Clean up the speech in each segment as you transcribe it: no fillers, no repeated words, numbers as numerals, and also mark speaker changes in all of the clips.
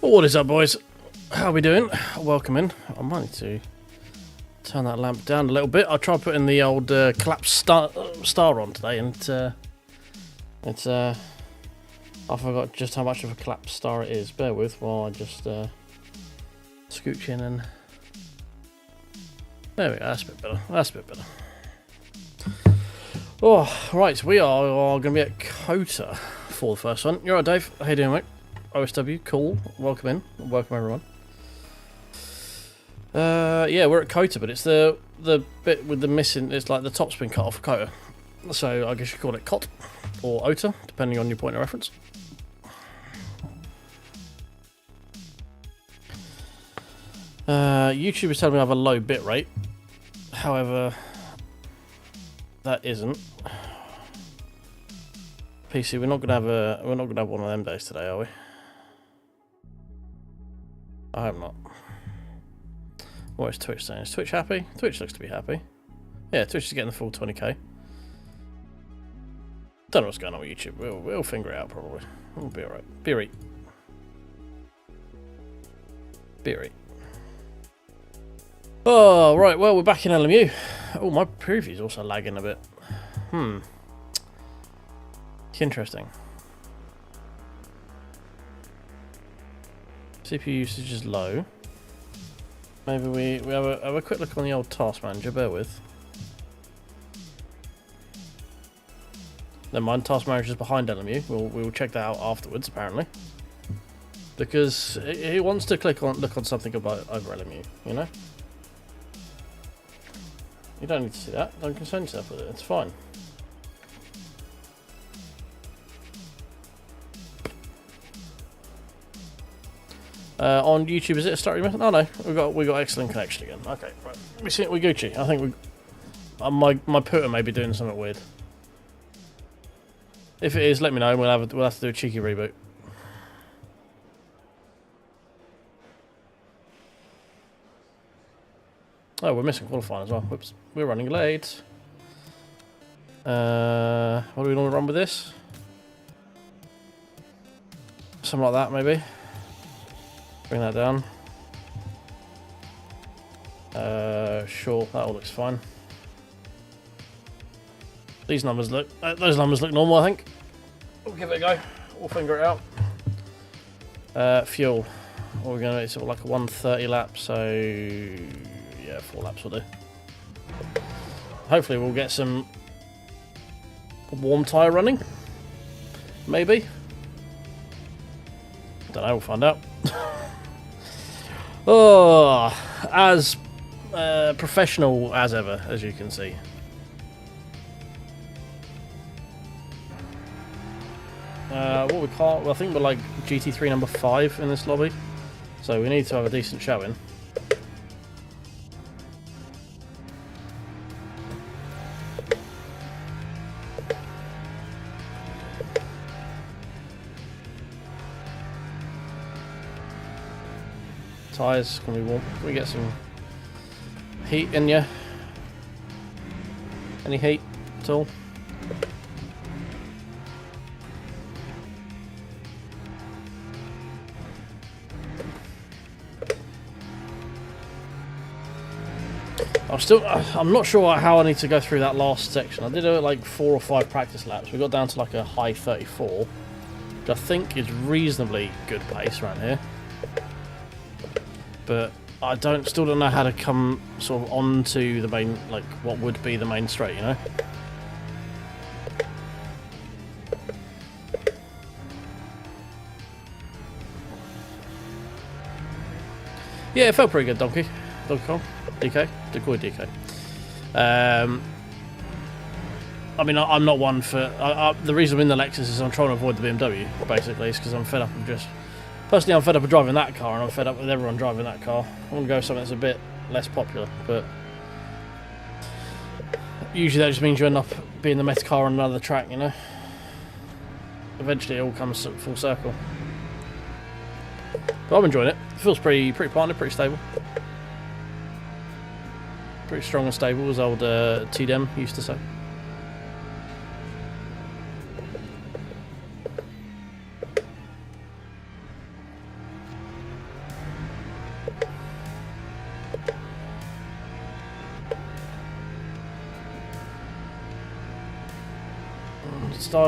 Speaker 1: What is up, boys? How are we doing? Welcome in. I might need to turn that lamp down a little bit. I tried putting the old collapsed star on today, and I forgot just how much of a collapsed star it is. Bear with while I just scooch in and there we go. That's a bit better. That's a bit better. Oh, right. We are going to be at COTA for the first one. You're right, Dave. How you doing, mate? OSW, cool. Welcome in. Welcome everyone. Yeah, we're at COTA, but it's the bit with the missing. It's like the top's been cut off of COTA, so I guess you call it COT or OTA, depending on your point of reference. YouTube is telling me I have a low bit rate. However, that isn't. PC, we're not gonna have one of them days today, are we? I hope not. What is Twitch saying? Is Twitch happy? Twitch looks to be happy. Yeah, Twitch is getting the full 20k. Don't know what's going on with YouTube. We'll figure it out probably. We'll be alright. Be right. Be right. Oh, right. Well, we're back in LMU. Oh, my preview's also lagging a bit. Interesting. CPU usage is low. Maybe we have a quick look on the old task manager. Bear with. Never mind, task manager is behind LMU. We'll check that out afterwards, apparently. Because he wants to look on something about over LMU, you know. You don't need to see that. Don't concern yourself with it. It's fine. On YouTube, is it a starting method? Oh no, we got excellent connection again. Okay, right. We Gucci. I think my putter may be doing something weird. If it is, let me know. We'll have to do a cheeky reboot. Oh, we're missing qualifying as well. Whoops, we're running late. What do we normally run with this? Something like that, maybe. Bring that down. Sure, that all looks fine. These numbers look, those numbers look normal, I think. We'll give it a go. We'll figure it out. Fuel. What we're gonna do, sort of like a 130 lap, so yeah, 4 laps will do. Hopefully we'll get some warm tyre running. Maybe. Don't know, we'll find out. Oh, as professional as ever, as you can see. What we can't, well, I think we're like GT3 number 5 in this lobby, so we need to have a decent showing. Tyres can be warm. Can we get some heat in you? Any heat at all? I'm not sure how I need to go through that last section. I did like 4 or 5 practice laps. We got down to like a high 34, which I think is reasonably good pace around here. But I still don't know how to come sort of onto the main, like what would be the main straight, you know? Yeah, it felt pretty good, Donkey Kong. DK? Decoy DK. I mean, I'm not one for... the reason I'm in the Lexus is I'm trying to avoid the BMW, basically. It's because I'm fed up of just... Personally, I'm fed up of driving that car, and I'm fed up with everyone driving that car. I want to go with something that's a bit less popular, but... Usually that just means you end up being the meta car on another track, you know? Eventually it all comes full circle. But I'm enjoying it. It feels pretty planted, pretty stable. Pretty strong and stable, as old T-Dem used to say.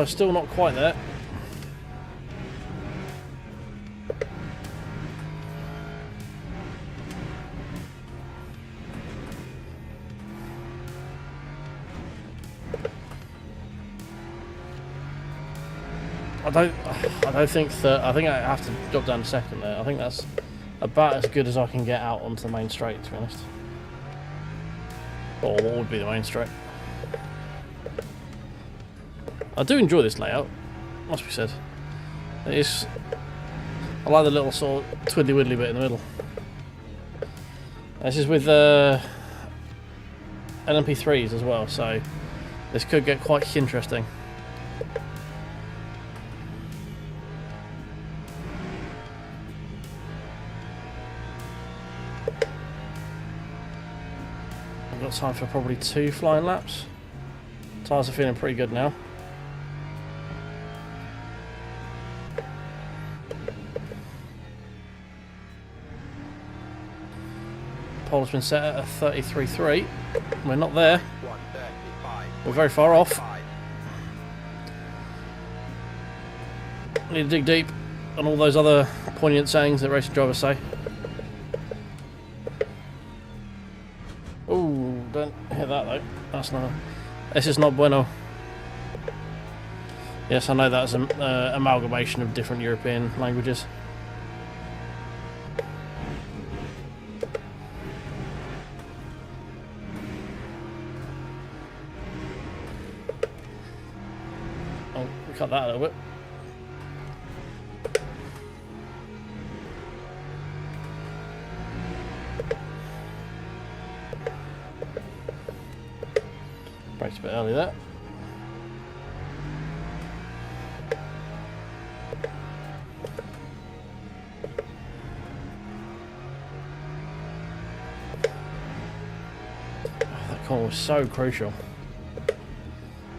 Speaker 1: Still not quite there. I don't think that. I think I have to drop down a second there. I think that's about as good as I can get out onto the main straight, to be honest. Or what would be the main straight. I do enjoy this layout, must be said. It is. I like the little sort of twiddly widdly bit in the middle. This is with LMP3s as well, so this could get quite interesting. I've got time for probably 2 flying laps. Tyres are feeling pretty good now. Pole has been set at a 33.3. We're not there. We're very far off. Need to dig deep on all those other poignant sayings that racing drivers say. Ooh, don't hit that though. That's not. This is not bueno. Yes, I know that's an amalgamation of different European languages. Oh, we cut that a little bit. Braked a bit early there. That corner was so crucial.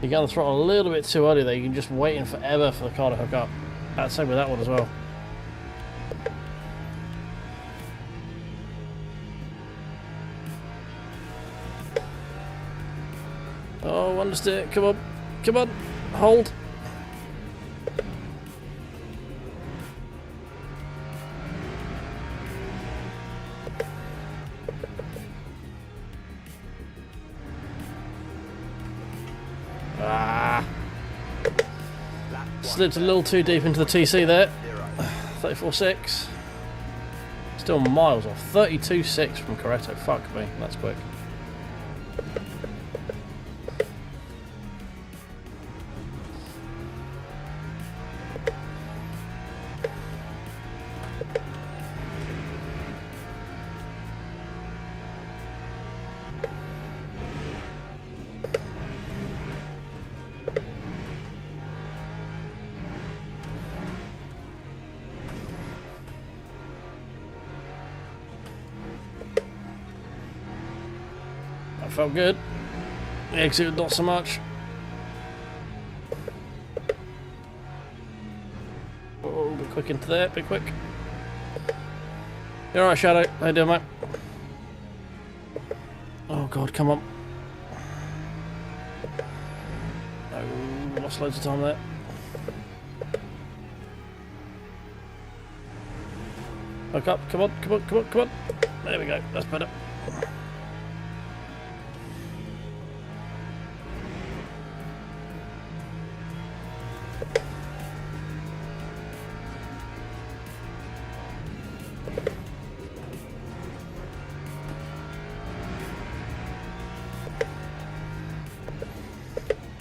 Speaker 1: You get on the throttle a little bit too early there, you can just waiting forever for the car to hook up. That's the same with that one as well. Oh, understeer, come on, come on, hold. Slipped a little too deep into the TC there. 34.6. Still miles off. 32.6 from Corretto. Fuck me, that's quick. Felt good. The exit not so much. Oh, be quick into there, be quick. You're alright, Shadow. How you doing, mate? Oh god, come on. No, lost loads of time there. Hook up, come on, come on, come on, come on. There we go, that's better.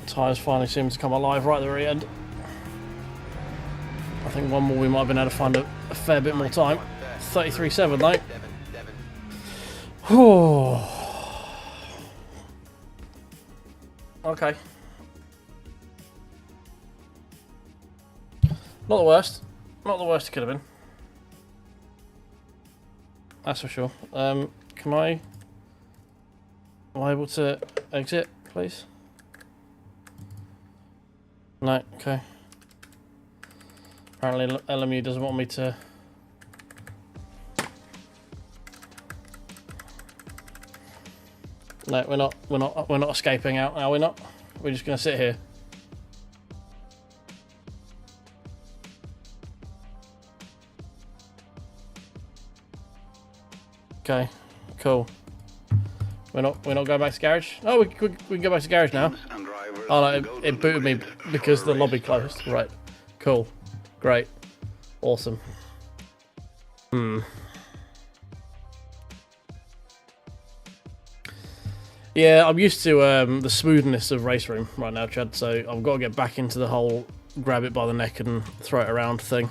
Speaker 1: Tyres finally seem to come alive right at the very end. I think one more we might have been able to find a fair bit more time. 33.7 though. Oh. Okay. Not the worst. Not the worst it could have been. That's for sure. Am I able to exit, please? No, okay. Apparently LMU doesn't want me to. No, we're not escaping out, are we not? We're just gonna sit here. Okay, cool. We're not going back to garage. Oh, we can go back to garage now. Oh no, it booted me because the lobby closed. Right, cool, great, awesome. Yeah, I'm used to the smoothness of race room right now, Chad. So I've got to get back into the whole grab it by the neck and throw it around thing.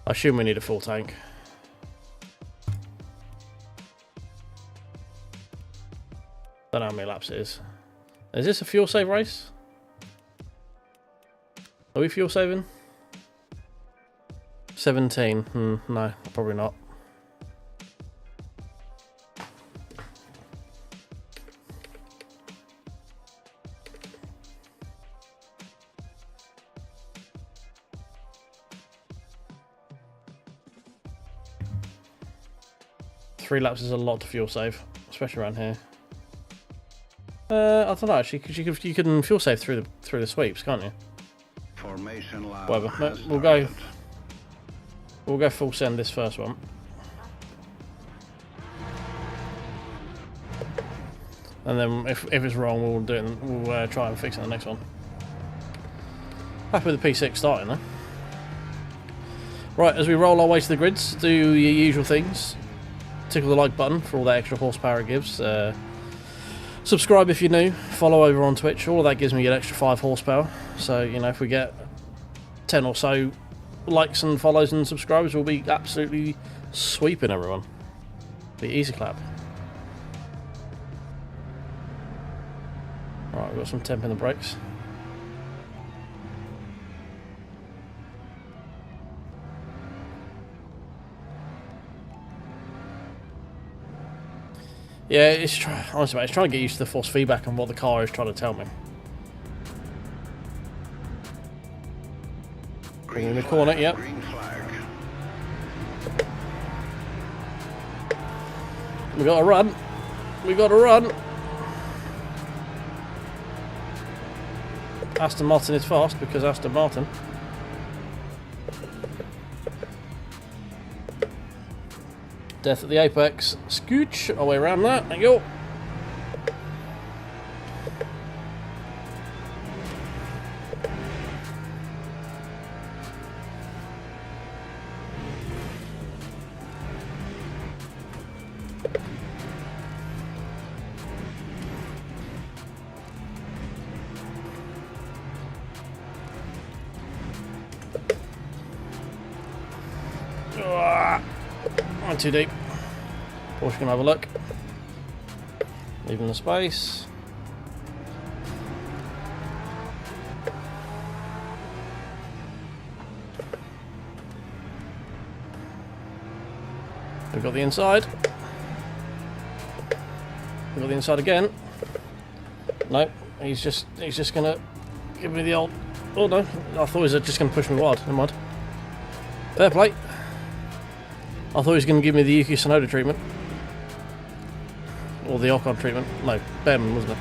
Speaker 1: I assume we need a full tank. Don't know how many laps it is. Is this a fuel save race? Are we fuel saving? 17. No, probably not. Three laps is a lot to fuel save, especially around here. I don't know actually, because you can fuel save through the sweeps, can't you? Whatever. We'll go full send this first one. And then if it's wrong, we'll do it. We'll try and fix it in the next one. Happy with the P6 starting though. Right, as we roll our way to the grids, do your usual things. Tickle the like button for all that extra horsepower it gives. Subscribe if you're new. Follow over on Twitch. All of that gives me an extra 5 horsepower. So, you know, if we get 10 or so likes and follows and subscribers, we'll be absolutely sweeping everyone. Be easy clap. Alright, we've got some temp in the brakes. Yeah, honestly, mate, it's trying to get used to the force feedback on what the car is trying to tell me. Bringing in the corner, yep. We got to run. We got to run. Aston Martin is fast because Aston Martin. Death at the apex. Scooch our way around that. Thank you. I'm too deep. Porsche can have a look. Leaving the space. We've got the inside. We've got the inside again. No, he's just gonna give me the old. Oh no, I thought he was just gonna push me wide. Never mind. Fair play. I thought he was going to give me the Yuki Tsunoda treatment. Or the Ocon treatment. No, Behrman, wasn't it?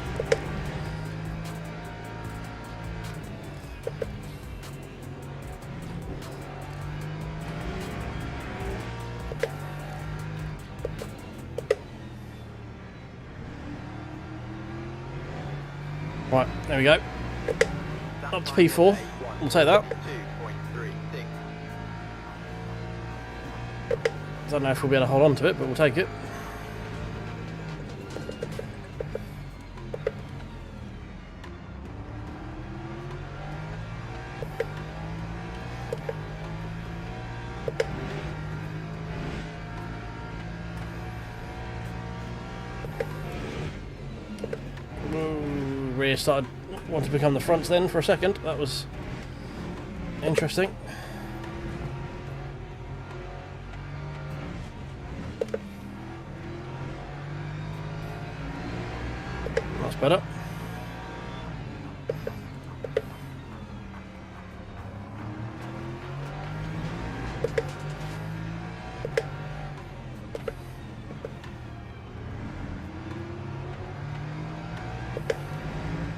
Speaker 1: Right, there we go. Up to P4. We'll take that. I don't know if we'll be able to hold on to it, but we'll take it. Rear started wanting to become the fronts then for a second. That was interesting. Better.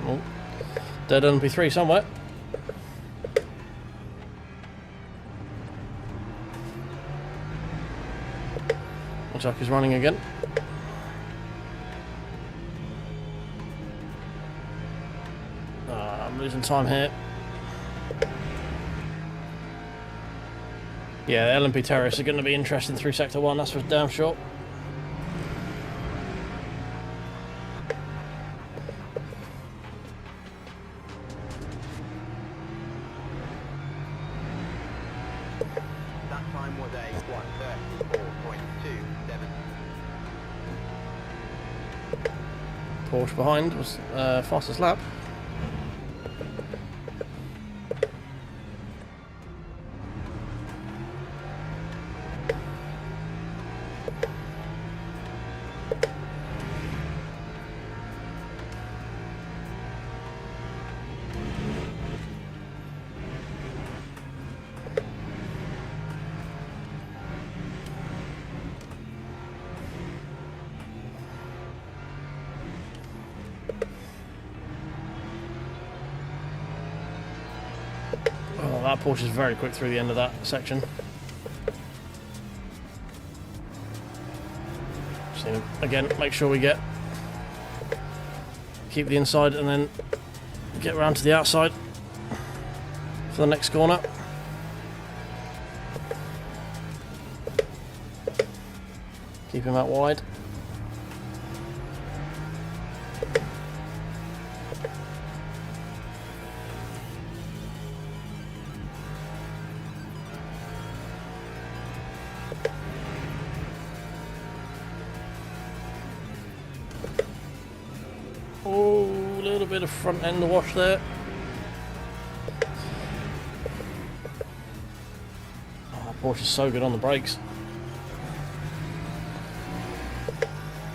Speaker 1: Oh, dead end P3 somewhere. Looks like he's running again. I'm losing time here. Yeah, the LMP terrorists are going to be interesting through Sector 1, that's for damn sure.
Speaker 2: That time was a 1:34.27.
Speaker 1: Porsche behind was fastest lap. Oh, that Porsche is very quick through the end of that section. Just need to, again, make sure we keep the inside and then get around to the outside for the next corner. Keep him out wide. Oh, a little bit of front end wash there. Oh, Porsche's so good on the brakes.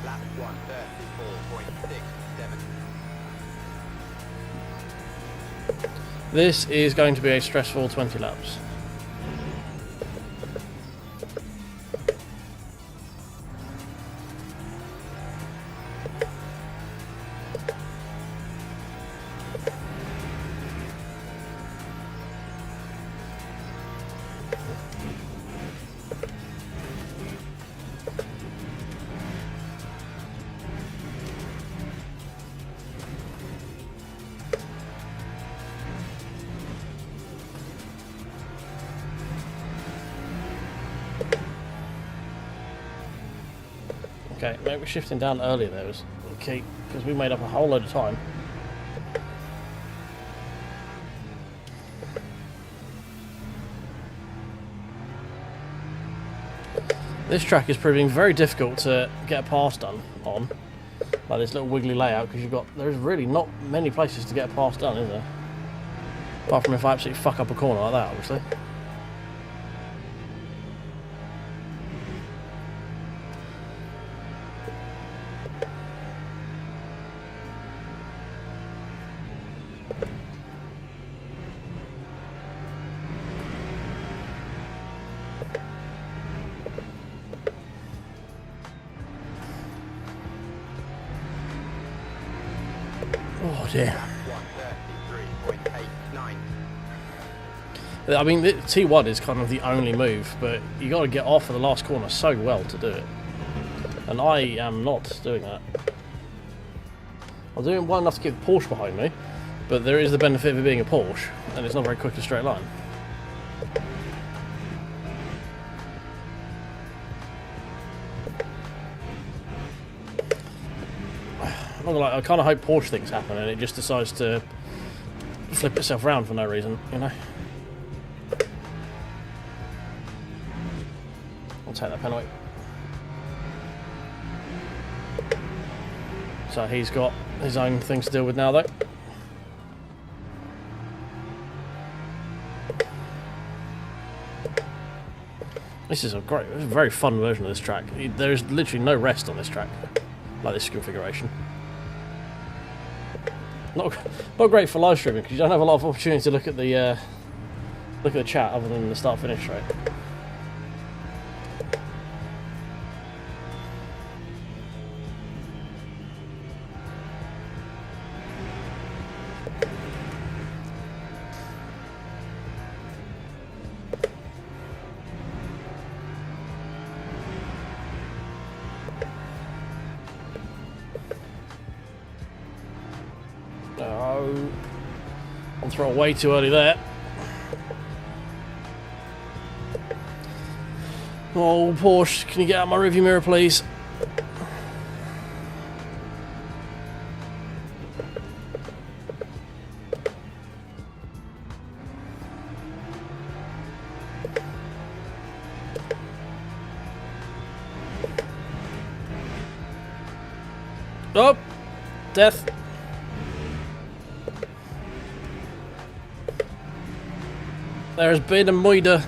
Speaker 2: Lap 1:34.67.
Speaker 1: This is going to be a stressful 20 laps. Okay, maybe shifting down earlier there was key, because we made up a whole load of time. This track is proving very difficult to get a pass done on, like this little wiggly layout, because there's really not many places to get a pass done, is there? Apart from if I absolutely fuck up a corner like that, obviously. Oh dear.
Speaker 2: 1:33.89.
Speaker 1: I mean, the T1 is kind of the only move, but you got to get off of the last corner so well to do it. And I am not doing that. I'm doing well enough to keep the Porsche behind me, but there is the benefit of it being a Porsche, and it's not very quick in a straight line. I'm not gonna lie, I kind of hope Porsche things happen and it just decides to flip itself around for no reason, you know? I'll take that penalty. So he's got his own things to deal with now, though. This is a very fun version of this track. There is literally no rest on this track, like this configuration. Not great for live streaming because you don't have a lot of opportunity to look at the chat other than the start-finish straight. Throttle way too early there. Oh, Porsche, can you get out my rearview mirror, please? Oh! Death! There has been a murder.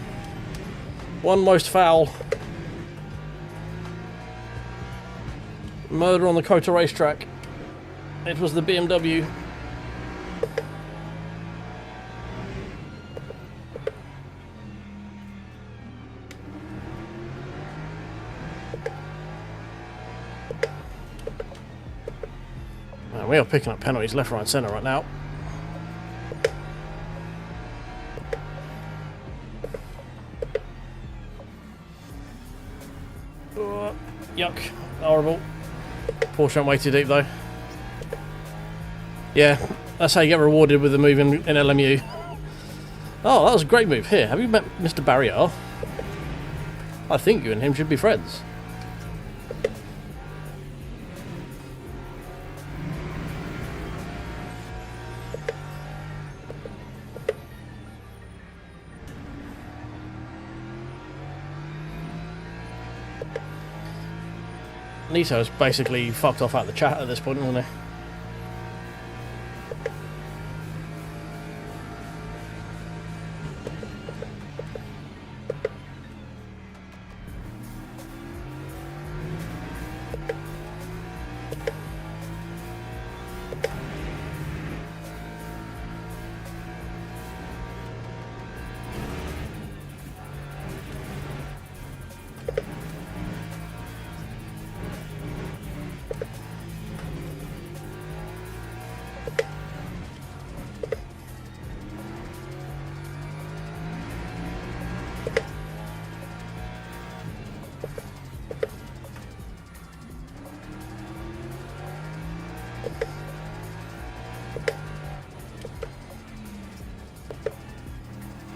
Speaker 1: One most foul. Murder on the Kota racetrack. It was the BMW. Man, we are picking up penalties left, right, and centre right now. Yuck. Horrible. Porsche went way too deep though. Yeah, that's how you get rewarded with the move in LMU. Oh, that was a great move. Here, have you met Mr. Barrier? I think you and him should be friends. Nito's basically fucked off out of the chat at this point, isn't he?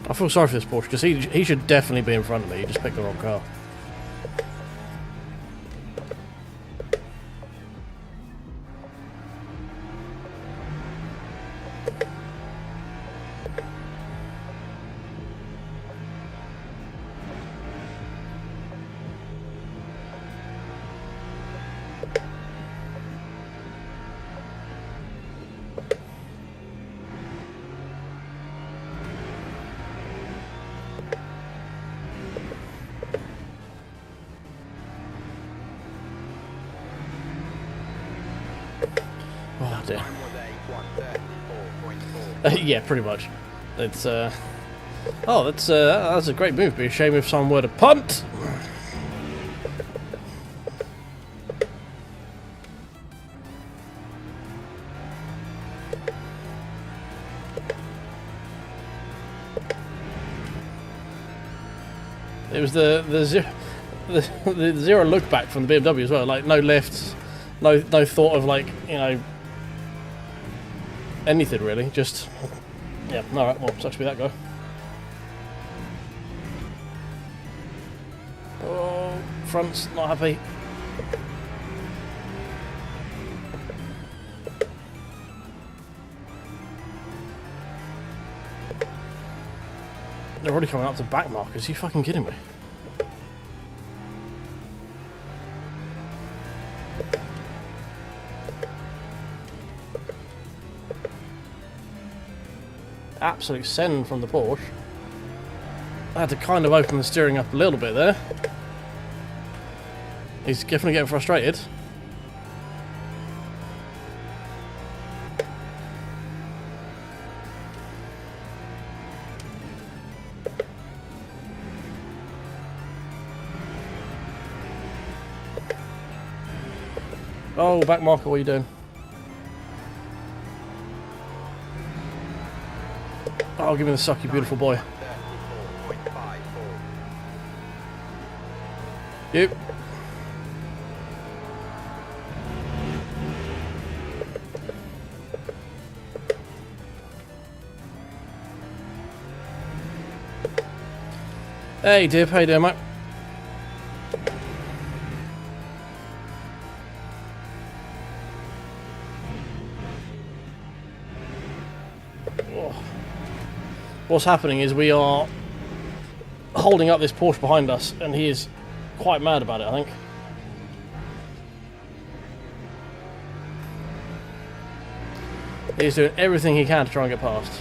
Speaker 1: I feel sorry for this Porsche because he should definitely be in front of me. He just picked the wrong car. Oh dear. Yeah, pretty much. It's oh, that's a great move. Be a shame if someone were to punt. It was the zero look back from the BMW as well. Like no lifts, no thought of like, you know, anything really. Just yeah. All right. Well, sucks to be that guy. Oh, front's not happy. They're already coming up to back markers. Are you fucking kidding me? Absolute send from the Porsche. I had to kind of open the steering up a little bit there. He's definitely getting frustrated. Oh, back marker, what are you doing? Oh, give me the suck, you beautiful boy. Yep. Hey, Dip, how you doing, mate? What's happening is we are holding up this Porsche behind us, and he is quite mad about it, I think. He's doing everything he can to try and get past.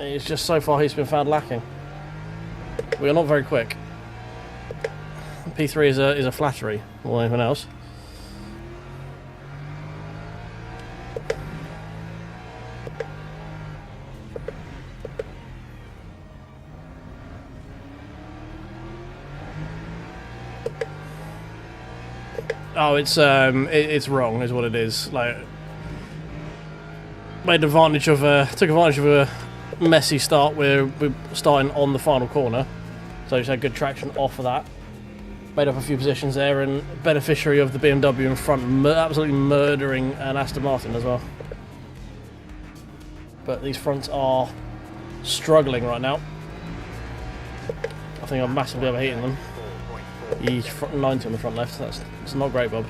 Speaker 1: It's just so far he's been found lacking. We are not very quick. P3 is a flattery more than anything else. Oh, it's wrong, is what it is. Like, took advantage of a messy start where we're starting on the final corner, so just had good traction off of that. Made up a few positions there, and beneficiary of the BMW in front, absolutely murdering an Aston Martin as well. But these fronts are struggling right now. I think I'm massively overheating them. He's 90 on the front left. It's not great, Bob.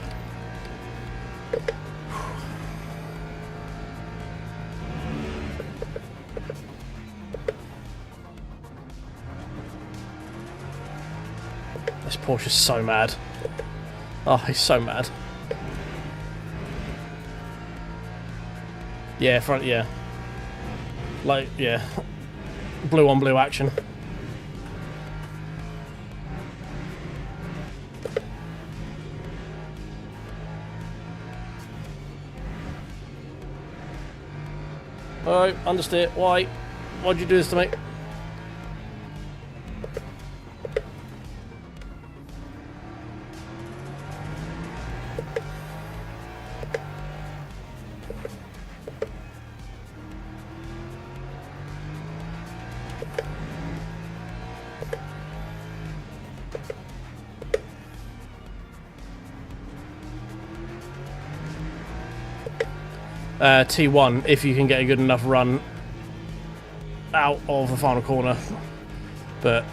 Speaker 1: This Porsche is so mad. Oh, he's so mad. Yeah, front, yeah. Like, yeah. Blue on blue action. Alright, understeer. Why? Why'd you do this to me? T1 if you can get a good enough run out of the final corner, but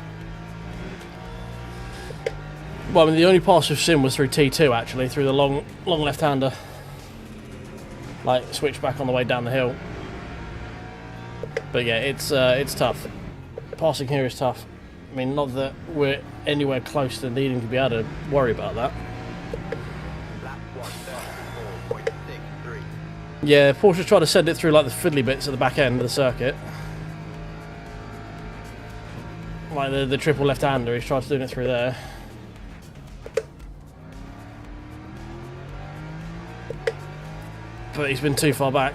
Speaker 1: well, I mean, the only pass we've seen was through T2 actually, through the long left-hander, like switch back on the way down the hill. But yeah, it's tough. Passing here is tough. I mean, not that we're anywhere close to needing to be able to worry about that. Yeah, Porsche's tried to send it through like the fiddly bits at the back end of the circuit. Like the triple left-hander, he's tried to do it through there. But he's been too far back.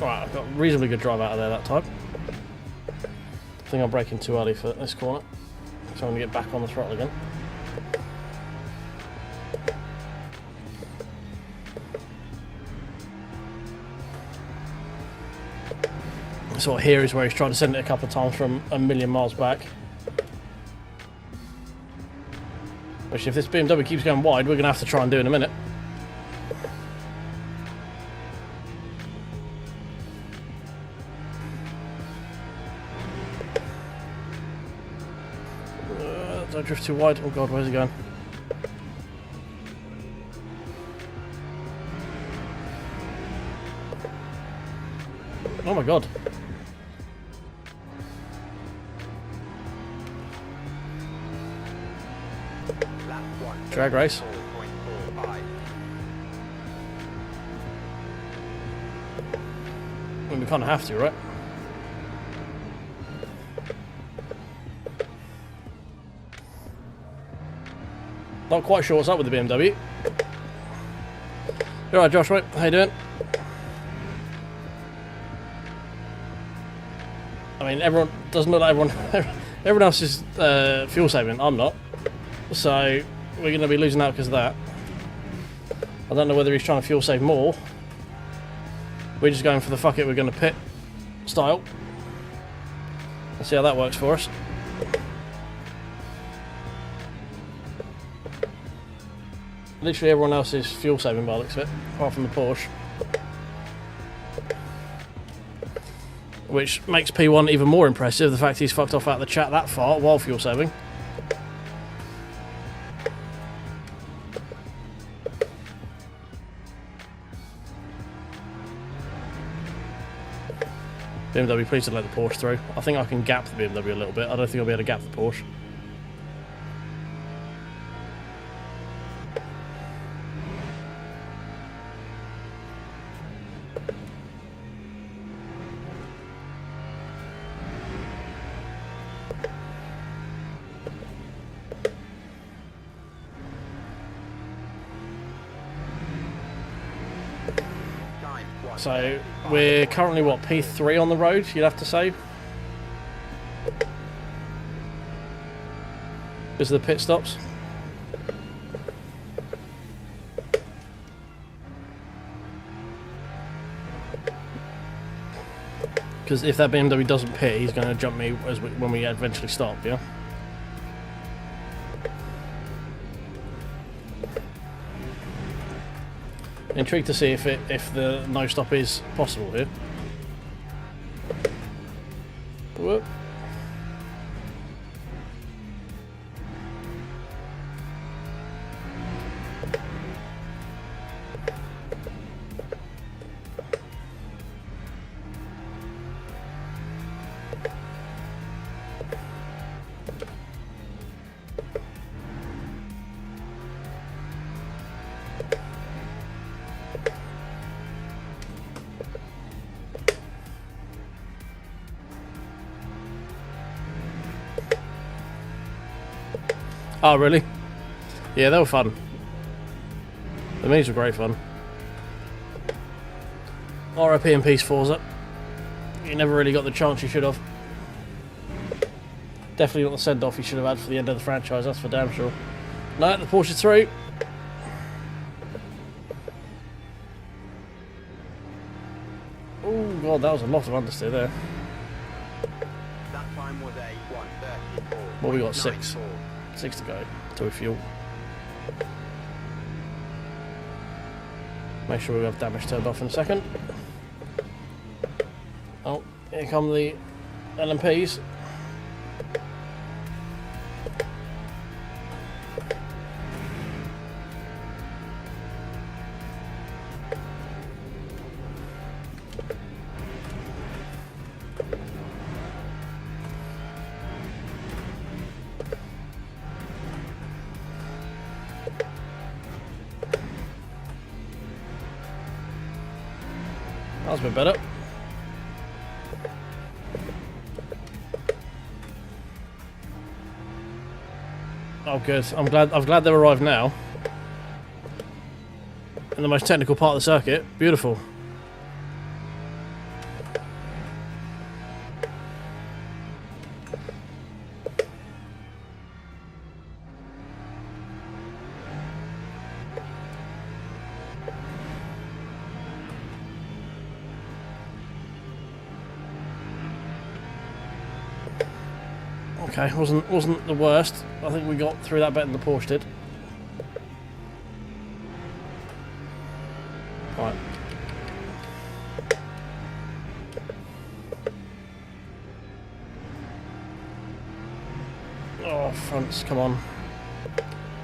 Speaker 1: Alright, I've got a reasonably good drive out of there that time. I think I'm braking too early for this corner, so I'm going to get back on the throttle again. So here is where he's trying to send it a couple of times from a million miles back. Which, if this BMW keeps going wide, we're going to have to try and do in a minute. Don't drift too wide. Oh god, where's he going? Oh my god. Drag race. I mean, we kind of have to, right? Not quite sure what's up with the BMW. You alright, Josh, mate? How you doing? I mean, everyone doesn't look like everyone else is fuel saving. I'm not. So we're going to be losing out because of that. I don't know whether he's trying to fuel save more. We're just going for the fuck it, we're going to pit style. Let's see how that works for us. Literally everyone else is fuel saving by the looks of it, apart from the Porsche. Which makes P1 even more impressive, the fact he's fucked off out of the chat that far while fuel saving. BMW, please don't let the Porsche through. I think I can gap the BMW a little bit. I don't think I'll be able to gap the Porsche. So we're currently what, P3 on the road, you'd have to say? Because of the pit stops. Because if that BMW doesn't pit, he's going to jump me when we eventually stop, yeah? Intrigued to see if the no stop is possible here. Whoop. Oh, really? Yeah, they were fun. The minis were great fun. RIP and peace, Forza. You never really got the chance you should have. Definitely not the send-off you should have had for the end of the franchise, that's for damn sure. No, the Porsche's through. Oh god, that was a lot of understeer there.
Speaker 2: That time was a 1:34.
Speaker 1: Well, we got 6 to go till we fuel. Make sure we have damage turned off in a second. Oh, here come the LMPs. That was a bit better. Oh, good. I'm glad they've arrived now. In the most technical part of the circuit. Beautiful. Okay, wasn't the worst. I think we got through that better than the Porsche did. Right. Oh, fronts, come on.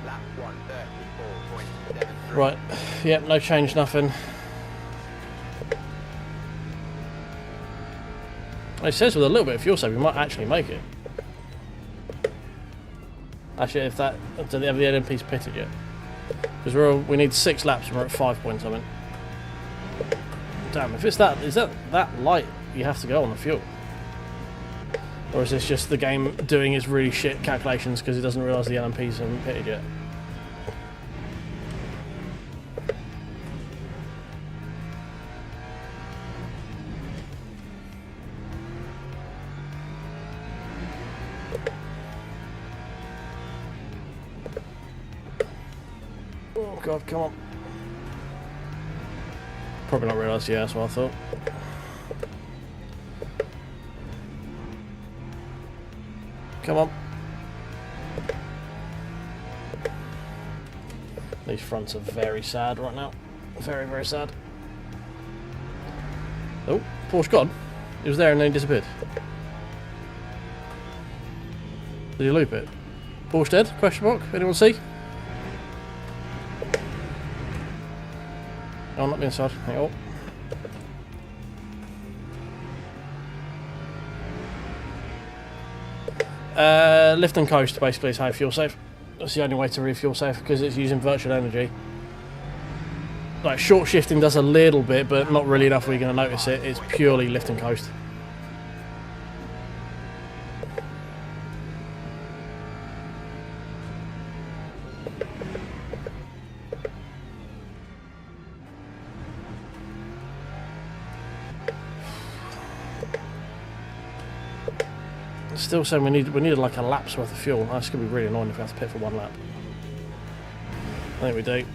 Speaker 2: Lap 1:34.73.
Speaker 1: Right. Yep, no change, nothing. It says with a little bit of fuel save, we might actually make it. Actually, if that, do they have the LMPs pitted yet? Because we need 6 laps and we're at 5 point something. Damn, if it's that, is that light you have to go on the fuel? Or is this just the game doing its really shit calculations because it doesn't realise the LMPs haven't pitted yet? Oh god, come on. probably not realised. Yeah, that's what I thought. Come on. These fronts are very sad right now. Very, very sad. Oh, Porsche gone. He was there and then he disappeared. Did he loop it? Porsche dead? Question mark? Anyone see? Oh, not the inside. Hang on. Lift and coast basically is how you fuel safe. That's the only way to refuel safe because it's using virtual energy. Like short shifting does a little bit, but not really enough where you're going to notice it. It's purely lift and coast. Still saying we need like a lap's worth of fuel. That's going to be really annoying if we have to pit for 1 lap. I think we do.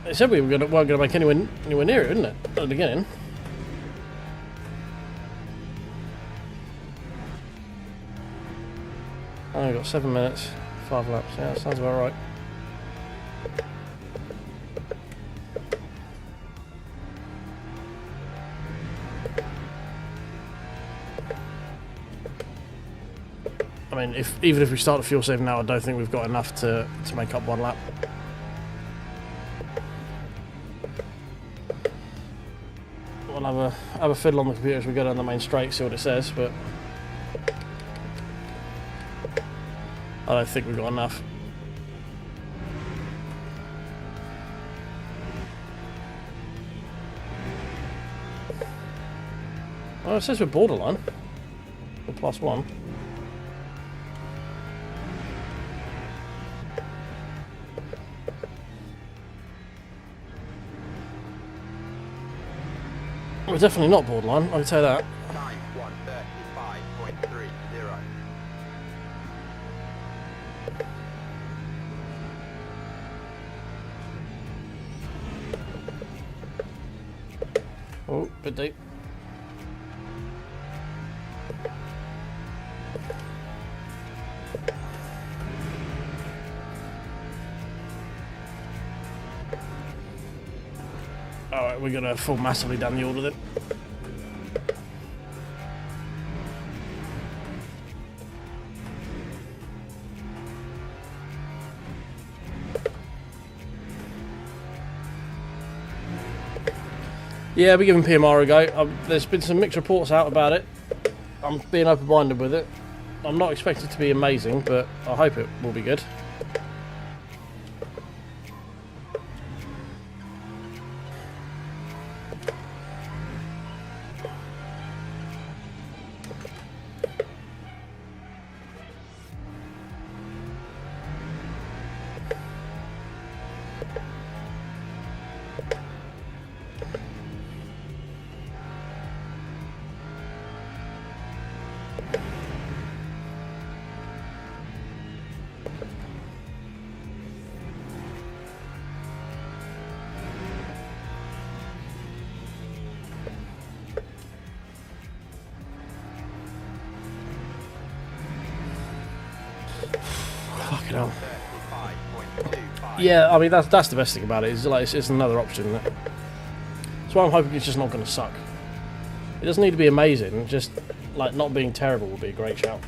Speaker 1: It said we weren't going to make anywhere near it, didn't it? At the beginning. Oh, we've got 7 minutes, 5 laps. Yeah, that sounds about right. I mean, even if we start the fuel saving now, I don't think we've got enough to make up 1 lap. We'll have a fiddle on the computer as we go down the main straight, see what it says, but I don't think we've got enough. Well, it says we're borderline. We're +1. We're definitely not borderline, I can tell you that.
Speaker 2: Time 1:35.30.
Speaker 1: Oh, bit deep. Alright, we're going to fall massively down the order then. Yeah, we're giving PMR a go. There's been some mixed reports out about it. I'm being open-minded with it. I'm not expecting it to be amazing, but I hope it will be good. Fucking hell. Yeah, I mean that's the best thing about it. Is like it's another option. Isn't it? That's why I'm hoping it's just not going to suck. It doesn't need to be amazing. Just like not being terrible would be a great shout.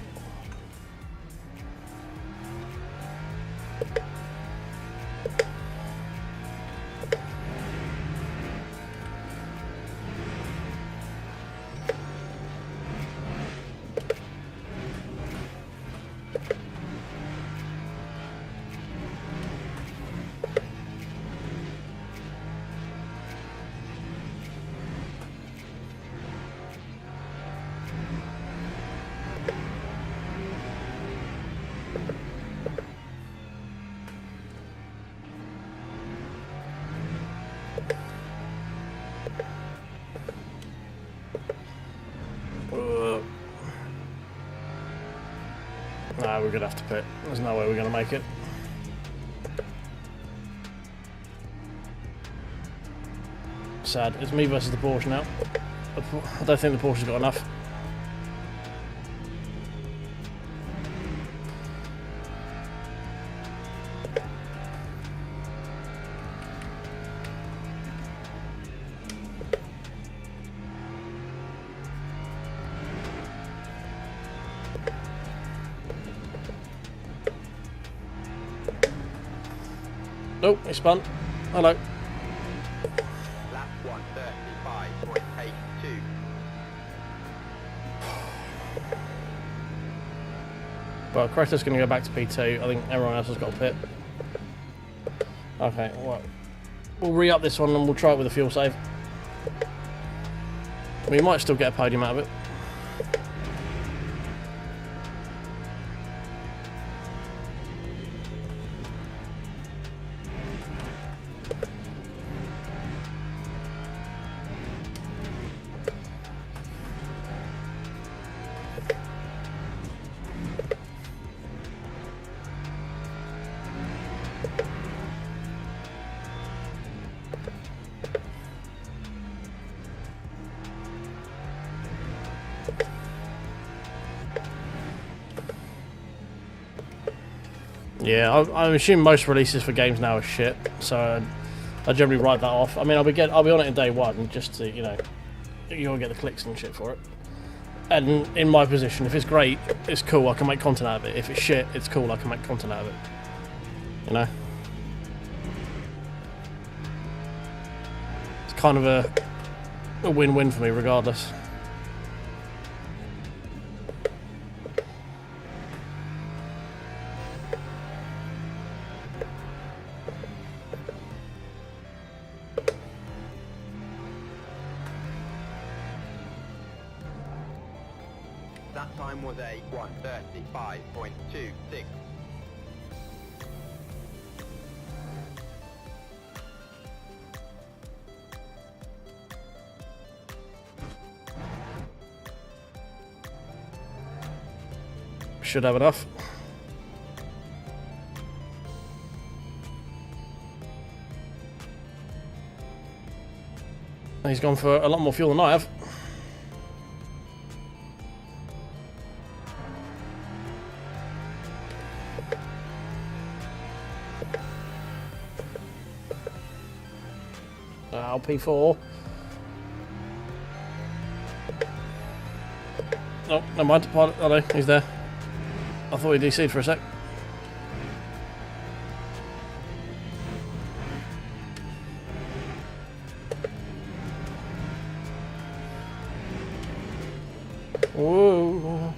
Speaker 1: Nah, we're gonna have to pit. There's no way we're gonna make it. Sad. It's me versus the Porsche now. I don't think the Porsche's got enough. Nope, he spun. Hello.
Speaker 2: Lap 135.82.
Speaker 1: Well, Creta's going to go back to P2. I think everyone else has got a pit. Okay, well, we'll re-up this one and we'll try it with a fuel save. We might still get a podium out of it. Yeah, I'm assuming most releases for games now are shit, so I generally write that off. I mean, I'll be on it in day one just to, you know, you'll get the clicks and shit for it. And in my position, if it's great, it's cool, I can make content out of it. If it's shit, it's cool, I can make content out of it. You know? It's kind of a win-win for me regardless.
Speaker 2: That time was a 135.26.
Speaker 1: Should have enough. He's gone for a lot more fuel than I have. P4. Oh, never mind. Pilot. Oh no, he's there. I thought he DC'd for a sec. Whoa.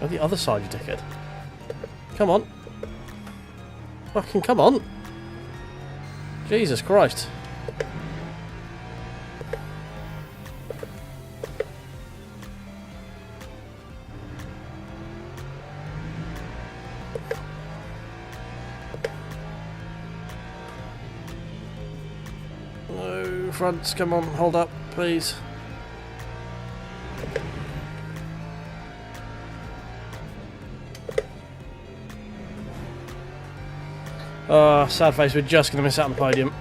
Speaker 1: Oh, the other side, you dickhead. Come on. Fucking come on. Jesus Christ. No, fronts, come on, hold up, please. Sad face, we're just going to miss out on the podium.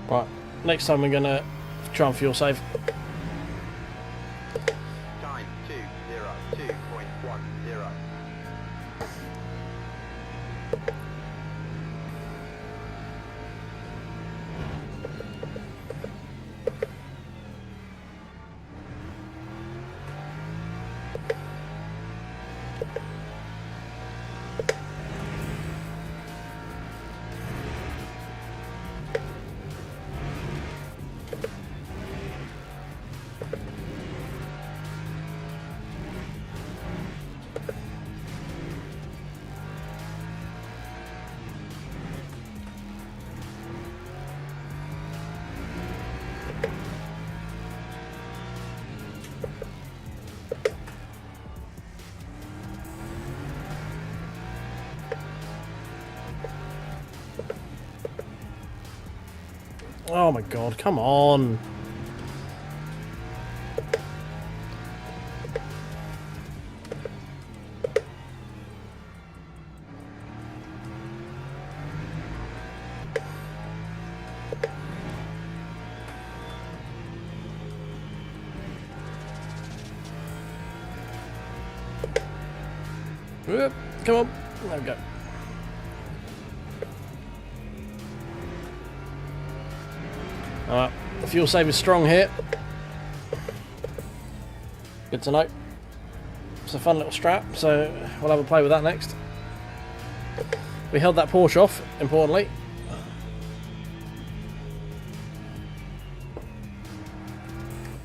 Speaker 1: Right, next time we're going to try and fuel save.
Speaker 2: Time 2:02.10.
Speaker 1: Oh my god, come on. Whoop, come on. There we go. Alright, the fuel save is strong here. Good to know. It's a fun little strap, so we'll have a play with that next. We held that Porsche off, importantly.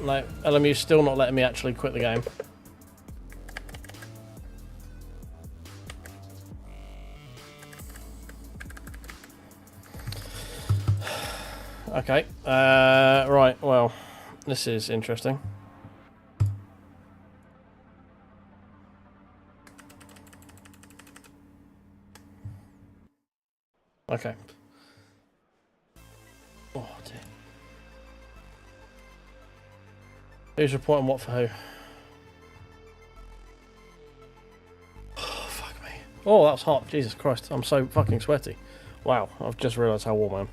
Speaker 1: No, LMU's still not letting me actually quit the game. Okay, right, well, this is interesting. Okay. Oh, dear. Who's reporting what for who? Oh, fuck me. Oh, that's hot. Jesus Christ, I'm so fucking sweaty. Wow, I've just realised how warm I am.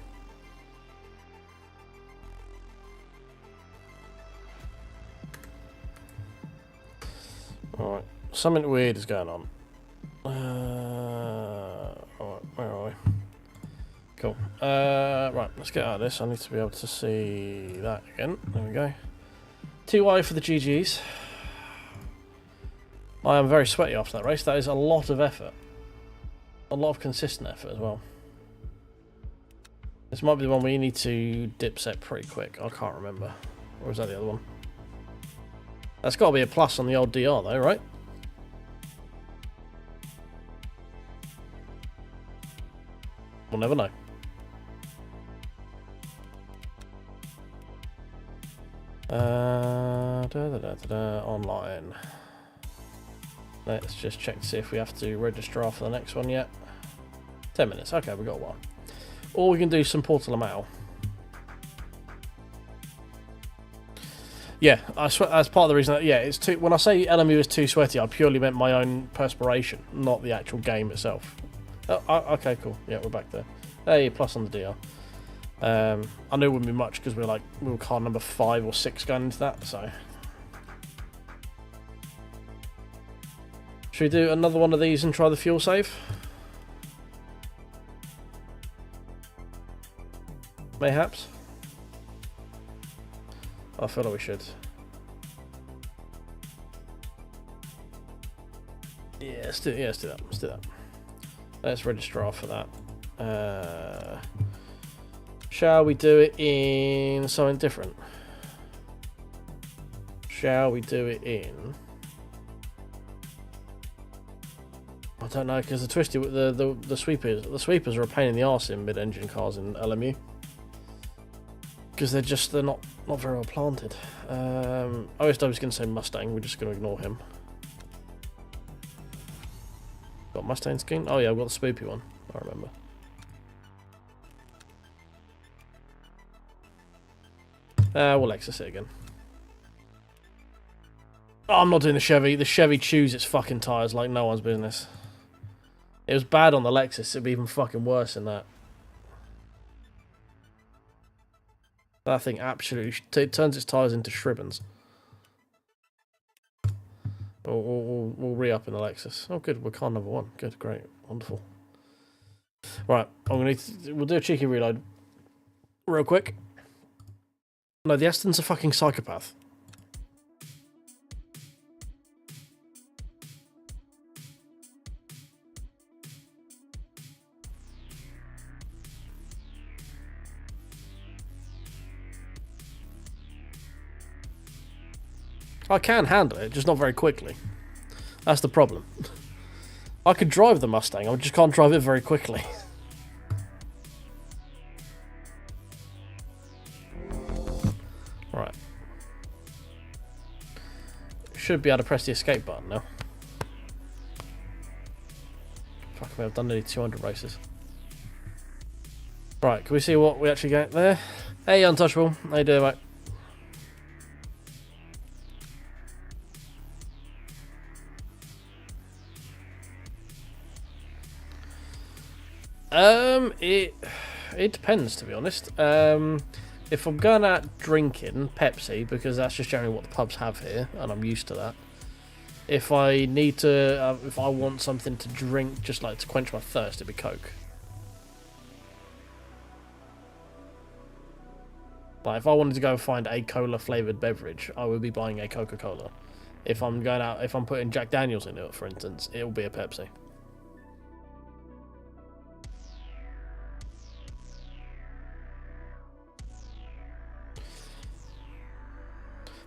Speaker 1: Alright, something weird is going on. Alright, where are we? Cool. Right, let's get out of this. I need to be able to see that again. There we go. 2Y for the GGs. I am very sweaty after that race. That is a lot of effort. A lot of consistent effort as well. This might be the one where you need to dip set pretty quick. I can't remember. Or is that the other one? That's got to be a plus on the old DR though, right? We'll never know. Online. Let's just check to see if we have to register for the next one yet. 10 minutes. Okay, we've got a while. Or we can do some Portal Mao. Yeah, I swear that's part of the reason that, yeah, it's too, when I say LMU is too sweaty, I purely meant my own perspiration, not the actual game itself. Oh, okay, cool. Yeah, we're back there. Hey, plus on the DR. I knew it wouldn't be much because we were car number 5 or 6 going into that, so. Should we do another one of these and try the fuel save? Mayhaps. I feel like we should. Yeah, let's do that. Let's do that. Let's register off for that. Shall we do it in something different? Shall we do it in? I don't know, because the twisty the sweepers are a pain in the arse in mid-engine cars in LMU. Because they're not very well planted. I was going to say Mustang. We're just going to ignore him. Got Mustang skin? Oh yeah, I've got the spoopy one. I remember. We'll Lexus it again. Oh, I'm not doing the Chevy. The Chevy chews its fucking tyres like no one's business. It was bad on the Lexus. It'd be even fucking worse than that. That thing absolutely turns its tyres into shribbons. We'll re-up in the Lexus. Oh, good. We're car number 1. Good, great, wonderful. Right, we'll do a cheeky reload real quick. No, the Aston's a fucking psychopath. I can handle it, just not very quickly. That's the problem. I could drive the Mustang, I just can't drive it very quickly. Right. Should be able to press the escape button now. Fuck me, I've done nearly 200 races. Right, can we see what we actually get there? Hey, Untouchable. How you doing, mate? It depends, to be honest. If I'm going out drinking, Pepsi, because that's just generally what the pubs have here, and I'm used to that. If I need to, if I want something to drink, just like to quench my thirst, it'd be Coke. Like, if I wanted to go find a cola flavoured beverage, I would be buying a Coca-Cola. If I'm going out, if I'm putting Jack Daniels in it, for instance, it'll be a Pepsi.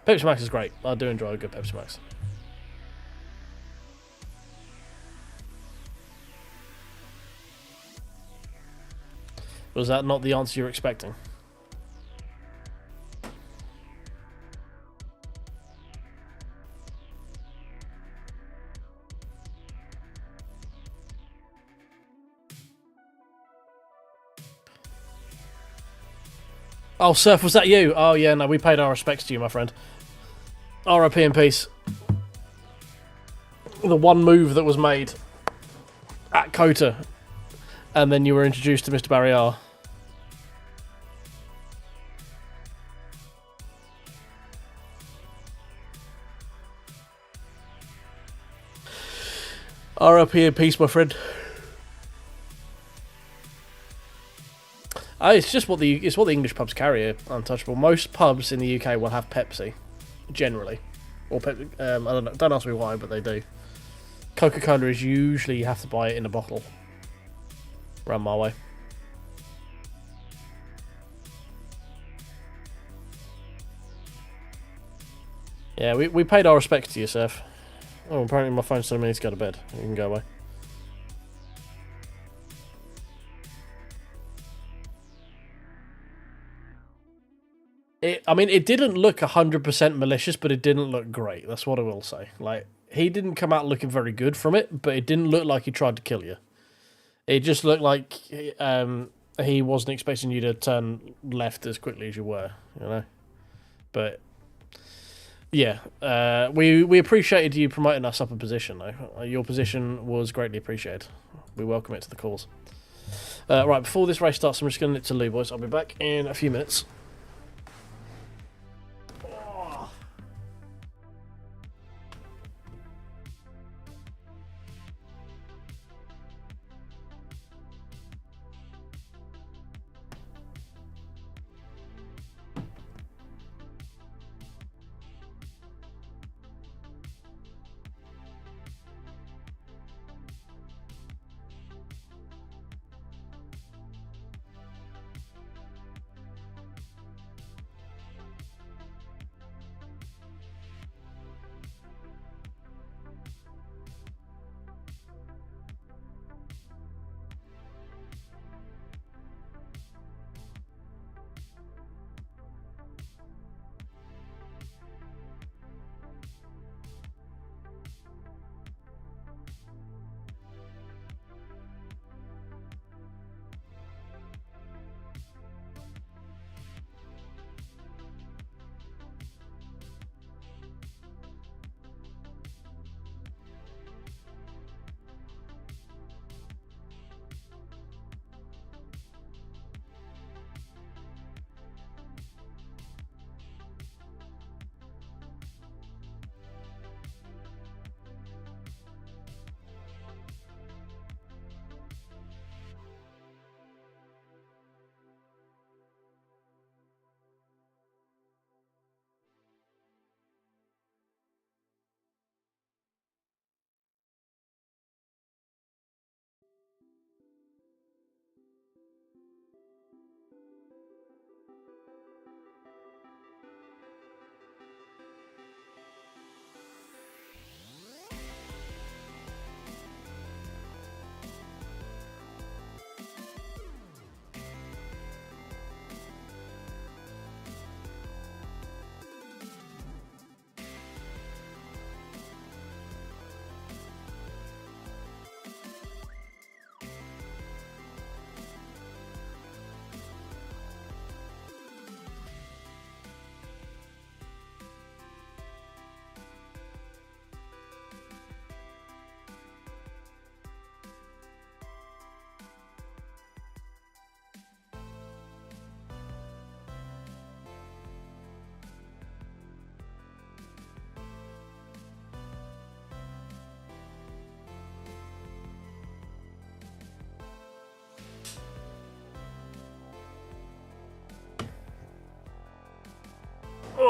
Speaker 1: Pepsi Max is great. I do enjoy a good Pepsi Max. Was that not the answer you're expecting? Oh, Surf, was that you? Oh, yeah, no, we paid our respects to you, my friend. RIP in peace. The one move that was made at Kota, and then you were introduced to Mr. Barrier. RIP in peace, my friend. It's just what the English pubs carry. Untouchable. Most pubs in the UK will have Pepsi, generally, or Pepsi. I don't know. Don't ask me why, but they do. Coca-Cola is usually you have to buy it in a bottle. Around my way. Yeah, we paid our respects to you, Seth. Oh, apparently my phone's telling me to go to bed. You can go away. I mean, it didn't look 100% malicious, but it didn't look great. That's what I will say. Like, he didn't come out looking very good from it, but it didn't look like he tried to kill you. It just looked like he wasn't expecting you to turn left as quickly as you were, you know? But, yeah, we appreciated you promoting us up a position, though. Your position was greatly appreciated. We welcome it to the cause. Right, before this race starts, I'm just going to nip to Lou, boys. I'll be back in a few minutes.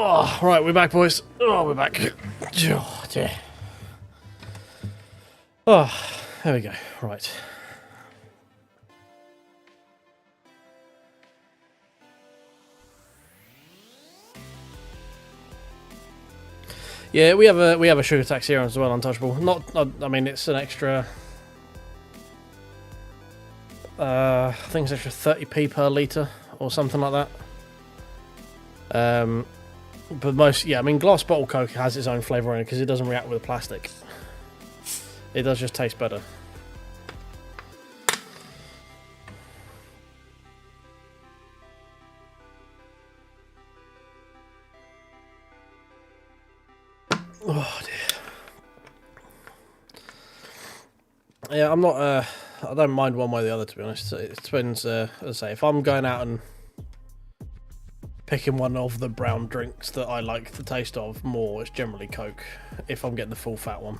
Speaker 1: Oh, right, we're back, boys. Oh, we're back. Oh, dear. Oh, there we go. Right. Yeah, we have a sugar tax here as well, untouchable. I mean, it's an extra. I think it's extra 30p per litre or something like that. But most, yeah, I mean, glass bottle Coke has its own flavour in it because it doesn't react with plastic. It does just taste better. Oh dear. Yeah, I'm not. I don't mind one way or the other, to be honest. It depends. As I say, if I'm going out and picking one of the brown drinks that I like the taste of more, it's generally Coke. If I'm getting the full fat one,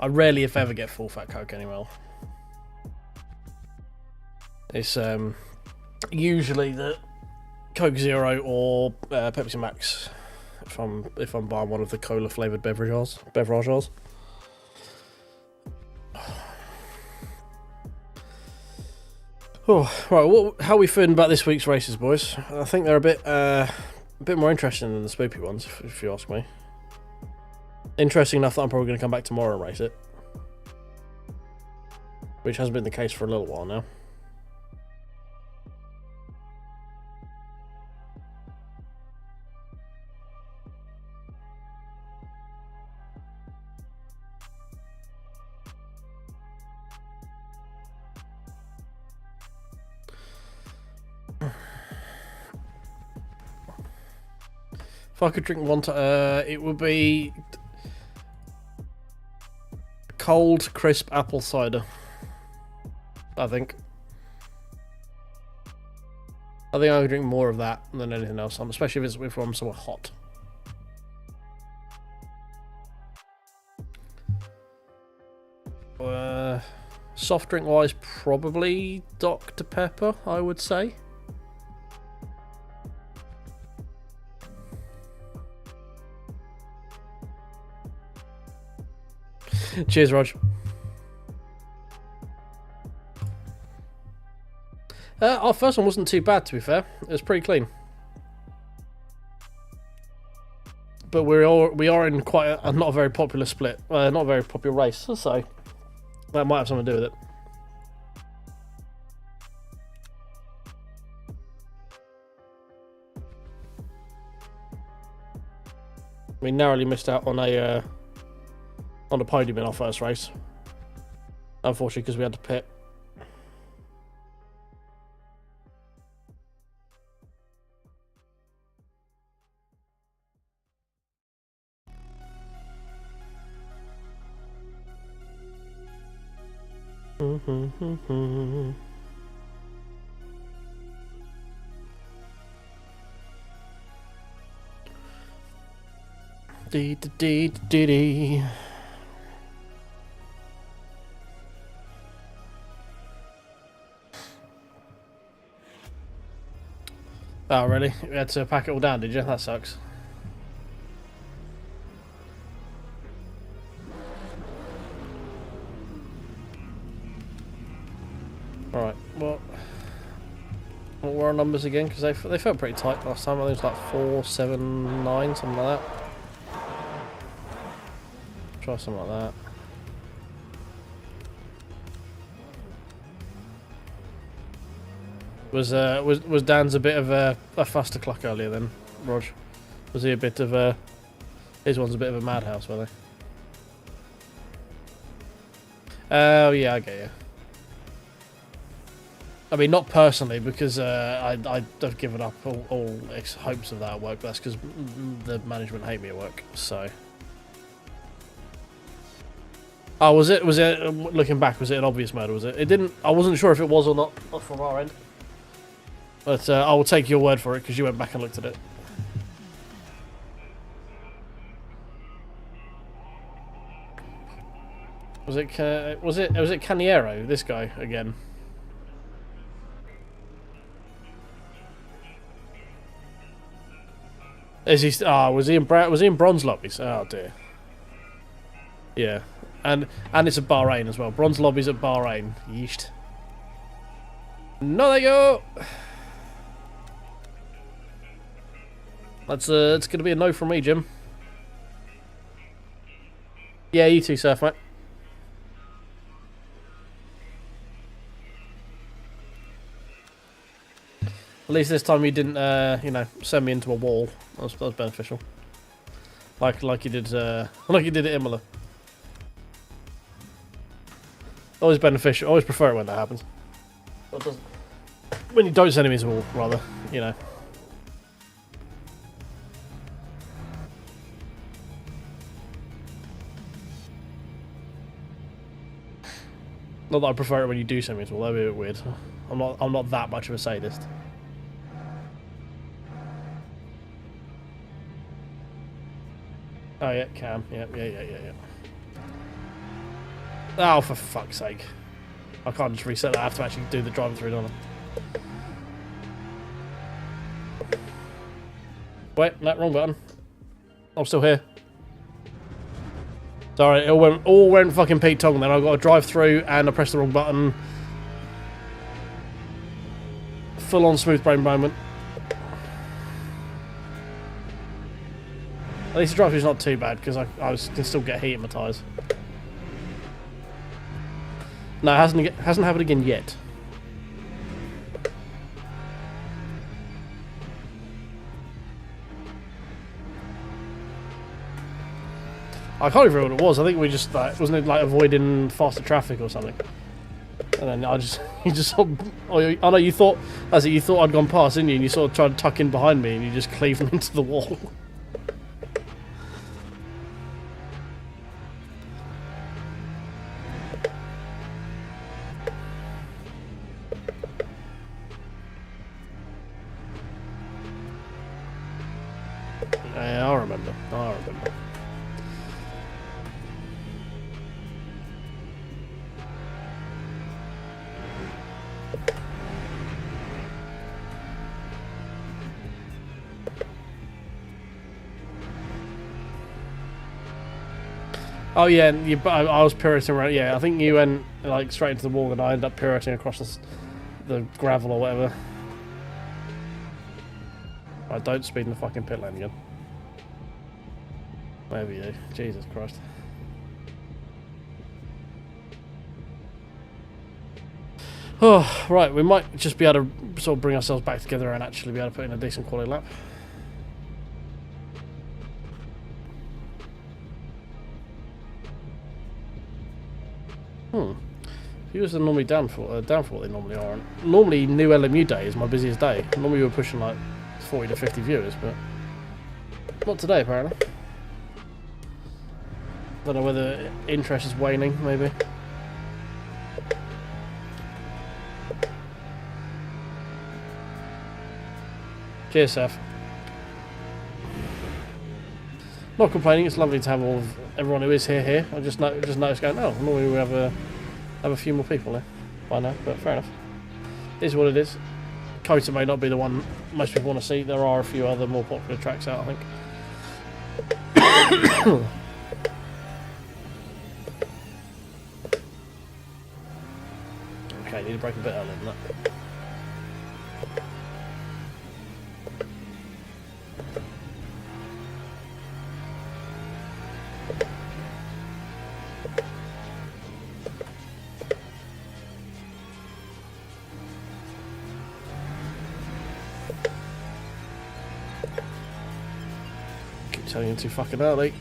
Speaker 1: I rarely, if ever, get full fat Coke anymore. It's usually the Coke Zero or Pepsi Max. If I'm buying one of the cola flavoured beverages. Oh, right. How are we feeling about this week's races, boys? I think they're a bit more interesting than the spoopy ones, if you ask me. Interesting enough that I'm probably going to come back tomorrow and race it, which has been the case for a little while now. If I could drink one, it would be cold, crisp apple cider. I think I could drink more of that than anything else, especially if I'm somewhere hot. Soft drink wise, probably Dr. Pepper, I would say. Cheers, Rog. Our first one wasn't too bad, to be fair. It was pretty clean. But we are in quite a not a very popular split, not a very popular race, so that might have something to do with it. We narrowly missed out on a podium in our first race, unfortunately, because we had to pit. Dee dee dee dee dee. Oh, really? You had to pack it all down, did you? That sucks. Alright, what were our numbers again? Because they felt pretty tight last time. I think it was like 479, something like that. Try something like that. Was Dan's a bit of a faster clock earlier then, Rog? Was he a bit of a... His one's a bit of a madhouse, were they? Oh, yeah, I get you. I mean, not personally, because I've given up all hopes of that at work. That's because the management hate me at work, so... Oh, was it, looking back, was it an obvious murder, was it? It didn't... I wasn't sure if it was or not from our end. But I will take your word for it, because you went back and looked at it. Was it Caniero, this guy, again? Is he? Ah, was he in bronze lobbies? Oh dear. Yeah, and it's at Bahrain as well. Bronze lobbies at Bahrain. Yeesh. No, there you go. That's it's gonna be a no from me, Jim. Yeah, you too, Surf, mate. At least this time you didn't, you know, send me into a wall. That was beneficial. Like you did, like you did at Imola. Always beneficial. Always prefer it when that happens. When you don't send him into a wall, rather, you know. Not that I prefer it when you do send me into a wall. That'd be a bit weird. I'm not that much of a sadist. Oh yeah, Cam. Yeah. Oh, for fuck's sake. I can't just reset that. I have to actually do the drive through, don't I? Wait, no, wrong button. I'm still here. Sorry, it all went fucking Pete Tong, then I got to drive through and I pressed the wrong button. Full on smooth brain moment. At least the drive through's not too bad because I can still get heat in my tyres. No, it hasn't happened again yet. I can't even remember what it was. I think we just like, wasn't it like avoiding faster traffic or something? And then I just you just sort of, I know you thought you thought I'd gone past, didn't you? And you sort of tried to tuck in behind me and you just cleaved me into the wall. Yeah, I remember. Oh yeah, and I was pirouetting around. Yeah, I think you went like straight into the wall, and I ended up pirouetting across the gravel or whatever. Right, don't speed in the fucking pit lane again. Whatever you do. Jesus Christ. Oh, right, we might just be able to sort of bring ourselves back together and actually be able to put in a decent quality lap. Viewers are normally down for what they normally are. Normally, new LMU day is my busiest day. Normally, we're pushing like 40 to 50 viewers, but not today, apparently. Don't know whether interest is waning, maybe. Cheers, Seth. Not complaining. It's lovely to have everyone who is here. I just noticed going, oh, normally we have a few more people there by now, but fair enough. It is what it is. Kota may not be the one most people want to see. There are a few other more popular tracks out, I think. Okay, need to break a bit earlier than that. Telling you too fucking early.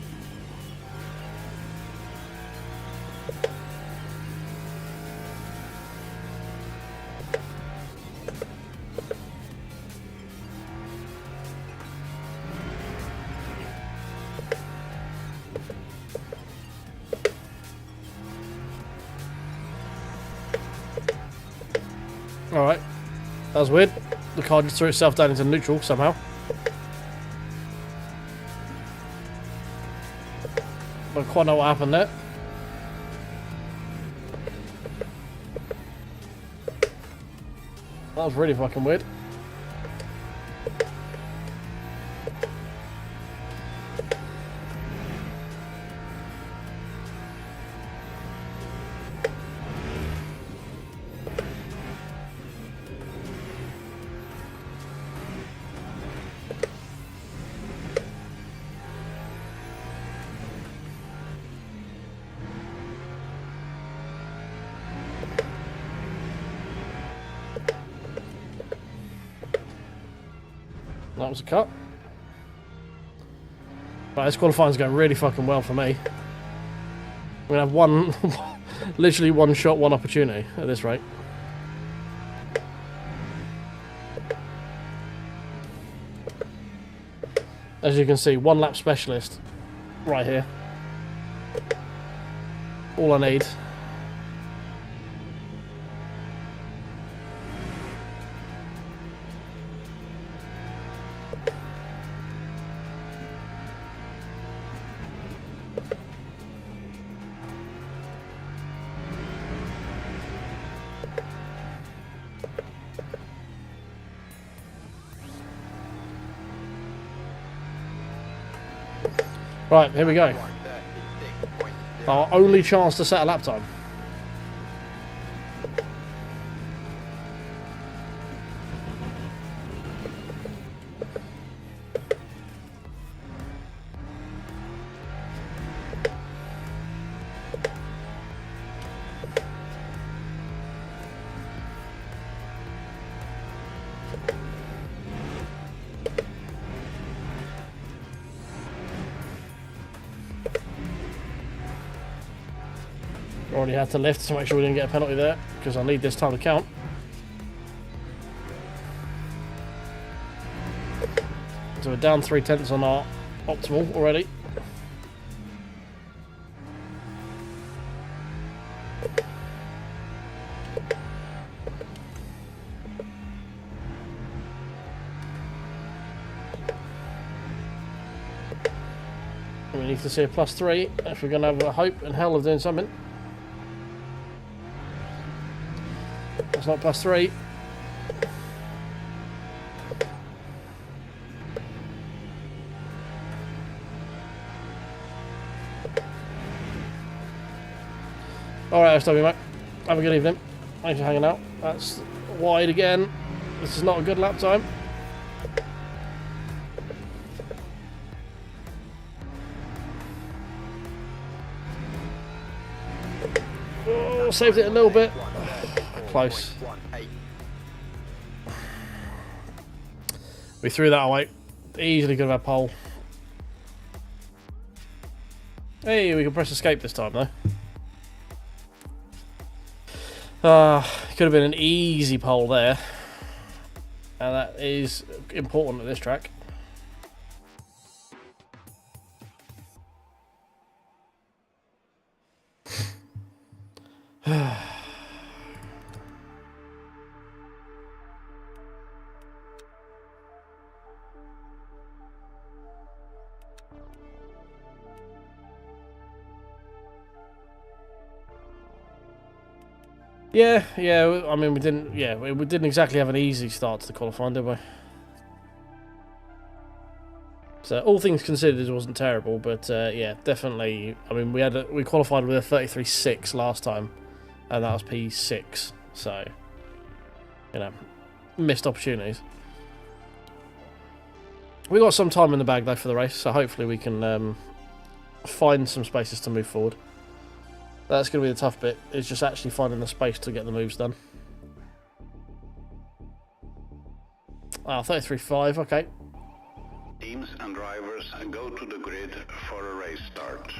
Speaker 1: Alright. That was weird. The car just threw itself down into neutral somehow. Don't quite know what happened there. That was really fucking weird. That was a cut. Right, this qualifying's going really fucking well for me. We're gonna have one, literally one shot, one opportunity at this rate. As you can see, one lap specialist right here. All I need. Right, here we go. Our only chance to set a lap time. Already had to lift to make sure we didn't get a penalty there, because I need this time to count. So we're down 0.3 on our optimal already. We need to see a +3 if we're going to have a hope in hell of doing something. It's not +3. Alright, SW mate. Have a good evening. Thanks for hanging out. That's wide again. This is not a good lap time. Oh, saved it a little bit. Close. We threw that away. Easily could have had pole. Hey, we can press escape this time though. Could have been an easy pole there. And that is important at this track. Yeah. I mean, we didn't exactly have an easy start to the qualifying, did we? So all things considered, it wasn't terrible, but yeah, definitely. I mean, we qualified with a 33.6 last time, and that was P6. So, you know, missed opportunities. We got some time in the bag though for the race, so hopefully we can find some spaces to move forward. That's going to be the tough bit, is just actually finding the space to get the moves done. 33.5, okay.
Speaker 3: Teams and drivers go to the grid for a race start.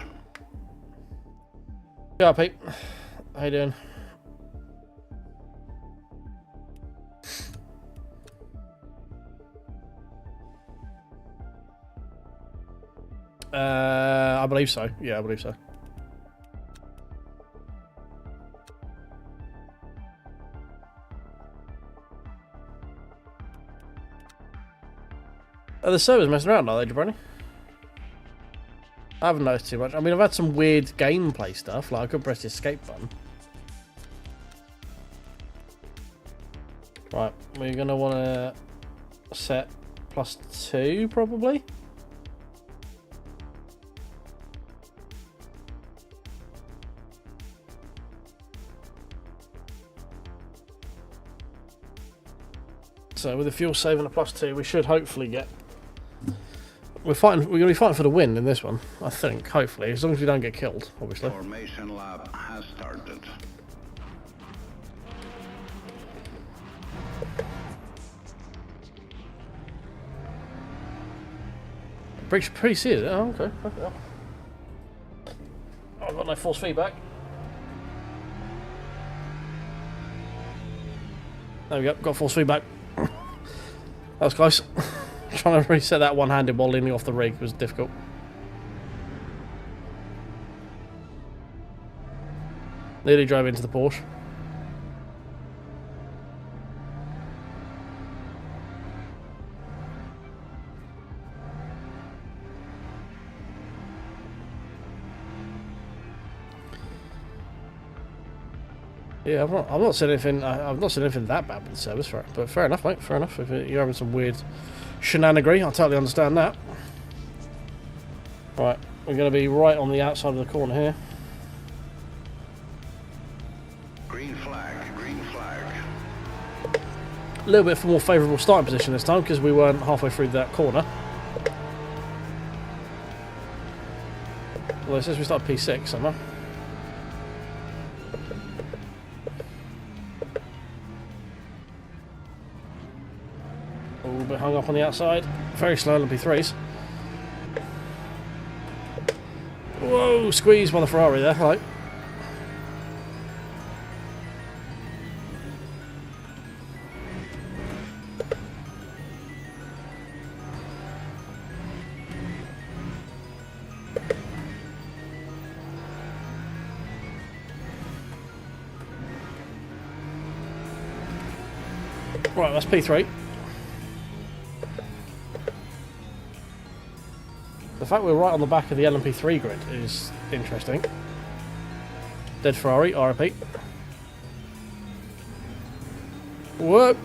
Speaker 1: Yeah, Pete. How you doing? I believe so. Yeah, I believe so. The servers messing around, are they, Jabroni? I haven't noticed too much. I mean, I've had some weird gameplay stuff, like I could press the escape button. Right, we're going to want to set +2, probably. So with the fuel saving a +2, we should hopefully get... We're going to be fighting for the win in this one, I think, hopefully, as long as we don't get killed, obviously.
Speaker 3: Formation lap has started.
Speaker 1: Pre-C is it? Oh, okay. Oh, I've got no force feedback. There we go, got force feedback. That was close. Trying to reset that one-handed while leaning off the rig was difficult. Nearly drove into the Porsche. Yeah, I've not said anything. I've not said anything that bad with the service, but fair enough, mate. Fair enough. If you're having some weird shenanigery, I totally understand that. Right, we're going to be right on the outside of the corner here.
Speaker 3: Green flag, green flag.
Speaker 1: A little bit more favourable starting position this time because we weren't halfway through that corner. Well, it says we started P6 somewhere. A little bit hung up on the outside. Very slow on P3s. Whoa, squeezed by the Ferrari there. Hello. Right, that's P3. The fact we're right on the back of the LMP3 grid is interesting. Dead Ferrari, RIP. Whoa!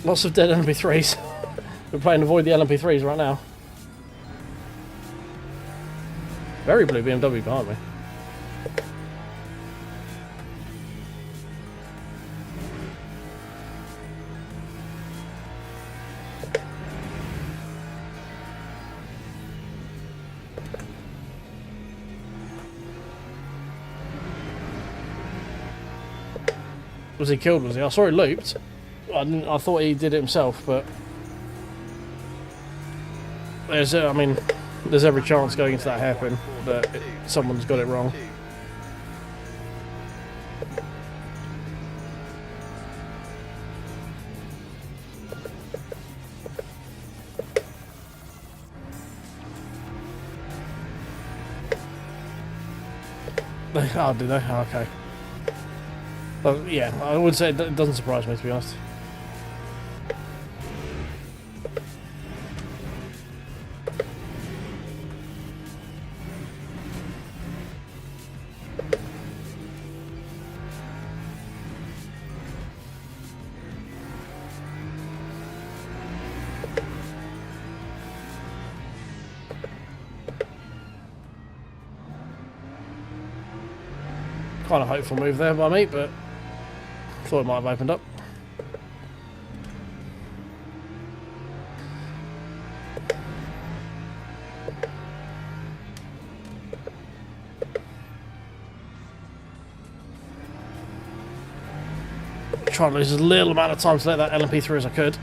Speaker 1: Lots of dead LMP3s. We're playing to avoid the LMP3s right now. Very blue BMW behind me. Was he killed, was he? I saw he looped. I thought he did it himself, but there's every chance going into that hairpin that someone's got it wrong. Oh, did they? Oh, okay. Well, yeah, I would say it doesn't surprise me, to be honest. Kind of hopeful move there by me, but thought it might have opened up. Try to lose as little amount of time to let that LMP through as I could.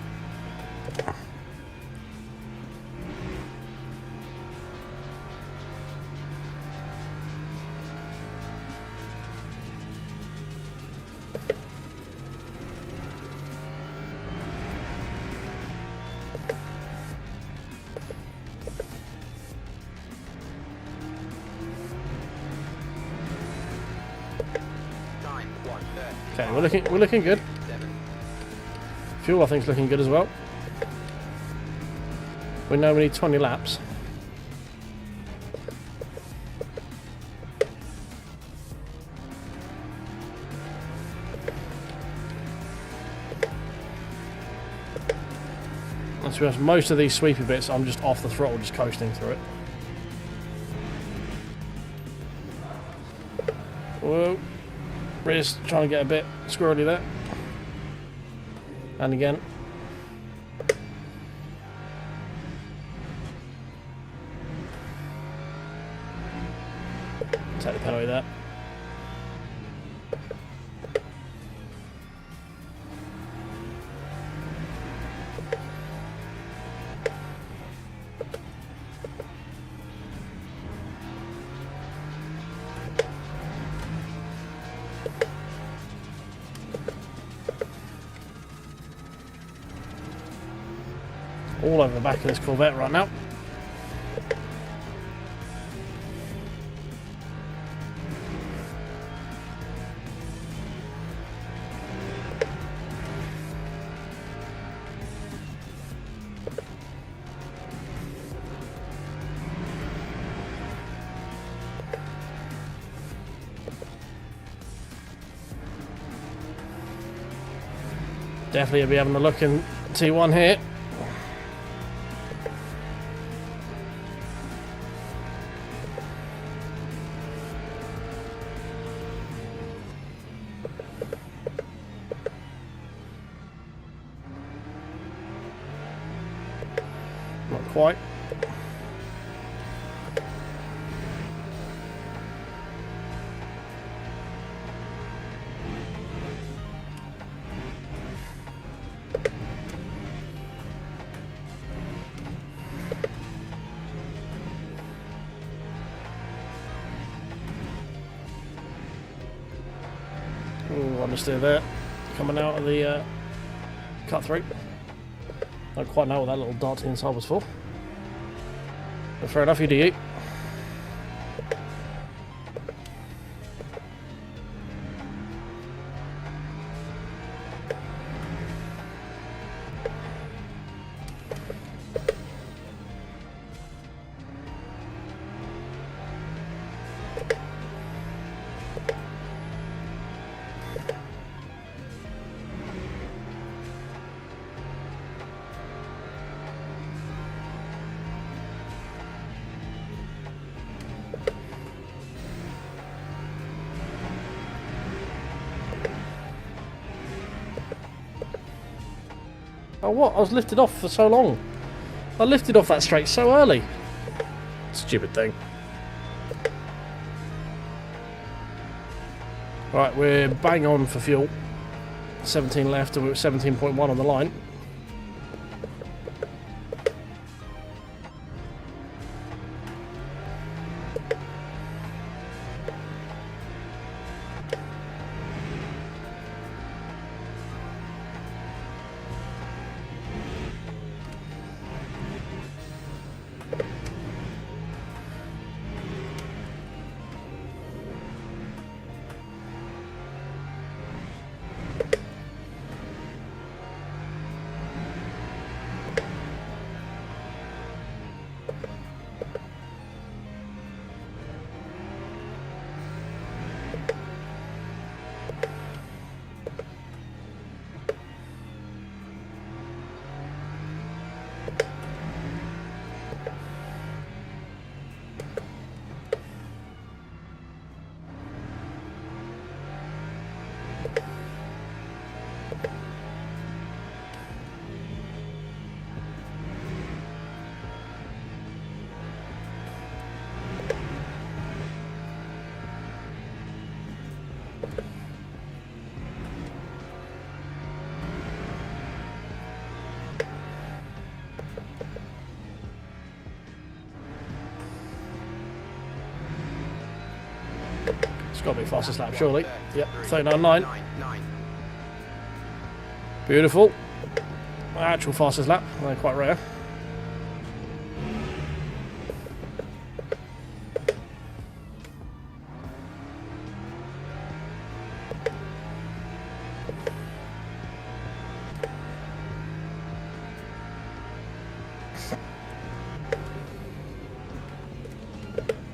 Speaker 1: Okay, we're looking good. Fuel I think is looking good as well. We know we need 20 laps. And to be honest, most of these sweepy bits I'm just off the throttle, just coasting through it. Whoa. Rear's trying to get a bit squirrely there. And again. Take the penalty there. all over the back of this Corvette right now. Definitely be having a look in T1 here. Not quite. Ooh, understeer there. Coming out of the cut through. Don't quite know what that little dart inside was for. But fair enough, you do you. Oh what? I was lifted off for so long. I lifted off that straight so early. Stupid thing. Right, we're bang on for fuel. 17 left and we're at 17.1 on the line. It's got to be fastest lap, surely. Yep, 39.9. Beautiful. Actual fastest lap. They're quite rare.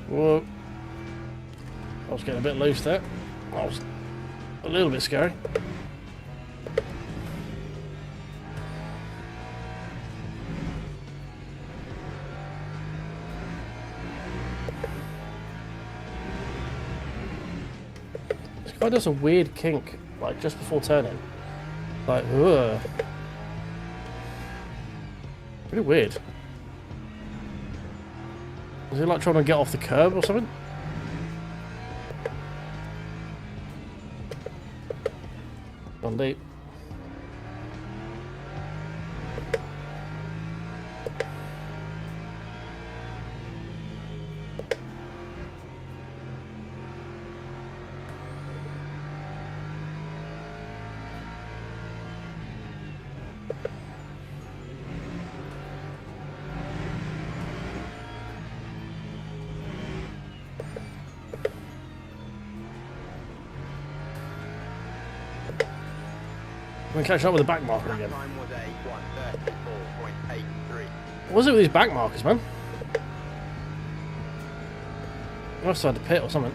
Speaker 1: Whoa. I was getting a bit loose there. That was a little bit scary. This guy does a weird kink, like just before turning. Like, ugh. Pretty weird. Is he like trying to get off the curb or something? Gone deep. We're catching up with the back marker
Speaker 2: That
Speaker 1: again.
Speaker 2: time was a 1:34.83.
Speaker 1: What was it with these back markers, man? I must have had to pit or something.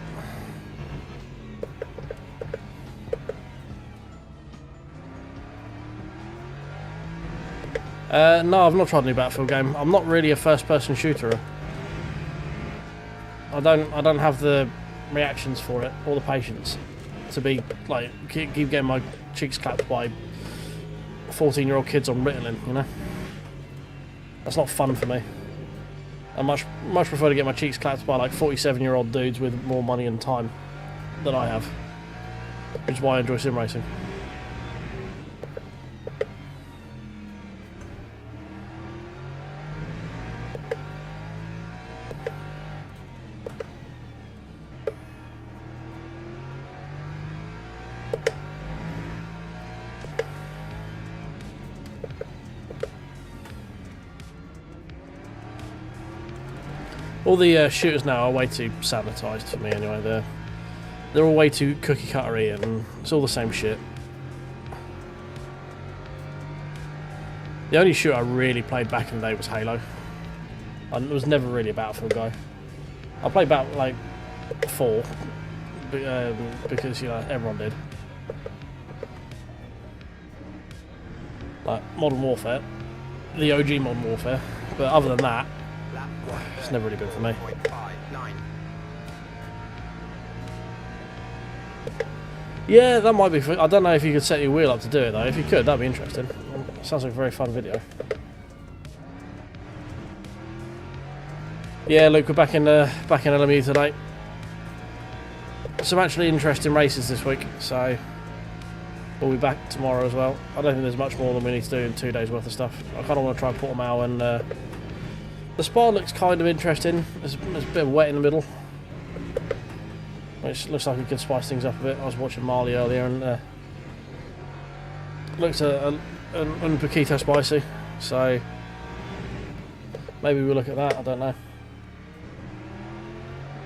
Speaker 1: No, I've not tried a new Battlefield game. I'm not really a first-person shooter. I don't have the reactions for it or the patience to be like keep getting my cheeks clapped by 14-year-old kids on Ritalin. You know, that's not fun for me. I much prefer to get my cheeks clapped by like 47-year-old dudes with more money and time than I have, which is why I enjoy sim racing. All the shooters now are way too sanitised for me anyway. They're all way too cookie cuttery and it's all the same shit. The only shooter I really played back in the day was Halo. I was never really a Battlefield guy. I played about like 4 because you know everyone did. Like Modern Warfare, the OG Modern Warfare, but other than that, it's never really been for me.
Speaker 2: 1:39.
Speaker 1: Yeah, that might be. I don't know if you could set your wheel up to do it though. If you could, that'd be interesting. Sounds like a very fun video. Yeah, Luke, we're back in LMU today. Some actually interesting races this week, so we'll be back tomorrow as well. I don't think there's much more than we need to do in 2 days worth of stuff. I kind of want to try and Portimao and the Spa looks kind of interesting. There's a bit of wet in the middle, which looks like it could spice things up a bit. I was watching Marley earlier and looks un poquito spicy, so maybe we'll look at that. I don't know.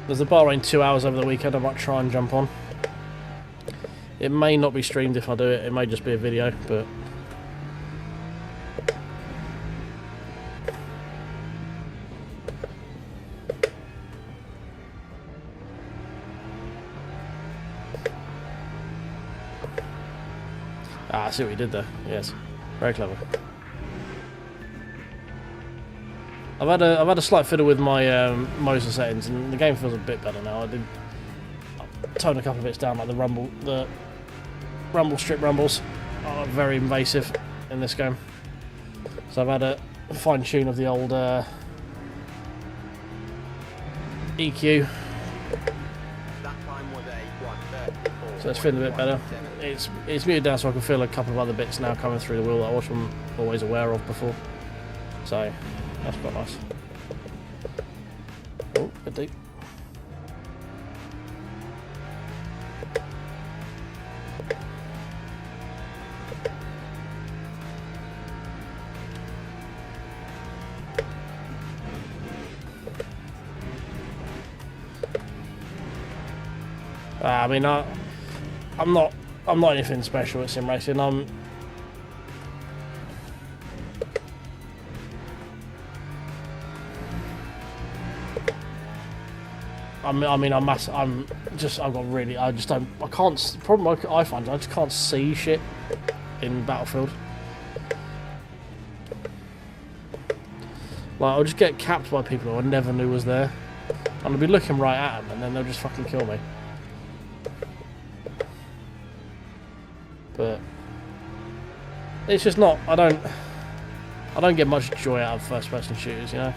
Speaker 1: There's a Bahrain 2 hours over the weekend I might try and jump on. It may not be streamed if I do it. It may just be a video, but I see what you did there. Yes, very clever. I've had a slight fiddle with my Moza settings, and the game feels a bit better now. I did tone a couple of bits down, like the rumble strip rumbles are very invasive in this game. So I've had a fine tune of the old EQ. So it's feeling a bit better. It's muted down so I can feel a couple of other bits now coming through the wheel that I wasn't always aware of before. So that's quite nice. Oh, a bit deep. I mean, I'm not anything special at sim racing. I've got really, I can't, the problem I find is I just can't see shit in Battlefield. Like, I'll just get capped by people who I never knew was there. And I'll be looking right at them and then they'll just fucking kill me. But it's just not, I don't get much joy out of first person shooters, you know.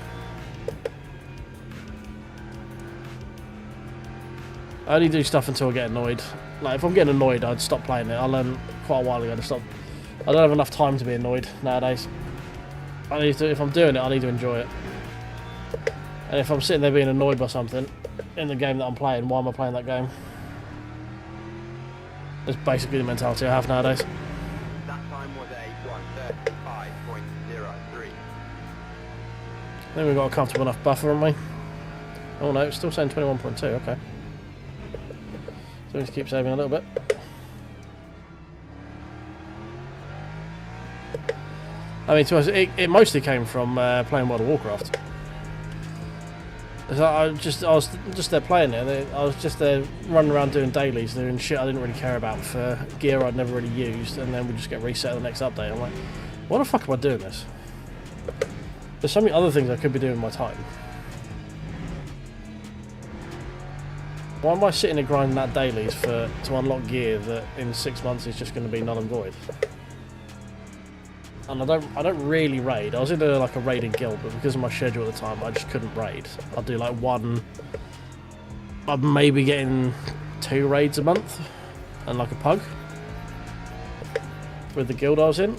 Speaker 1: I only do stuff until I get annoyed. Like, if I'm getting annoyed, I'd stop playing it. I learned quite a while ago to stop. I don't have enough time to be annoyed nowadays. If I'm doing it, I need to enjoy it. And if I'm sitting there being annoyed by something in the game that I'm playing, why am I playing that game? That's basically the mentality I have nowadays.
Speaker 2: That time was a 1:35.03.
Speaker 1: Then we've got a comfortable enough buffer, haven't we? Oh no, it's still saying 21.2, okay. So we just keep saving a little bit. I mean, to us, it mostly came from playing World of Warcraft. So I was just there playing it. I was just there running around doing dailies, doing shit I didn't really care about for gear I'd never really used, and then we just get reset at the next update. I'm like, why the fuck am I doing this? There's so many other things I could be doing with my time. Why am I sitting there grinding out dailies to unlock gear that in 6 months is just going to be null and void? And I don't really raid. I was in like a raiding guild, but because of my schedule at the time, I just couldn't raid. I'd do like one. I'd maybe getting 2 raids a month, and like a pug with the guild I was in.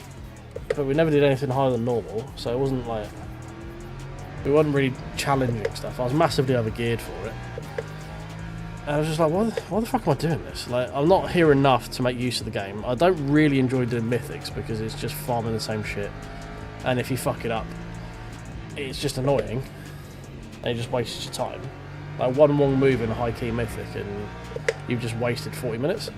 Speaker 1: But we never did anything higher than normal, so it wasn't like we weren't really challenging stuff. I was massively overgeared for it. And I was just like, why the fuck am I doing this? Like, I'm not here enough to make use of the game. I don't really enjoy doing mythics because it's just farming the same shit. And if you fuck it up, it's just annoying. And it just wastes your time. Like, one wrong move in a high key mythic and you've just wasted 40 minutes.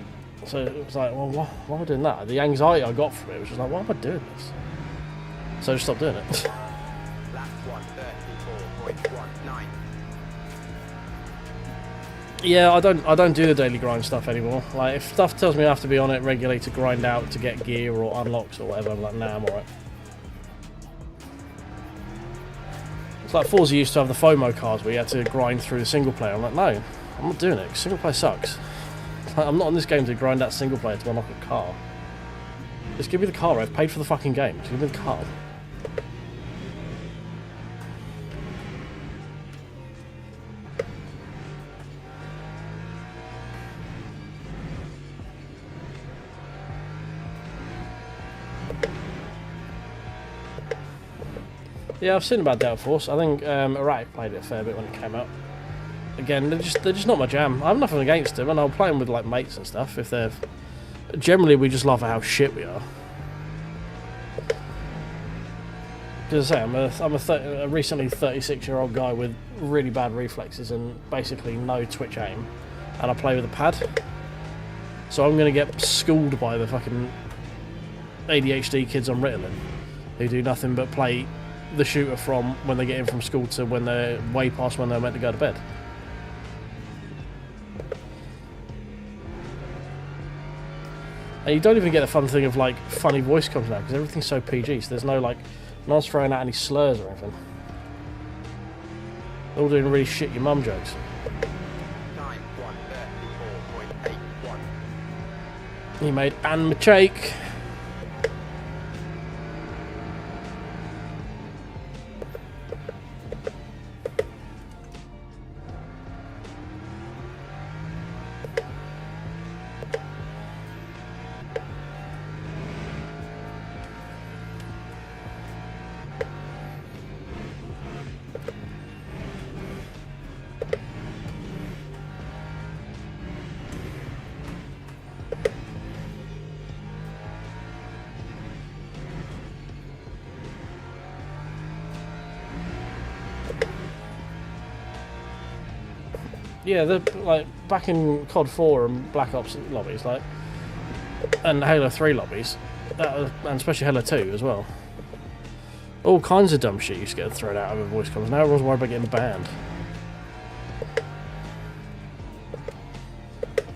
Speaker 1: So it was like, well, why am I doing that? The anxiety I got from it was just like, why am I doing this? So I just stopped doing it.
Speaker 2: Lap 134.19.
Speaker 1: Yeah, I don't do the daily grind stuff anymore. Like, if stuff tells me I have to be on it regularly to grind out to get gear or unlocks or whatever, I'm like, nah, I'm alright. It's like Forza used to have the FOMO cars where you had to grind through the single player. I'm like, no, I'm not doing it, 'cause single player sucks. Like, I'm not in this game to grind out single player to unlock a car. Just give me the car, I've paid for the fucking game. Just give me the car. Yeah, I've seen about Delta Force. I think Erratic played it a fair bit when it came out. Again, they're just not my jam. I have nothing against them, and I'll play them with like mates and stuff. If they're generally, we just laugh at how shit we are. Because I say, I'm a recently 36-year-old guy with really bad reflexes and basically no twitch aim, and I play with a pad. So I'm going to get schooled by the fucking ADHD kids on Ritalin, who do nothing but play the shooter from when they get in from school to when they're way past when they're meant to go to bed. And you don't even get the fun thing of like funny voice comms now because everything's so PG, so there's no like, no one's throwing out any slurs or anything. They're all doing really shit your mum jokes.
Speaker 2: Time 134.81.
Speaker 1: He made Anne mistake. Yeah, they're like back in COD 4 and Black Ops lobbies, like, and Halo 3 lobbies, and especially Halo 2 as well. All kinds of dumb shit used to get thrown out over voice comms. Now everyone's worried about getting banned.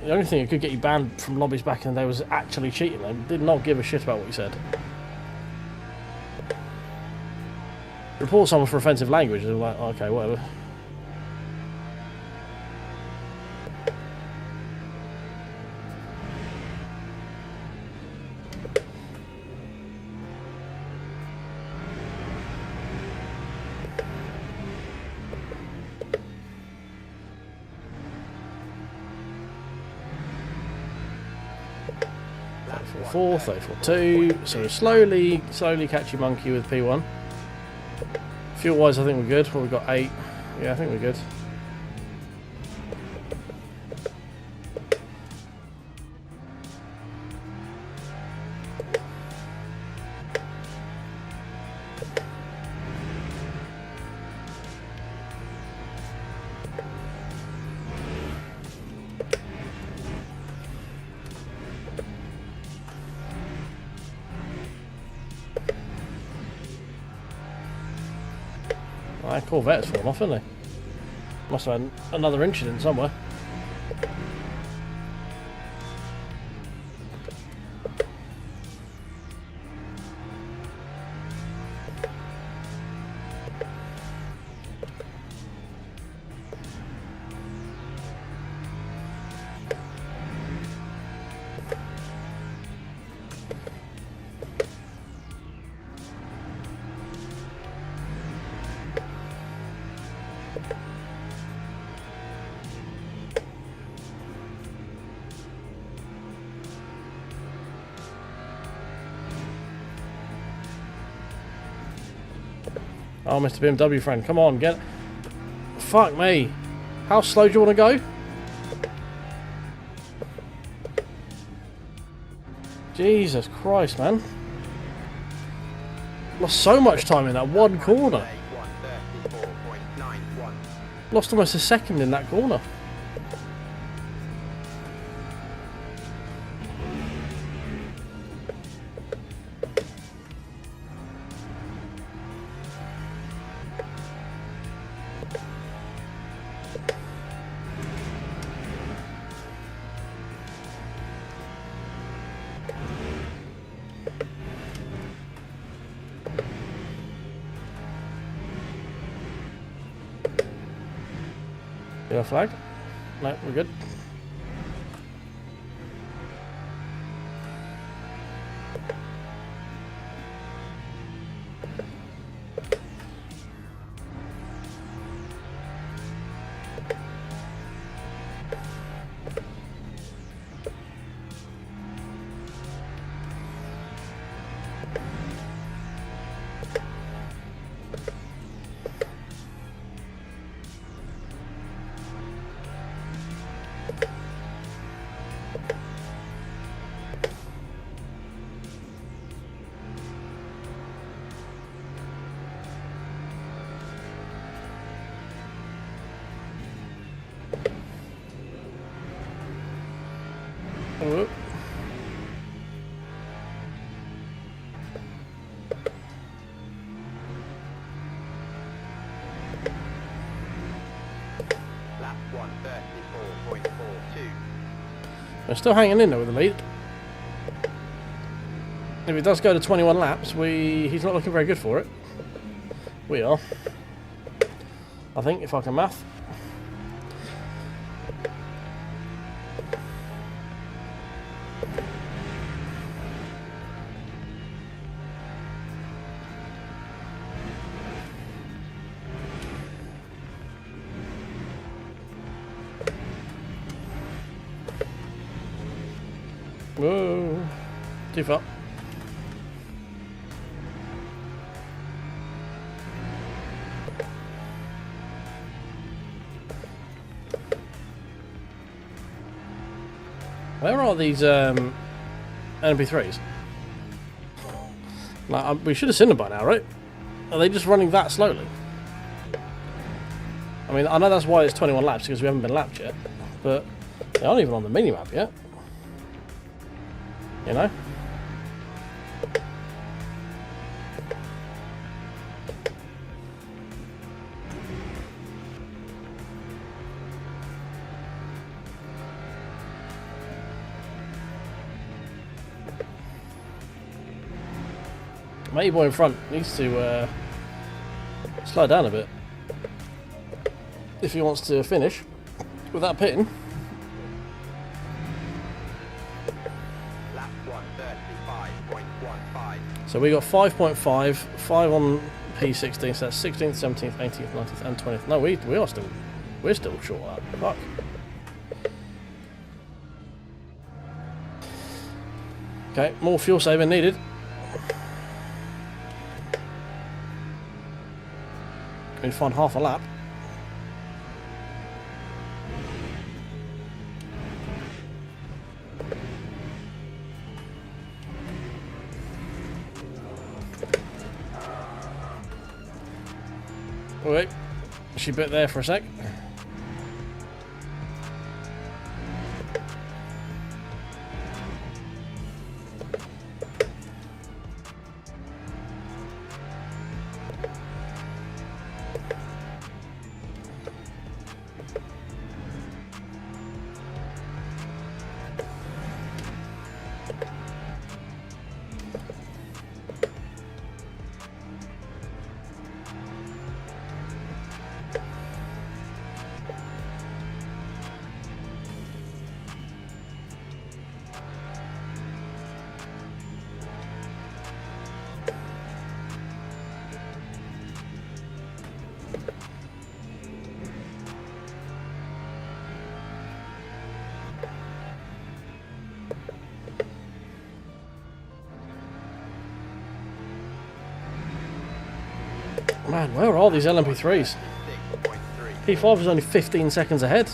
Speaker 1: The only thing that could get you banned from lobbies back in the day was actually cheating. They did not give a shit about what you said. Report someone for offensive language, they're like, okay, whatever. Four, 34.2, so we're slowly catch you monkey with P1. Fuel wise I think we're good. Well, we've got 8. Yeah, I think we're good. That Corvette's fallen off, isn't he? Must have had another incident somewhere. Oh, Mr. BMW friend, come on, get... Fuck me. How slow do you want to go? Jesus Christ, man. Lost so much time in that one corner.
Speaker 2: 134.91.
Speaker 1: Lost almost a second in that corner. Yellow flag? No, we're good. Whoop.
Speaker 2: Lap 134.42.
Speaker 1: We're still hanging in there with the lead. If it does go to 21 laps, he's not looking very good for it. We are. I think, if I can math. Whoa, too far. Where are these MP3s? Like, we should have seen them by now, right? Are they just running that slowly? I mean, I know that's why it's 21 laps, because we haven't been lapped yet, but they aren't even on the mini-map yet. You know? Matey boy in front needs to slow down a bit if he wants to finish without pitting. So we got 5.5, 5 on P16, so that's 16th, 17th, 18th, 19th, and 20th. No, we're still short of that. Fuck. Okay, more fuel saving needed. We need to find half a lap. Wait, she bit there for a sec. Man, where are all these LMP3s?
Speaker 2: 6.3.
Speaker 1: P5 is only 15 seconds ahead.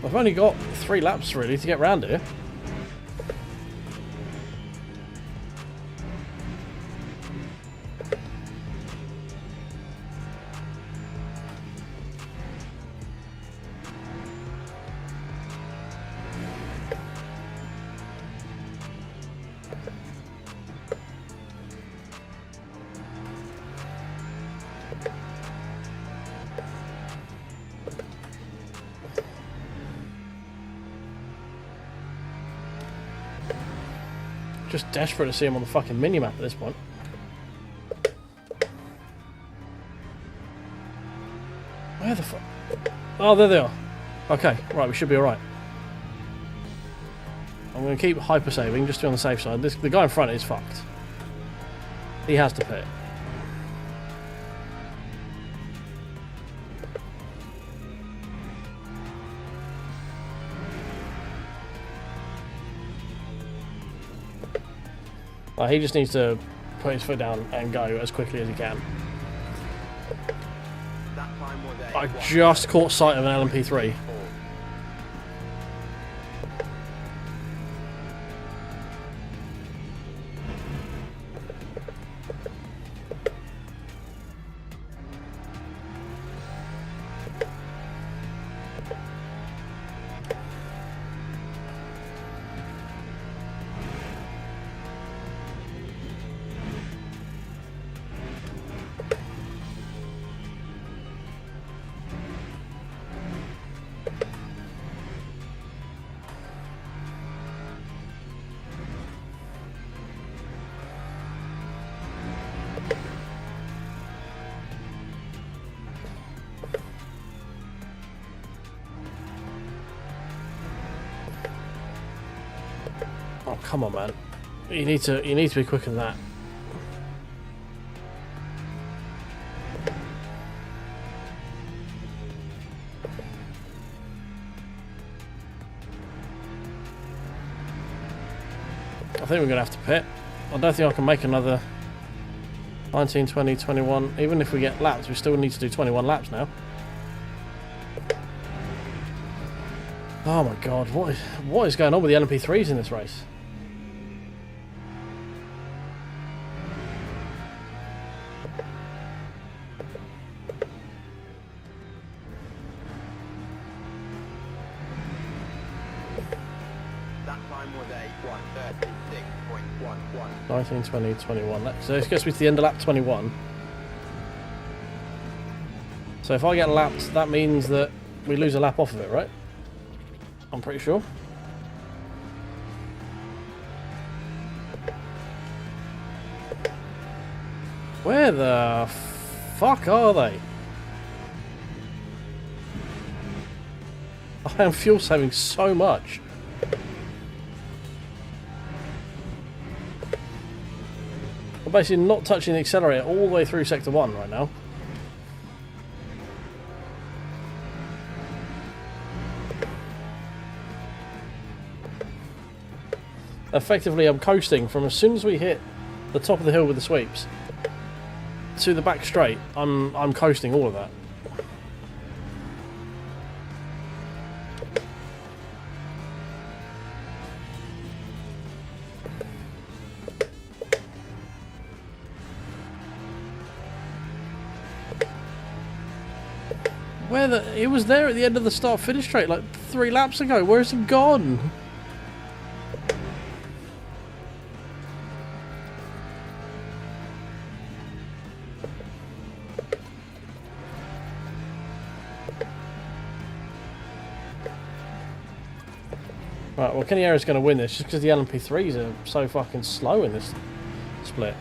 Speaker 1: I've only got 3 laps really to get round here. Just desperate to see him on the fucking minimap at this point. Where the fuck? Oh, there they are. Okay, right, we should be alright. I'm going to keep hyper saving just to be on the safe side. The guy in front is fucked. He has to pit. He just needs to put his foot down and go as quickly as he can.
Speaker 2: That time was
Speaker 1: I just caught sight of an LMP3. Oh, come on, man. You need to be quicker than that. I think we're going to have to pit. I don't think I can make another 19, 20, 21. Even if we get laps, we still need to do 21 laps now. Oh my god, what is going on with the LMP3s in this race?
Speaker 2: That time was a 1:36.11.
Speaker 1: 19, 20, 21. So it gets me to the end of lap 21. So if I get lapped, that means that we lose a lap off of it, right? I'm pretty sure. Where the fuck are they? I am fuel saving so much. I'm basically not touching the accelerator all the way through sector 1 right now. Effectively, I'm coasting from as soon as we hit the top of the hill with the sweeps to the back straight. I'm coasting all of that. It was there at the end of the start-finish straight like 3 laps ago. Where's it gone? Right, well, Kenny Harris going to win this just because the LMP3s are so fucking slow in this split.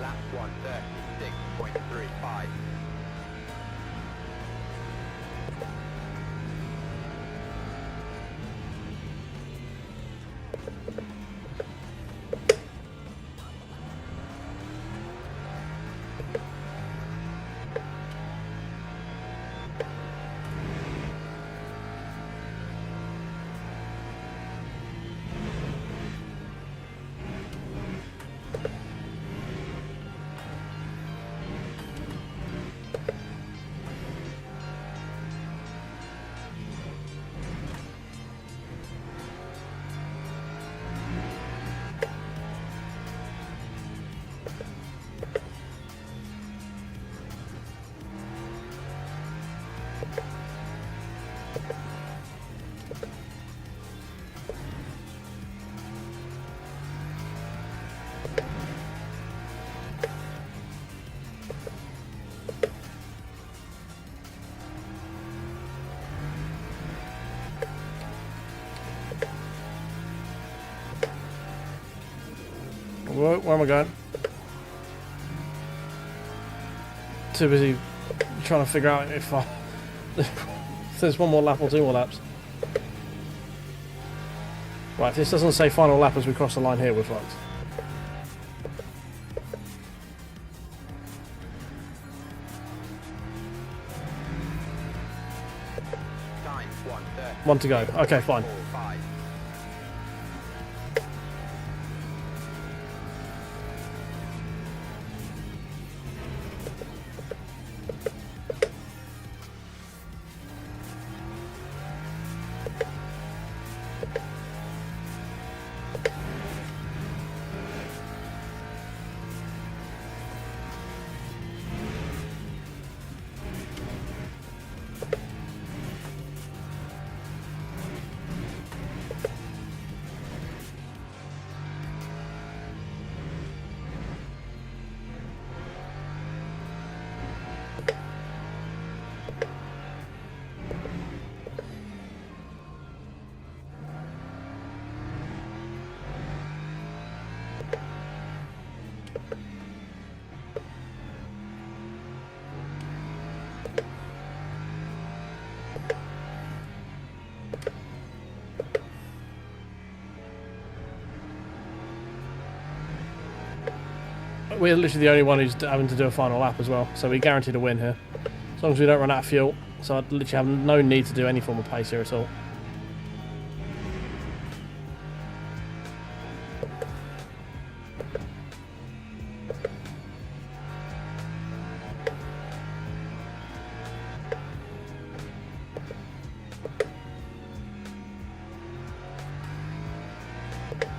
Speaker 2: Lap 1:36.35.
Speaker 1: Where am I going? Too busy trying to figure out if there's one more lap or 2 more laps. Right, if this doesn't say final lap as we cross the line here, we're fucked.
Speaker 2: Time 1:30.
Speaker 1: 1 to go. Okay, fine.
Speaker 2: 4:05.
Speaker 1: We're literally the only one who's having to do a final lap as well, so we're guaranteed a win here. As long as we don't run out of fuel. So I literally have no need to do any form of pace here at all.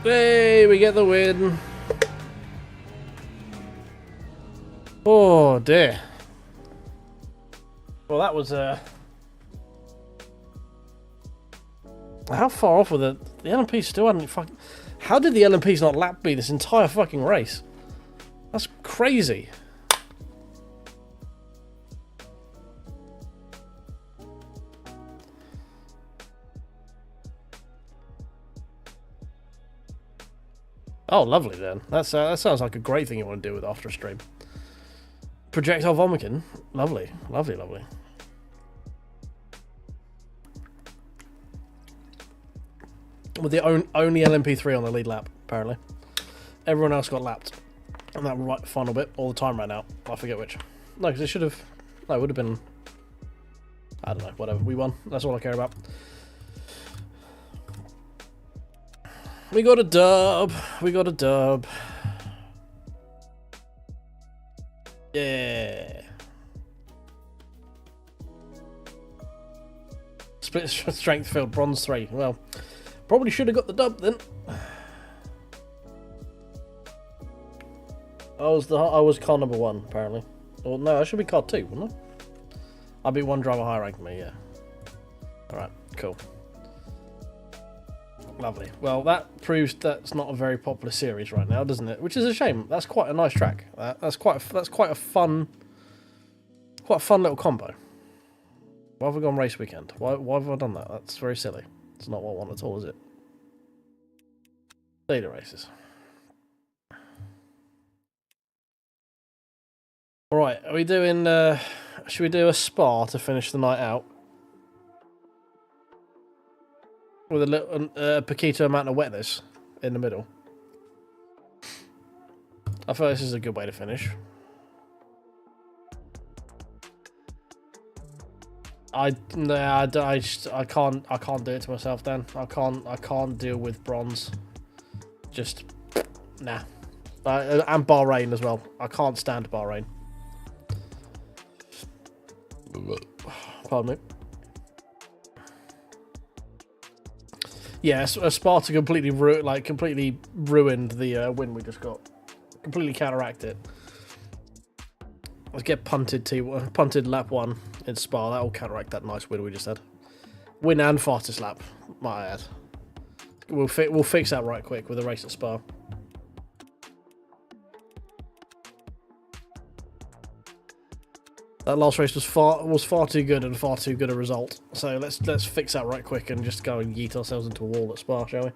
Speaker 1: Hey, we get the win. Oh dear. Well, that was how far off with it? The LMP still hadn't fucking. How did the LMPs not lap me this entire fucking race? That's crazy. Oh, lovely then. That sounds like a great thing you want to do with after a stream. Projectile vomiting. Lovely. Lovely, lovely. With the only LMP3 on the lead lap, apparently. Everyone else got lapped. And that right final bit all the time right now. I forget which. No, because it should have... No, it would have been... I don't know, whatever. We won. That's all I care about. We got a dub. We got a dub. Yeah. Split strength field, bronze 3. Well, probably should have got the dub then. I was car number 1 apparently. Or no, I should be car 2, wouldn't I? I'll be 1 driver higher rank than me, yeah. Alright, cool. Lovely. Well, that proves that's not a very popular series right now, doesn't it? Which is a shame. That's quite a nice track. That's quite a fun little combo. Why have we gone race weekend? Why have I done that? That's very silly. It's not what I want at all, is it? Daily races. All right. Are we doing? Should we do a spa to finish the night out? With a little Paquito amount of wetness in the middle. I feel this is a good way to finish. I can't do it to myself, Dan. I can't deal with bronze. Just nah. And Bahrain as well. I can't stand Bahrain. Pardon me. Yeah, Sparta completely ruined the win we just got. Completely counteract it. Let's get punted lap 1 in Spa. That'll counteract that nice win we just had. Win and fastest lap, might I add. We'll fix that right quick with a race at Spa. That last race was far too good and far too good a result. So let's fix that right quick and just go and yeet ourselves into a wall at Spa, shall we?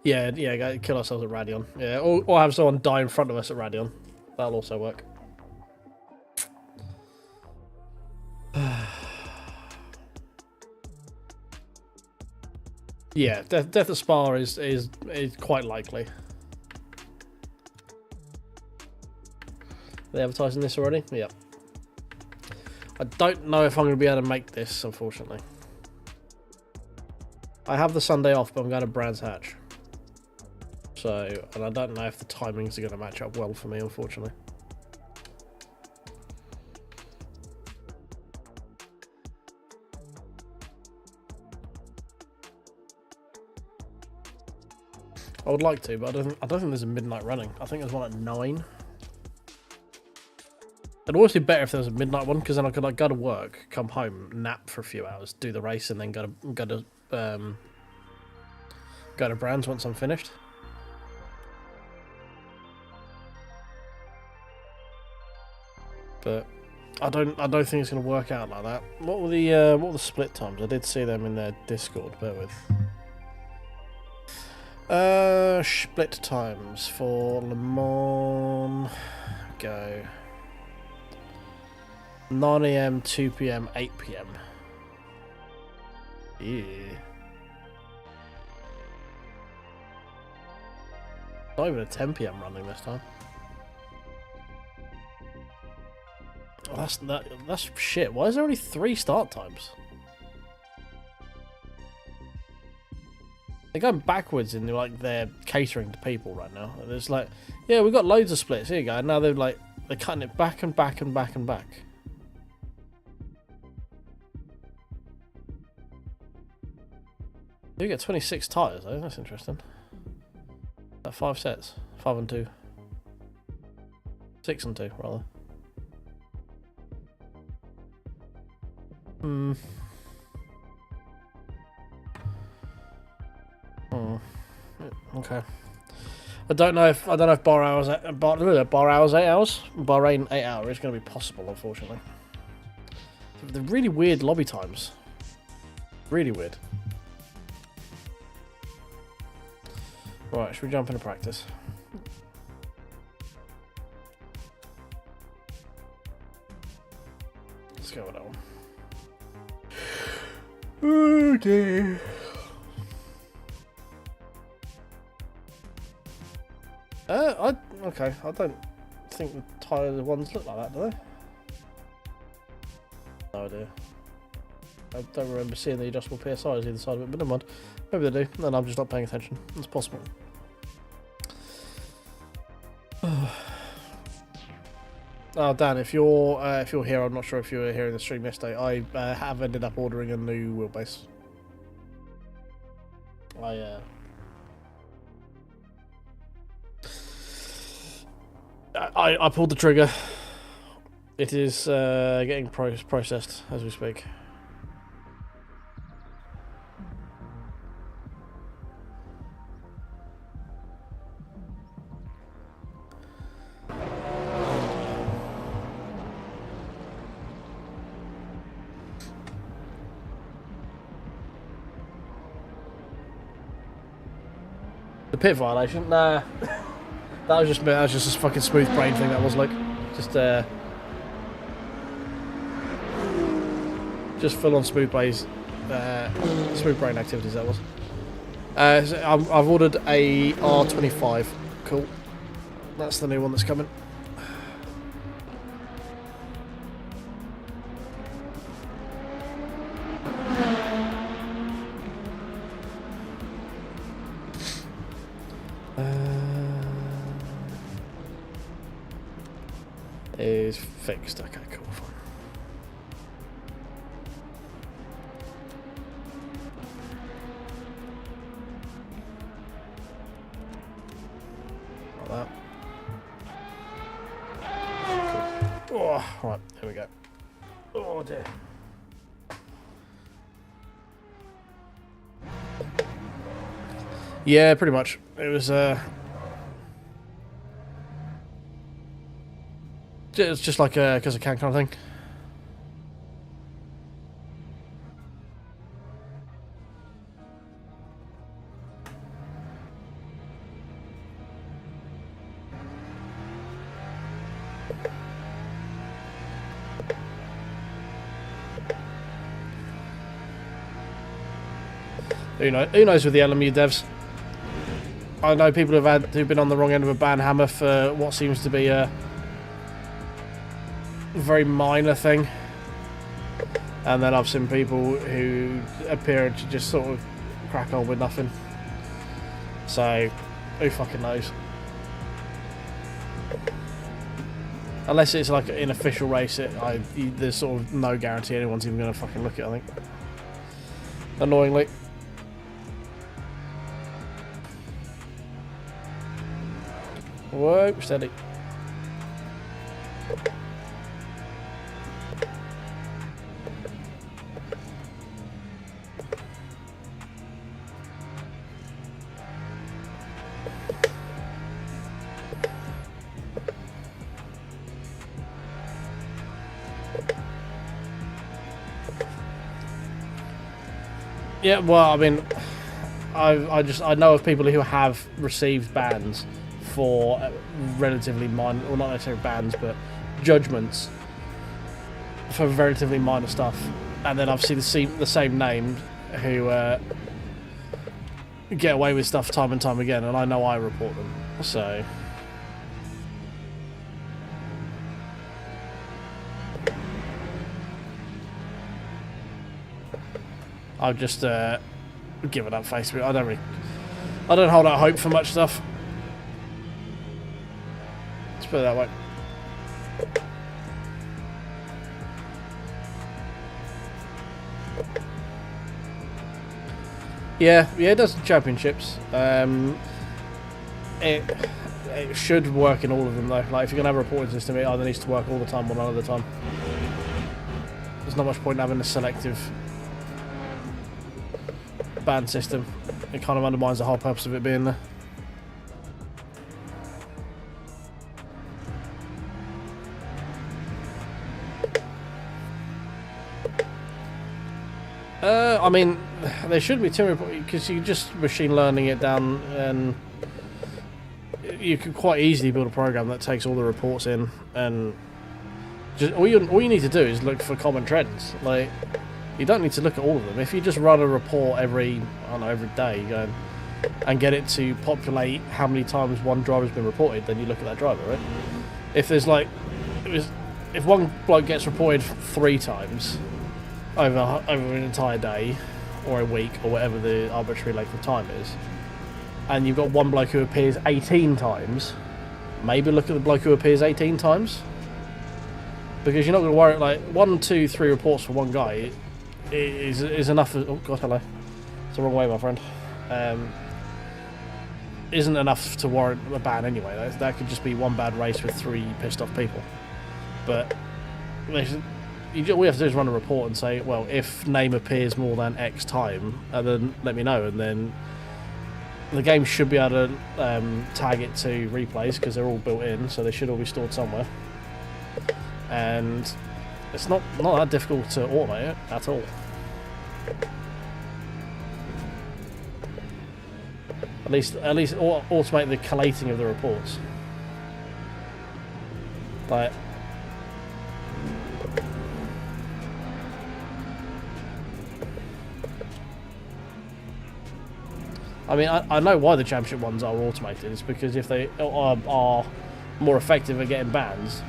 Speaker 1: Yeah, kill ourselves at Radion. Yeah, or have someone die in front of us at Radion. That'll also work. Yeah, death at Spa is quite likely. Are they advertising this already? Yep. I don't know if I'm going to be able to make this, unfortunately. I have the Sunday off, but I'm going to Brands Hatch. So, and I don't know if the timings are going to match up well for me, unfortunately. I would like to, but I don't think there's a midnight running. I think there's one at 9. It'd always be better if there was a midnight one, because then I could like go to work, come home, nap for a few hours, do the race, and then go to Brands once I'm finished. But I don't think it's going to work out like that. What were the split times? I did see them in their Discord. Bear with. Split times for Le Mans. Go. 9 AM, 2 PM, 8 PM. Yeah. Not even a 10 PM running this time. Oh, that's shit. Why is there only 3 start times? They're going backwards in like they're catering to people right now. It's like, yeah, we've got loads of splits. Here you go. And now they're cutting it back and back and back and back. You get 26 tyres though. That's interesting. 5 sets. 5 and 2. 6 and 2 rather. Okay. I don't know if bar hours 8 hours, Bahrain 8 hour is going to be possible, unfortunately. They're really weird lobby times. Really weird. Right, should we jump into practice? Let's go with that one. Oh dear. Okay. I don't think the tyre ones look like that, do they? No idea. I don't remember seeing the adjustable PSIs either side of it, but never mind. Maybe they do, and I'm just not paying attention. It's possible. Oh, Dan, if you're here, I'm not sure if you were here in the stream yesterday. I have ended up ordering a new wheelbase. I pulled the trigger. It is getting processed as we speak. The pit violation? Nah. That was just a fucking smooth brain thing, that was like. Just full on smooth brain activities, that was. So I've ordered a R25. Cool. That's the new one that's coming. Is fixed. Okay, cool. Fine. Like that. Cool. Oh, right, here we go. Oh dear. Yeah, pretty much. It was it's just like a because I can kind of thing. Who knows with the LMU devs? I know people who've been on the wrong end of a ban hammer for what seems to be a very minor thing, and then I've seen people who appear to just sort of crack on with nothing. So, who fucking knows? Unless it's like an official race, there's sort of no guarantee anyone's even going to fucking look at it, I think. Annoyingly. Whoa, steady. Yeah, well, I mean, I know of people who have received bans for relatively minor, well, not necessarily bans, but judgments for relatively minor stuff, and then I've seen the same names who get away with stuff time and time again, and I know I report them. So I've just given up Facebook. I don't hold out hope for much stuff. Let's put it that way. Yeah, it does the championships. It should work in all of them though. Like if you're gonna have a reporting system, it either needs to work all the time or none of the time. There's not much point in having a selective ban system. It kind of undermines the whole purpose of it being there. I mean, there should be two reports because you just machine learning it down, and you could quite easily build a program that takes all the reports in, and just all you need to do is look for common trends. Like, you don't need to look at all of them. If you just run a report every day, go and get it to populate how many times one driver's been reported, then you look at that driver, right? If there's like, if one bloke gets reported 3 times over an entire day or a week or whatever the arbitrary length of time is, and you've got one bloke who appears 18 times, maybe look at the bloke who appears 18 times, because you're not going to worry. Like 1, 2, 3 reports for one guy is enough. Oh god, hello. It's the wrong way, my friend. Isn't enough to warrant a ban anyway. That could just be one bad race with 3 pissed off people. But all we have to do is run a report and say, well, if name appears more than X time, then let me know, and then the game should be able to tag it to replays because they're all built in, so they should all be stored somewhere. And it's not that difficult to automate it at all. At least automate the collating of the reports. Like, I mean, I know why the championship ones are automated. It's because if they are more effective at getting bans,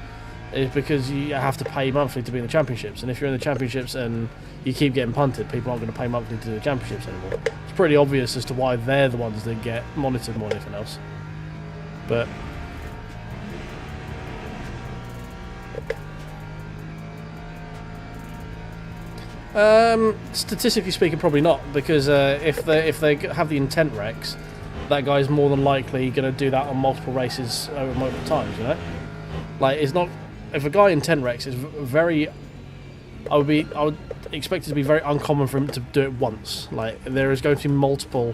Speaker 1: it's because you have to pay monthly to be in the championships. And if you're in the championships and you keep getting punted, people aren't going to pay monthly to do the championships anymore. It's pretty obvious as to why they're the ones that get monitored more than anything else. But statistically speaking, probably not, because if they have the intent recs, that guy's more than likely going to do that on multiple races over multiple times. You know, like it's not. If a guy intent recs is very, I would expect it to be very uncommon for him to do it once. Like there is going to be multiple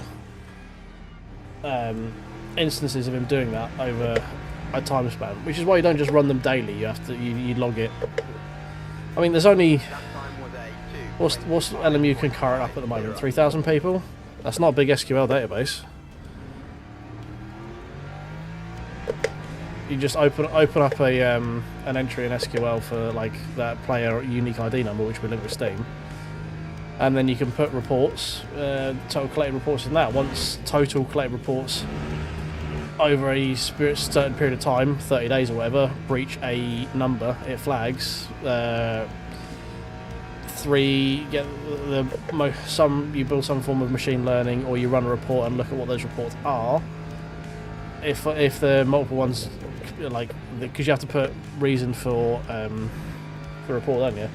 Speaker 1: instances of him doing that over a time span, which is why you don't just run them daily. You have to you log it. I mean, there's only. What's LMU concurrent up at the moment? 3,000 people? That's not a big SQL database. You just open up a an entry in SQL for like that player unique ID number, which we link with Steam, and then you can put reports, total collected reports in that. Once total collected reports over a certain period of time, 30 days or whatever, breach a number, it flags. You build some form of machine learning, or you run a report and look at what those reports are. If the multiple ones, like, because you have to put reason for the report, don't you?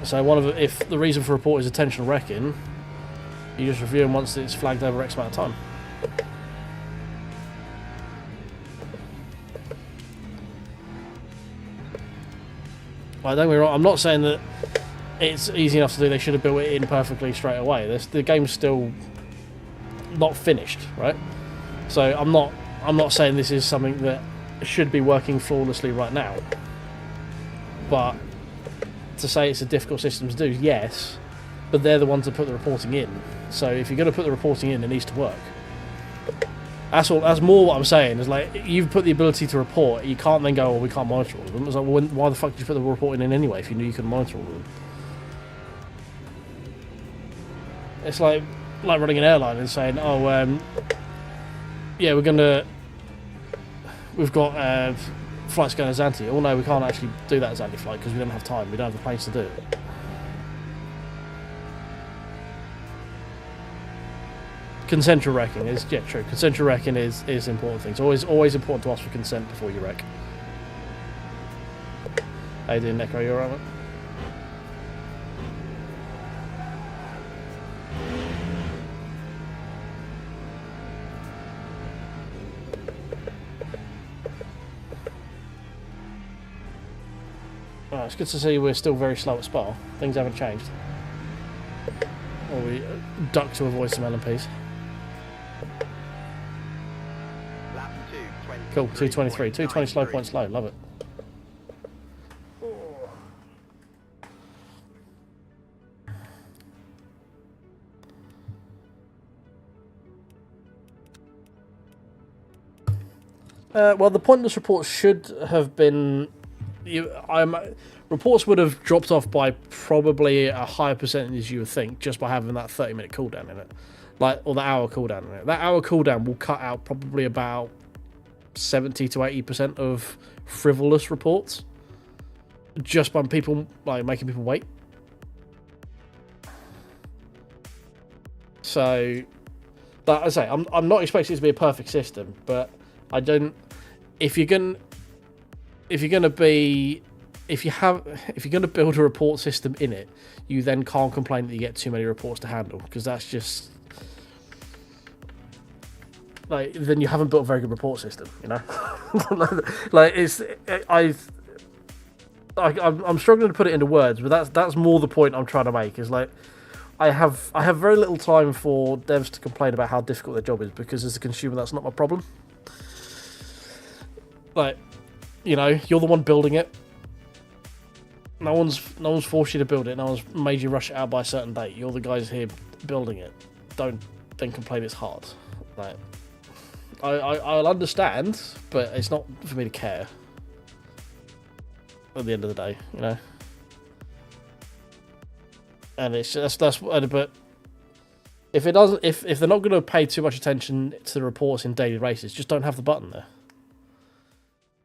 Speaker 1: So if the reason for report is attentional wrecking, you just review them once it's flagged over X amount of time. Don't get me wrong, I'm not saying that it's easy enough to do. They should have built it in perfectly straight away. The game's still not finished, right? So I'm not saying this is something that should be working flawlessly right now. But to say it's a difficult system to do, yes, but they're the ones that put the reporting in. So if you're going to put the reporting in, it needs to work. That's all. That's more what I'm saying. Is like, you've put the ability to report. You can't then go, "Oh, we can't monitor all of them." It's like, well, why the fuck did you put the reporting in anyway if you knew you couldn't monitor all of them? It's like running an airline and saying, "Oh, yeah, we've got flights going to Zante." Oh no, we can't actually do that Zante flight because we don't have time. We don't have the planes to do it. Consensual wrecking is, yeah, true. Consensual wrecking is an important thing. It's always important to ask for consent before you wreck. How you doing, Necro? You alright, mate? Well, it's good to see we're still very slow at Spa. Things haven't changed. Or we duck to avoid some LMPs. Cool, 223. 220 slow point slow, love it. Well, the pointless reports should have been... reports would have dropped off by probably a higher percentage as you would think, just by having that 30-minute cooldown in it. Or the hour cooldown in it. That hour cooldown will cut out probably about 70 to 80% of frivolous reports, just by people making people wait. So, like I say, I'm not expecting it to be a perfect system, but I don't. If you're gonna build a report system in it, you then can't complain that you get too many reports to handle, because that's just. Then you haven't built a very good report system, you know. I'm struggling to put it into words, but that's more the point I'm trying to make. Is like, I have very little time for devs to complain about how difficult their job is, because as a consumer, that's not my problem. Like, you know, you're the one building it. No one's forced you to build it. No one's made you rush it out by a certain date. You're the guys here building it. Don't then complain it's hard. Like. I'll understand, but it's not for me to care. At the end of the day, you know. And it's just but if it doesn't, if they're not going to pay too much attention to the reports in daily races, just don't have the button there.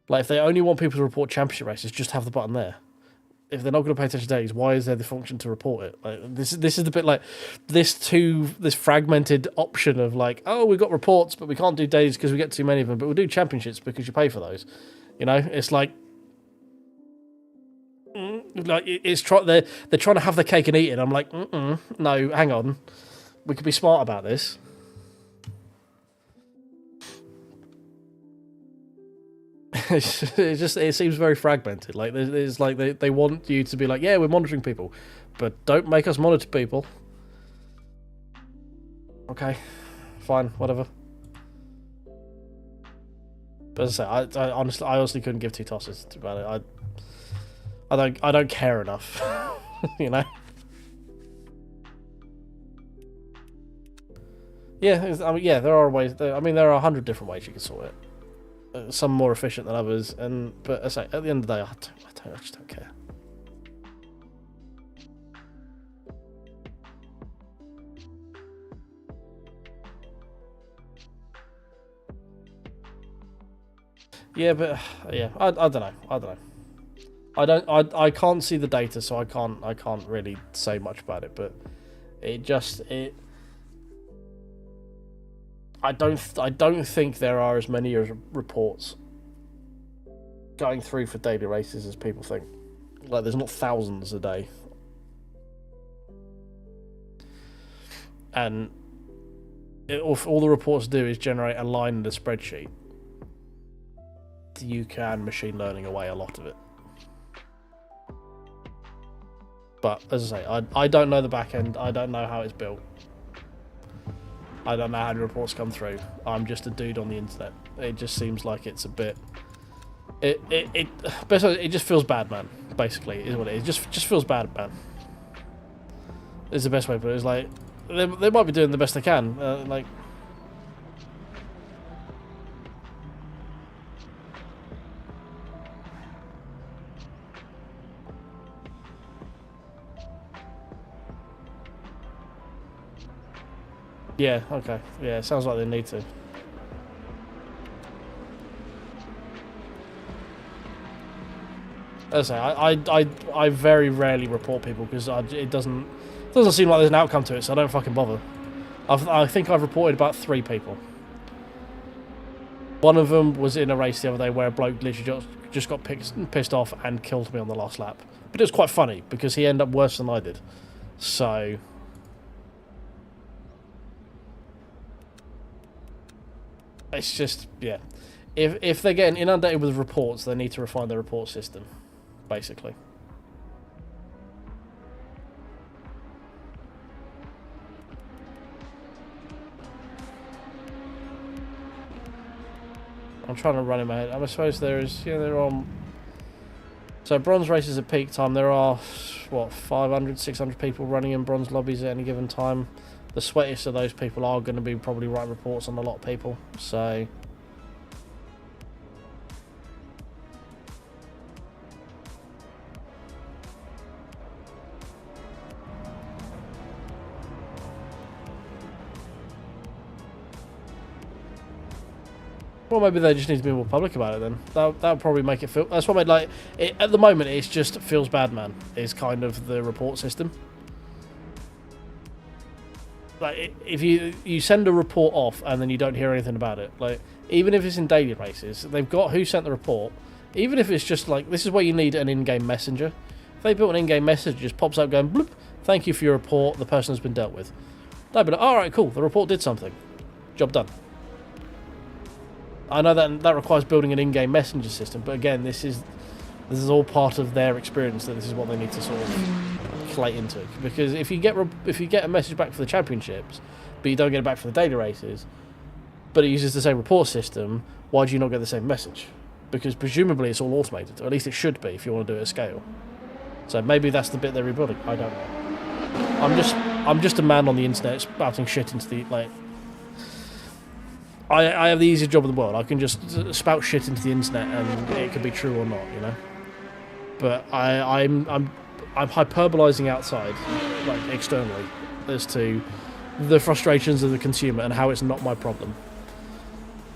Speaker 1: Like, if they only want people to report championship races, just have the button there. If they're not going to pay attention to dailies, why is there the function to report it? Like, this is the bit like this fragmented option of like, oh, we've got reports, but we can't do dailies because we get too many of them, but we'll do championships because you pay for those. You know, it's like they're trying to have the cake and eat it. I'm like, no, hang on, we could be smart about this. It seems very fragmented. Like, there's like they want you to be like, yeah, we're monitoring people, but don't make us monitor people. Okay, fine, whatever. But as I say, I honestly couldn't give two tosses about it. I don't care enough, you know. Yeah, there are ways. There are 100 different ways you can sort it. Some more efficient than others, but as I say, at the end of the day, I just don't care. Yeah, but yeah, I don't know. I don't know. I can't see the data, so I can't really say much about it. But I don't think there are as many reports going through for daily races as people think. Like, there's not thousands a day. And all the reports do is generate a line in the spreadsheet. You can machine learning away a lot of it. But, as I say, I don't know the back end. I don't know how it's built. I don't know how the reports come through. I'm just a dude on the internet. It just seems like it's a bit... It just feels bad, man. Basically, is what it is. Just feels bad, man. Is the best way to put it. It's like they might be doing the best they can. Like, yeah, okay, yeah. It sounds like they need to. As I say, I very rarely report people because it doesn't seem like there's an outcome to it, so I don't fucking bother. I think I've reported about 3 people. One of them was in a race the other day where a bloke literally just got pissed off and killed me on the last lap. But it was quite funny because he ended up worse than I did. So it's just, yeah. If they're getting inundated with reports, they need to refine their report system, basically. I'm trying to run in my head. I suppose there is, yeah, they're on. So bronze races at peak time, there are, what, 500, 600 people running in bronze lobbies at any given time. The sweatiest of those people are going to be probably writing reports on a lot of people, so... Well, maybe they just need to be more public about it then. That would probably make it feel... That's what made, like... at the moment, it just feels bad, man. Is kind of the report system. Like, if you send a report off and then you don't hear anything about it, like, even if it's in daily races, they've got who sent the report. Even if it's just like, this is where you need an in-game messenger. If they built an in-game messenger, just pops up going, bloop, thank you for your report, the person has been dealt with. They'd be like, alright, cool, the report did something. Job done. I know that requires building an in-game messenger system, but again, this is all part of their experience, that this is what they need to sort of collate into. Because if you get a message back for the championships, but you don't get it back for the daily races, but it uses the same report system, why do you not get the same message? Because presumably it's all automated, or at least it should be if you want to do it at scale. So maybe that's the bit they're rebuilding. I don't know. I'm just a man on the internet spouting shit into the, like... I have the easiest job in the world. I can just spout shit into the internet and it could be true or not, you know. But I'm hyperbolizing outside, like externally, as to the frustrations of the consumer and how it's not my problem.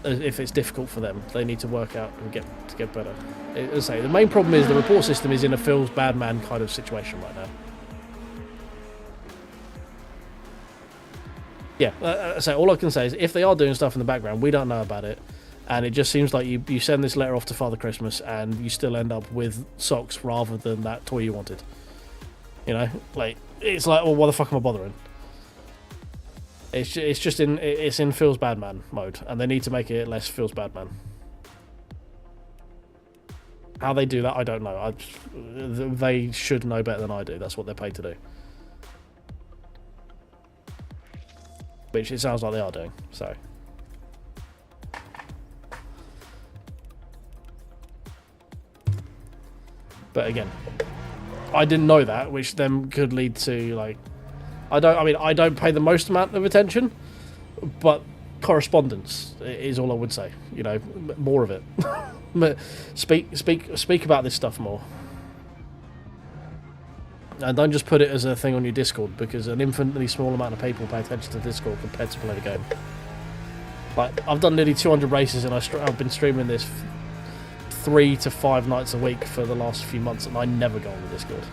Speaker 1: If it's difficult for them, they need to work out and get better. As I say, the main problem is the report system is in a feels bad man kind of situation right now. Yeah, so all I can say is if they are doing stuff in the background, we don't know about it, and it just seems like you send this letter off to Father Christmas and you still end up with socks rather than that toy you wanted. You know, like, it's like, well, why the fuck am I bothering? It's just in feels bad man mode, and they need to make it less feels bad man. How they do that, I don't know. They should know better than I do. That's what they're paid to do. Which it sounds like they are doing, so. But again, I didn't know that, which then could lead to, like, I don't pay the most amount of attention, but correspondence is all I would say, you know, more of it. But speak about this stuff more. And don't just put it as a thing on your Discord, because an infinitely small amount of people pay attention to Discord compared to play the game. Like, I've done nearly 200 races and I've been streaming this 3 to 5 nights a week for the last few months, and I never go on the Discord.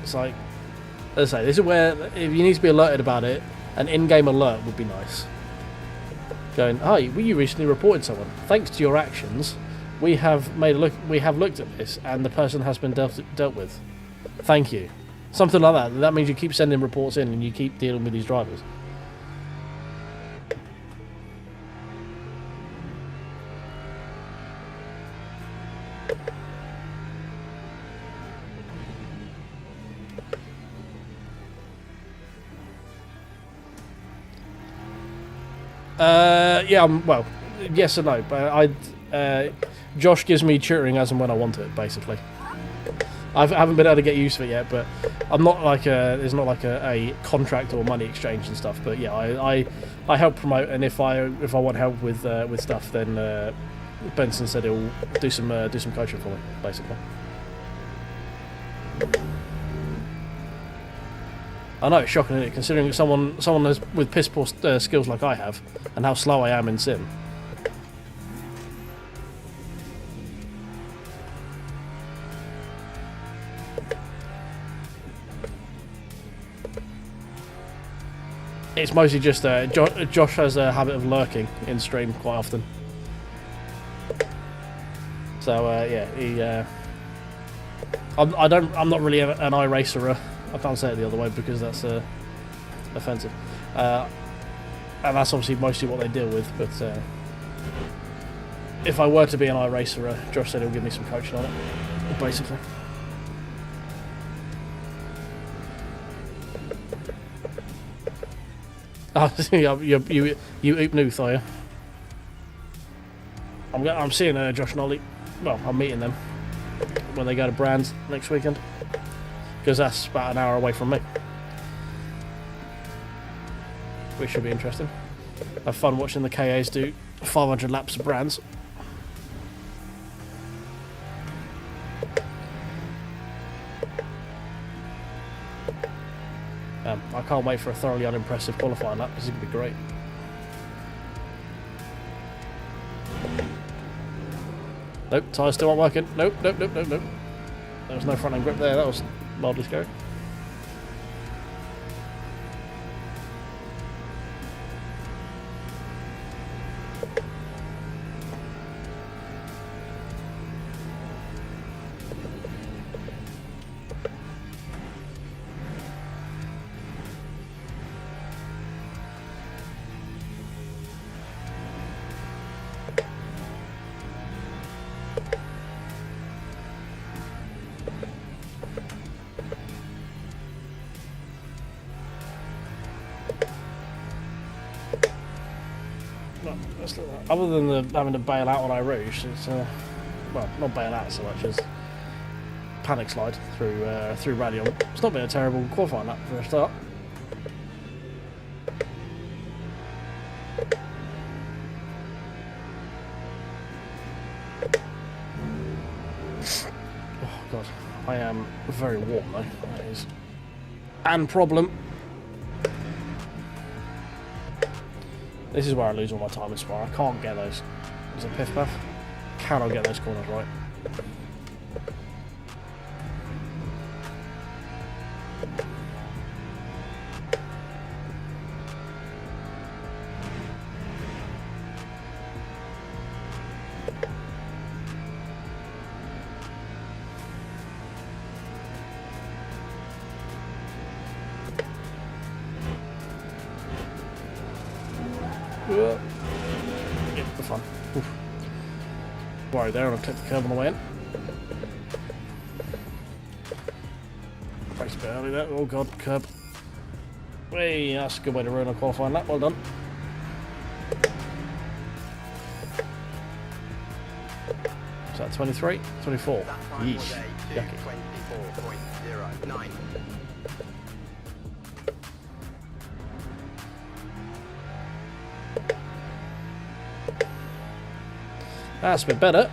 Speaker 1: It's like, as I say, this is where, if you need to be alerted about it, an in-game alert would be nice. Going, hi, you recently reported someone. Thanks to your actions, we have looked at this, and the person has been dealt with. Thank you. Something like that. That means you keep sending reports in, and you keep dealing with these drivers. Yeah, well, yes and no, but Josh gives me tutoring as and when I want it, basically. I haven't been able to get used to it yet, but I'm not like there's not like a contract or money exchange and stuff. But yeah, I help promote, and if I want help with stuff, then Benson said he'll do some coaching for me, basically. I know, it's shocking, isn't it, considering someone with piss poor skills like I have, and how slow I am in sim. It's mostly just Josh has a habit of lurking in stream quite often. So yeah, I'm not really an iRacer. I can't say it the other way because that's offensive. And that's obviously mostly what they deal with, but if I were to be an iRacer, Josh said he'll give me some coaching on it, basically. Oh, you oop Nuth, are you? I'm seeing Josh and Ollie. Well, I'm meeting them when they go to Brands next weekend, because that's about an hour away from me. Which should be interesting. Have fun watching the KAs do 500 laps of Brands. I can't wait for a thoroughly unimpressive qualifying lap. This is going to be great. Nope, tyres still aren't working. Nope. There was no front end grip there. That was mildly scary. Other than having to bail out on Rouge, it's well, not bail out so much as panic slide through Radion. It's not been a terrible qualifying lap for a start. Oh god, I am very warm though. That is an problem. This is where I lose all my time in Spire. I can't get those. Is it piff puff? Cannot get those corners right. Yeah, for fun. Oof. Worry there, and I clipped the curb on the way in. Brakes a bit early there. Oh god, curb. Hey, that's a good way to ruin a qualifying lap. Well done. Is that 23? 24. Yeesh. Yucky.
Speaker 2: 24.09.
Speaker 1: That's a bit better.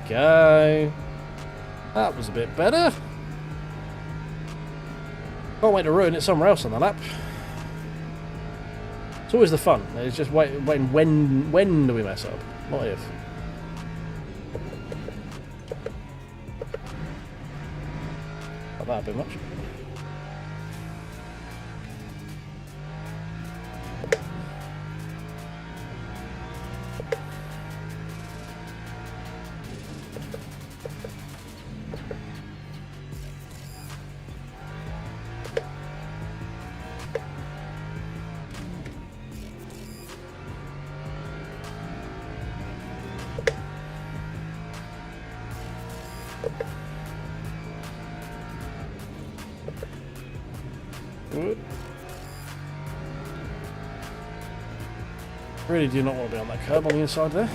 Speaker 1: go. That was a bit better. Can't wait to ruin it somewhere else on the lap. It's always the fun. It's just waiting when do we mess up? Not if. Not that a bit much. Good. Really do not want to be on that curb on the inside there.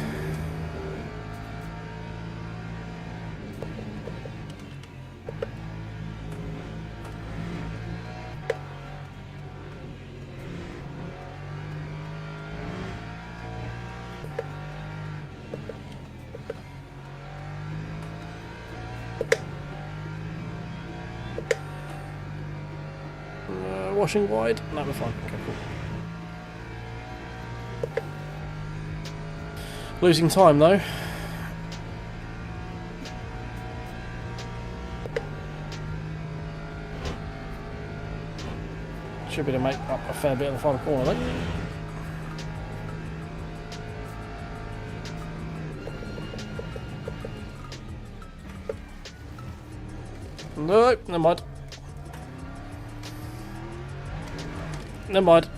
Speaker 1: Washing wide? No, we're fine. Okay, cool. Losing time though. Should be able to make up a fair bit in the final corner though. No, never mind. Never mind.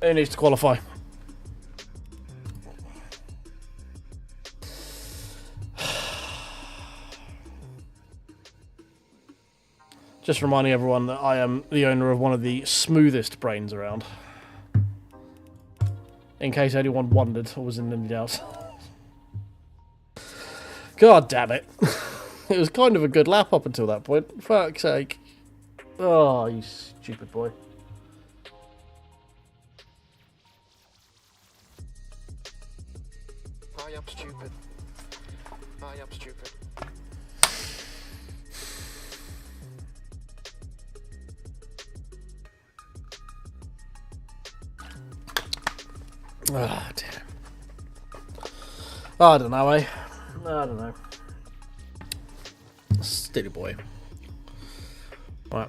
Speaker 1: Who needs to qualify? Just reminding everyone that I am the owner of one of the smoothest brains around. In case anyone wondered or was in any doubt. God damn it. It was kind of a good lap up until that point. Fuck's sake. Oh, you stupid boy.
Speaker 2: I am stupid. I am stupid.
Speaker 1: Ah, oh, damn. I don't know, eh? I don't know. Steady boy. Right.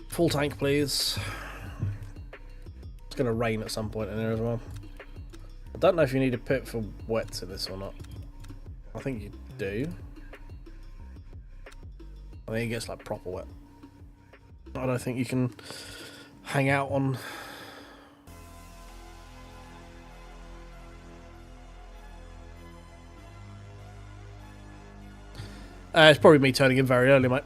Speaker 1: Full tank, please. It's going to rain at some point in there as well. I don't know if you need a pit for wets in this or not. I think you do. I think it gets like proper wet. I don't think you can hang out on... it's probably me turning in very early, mate.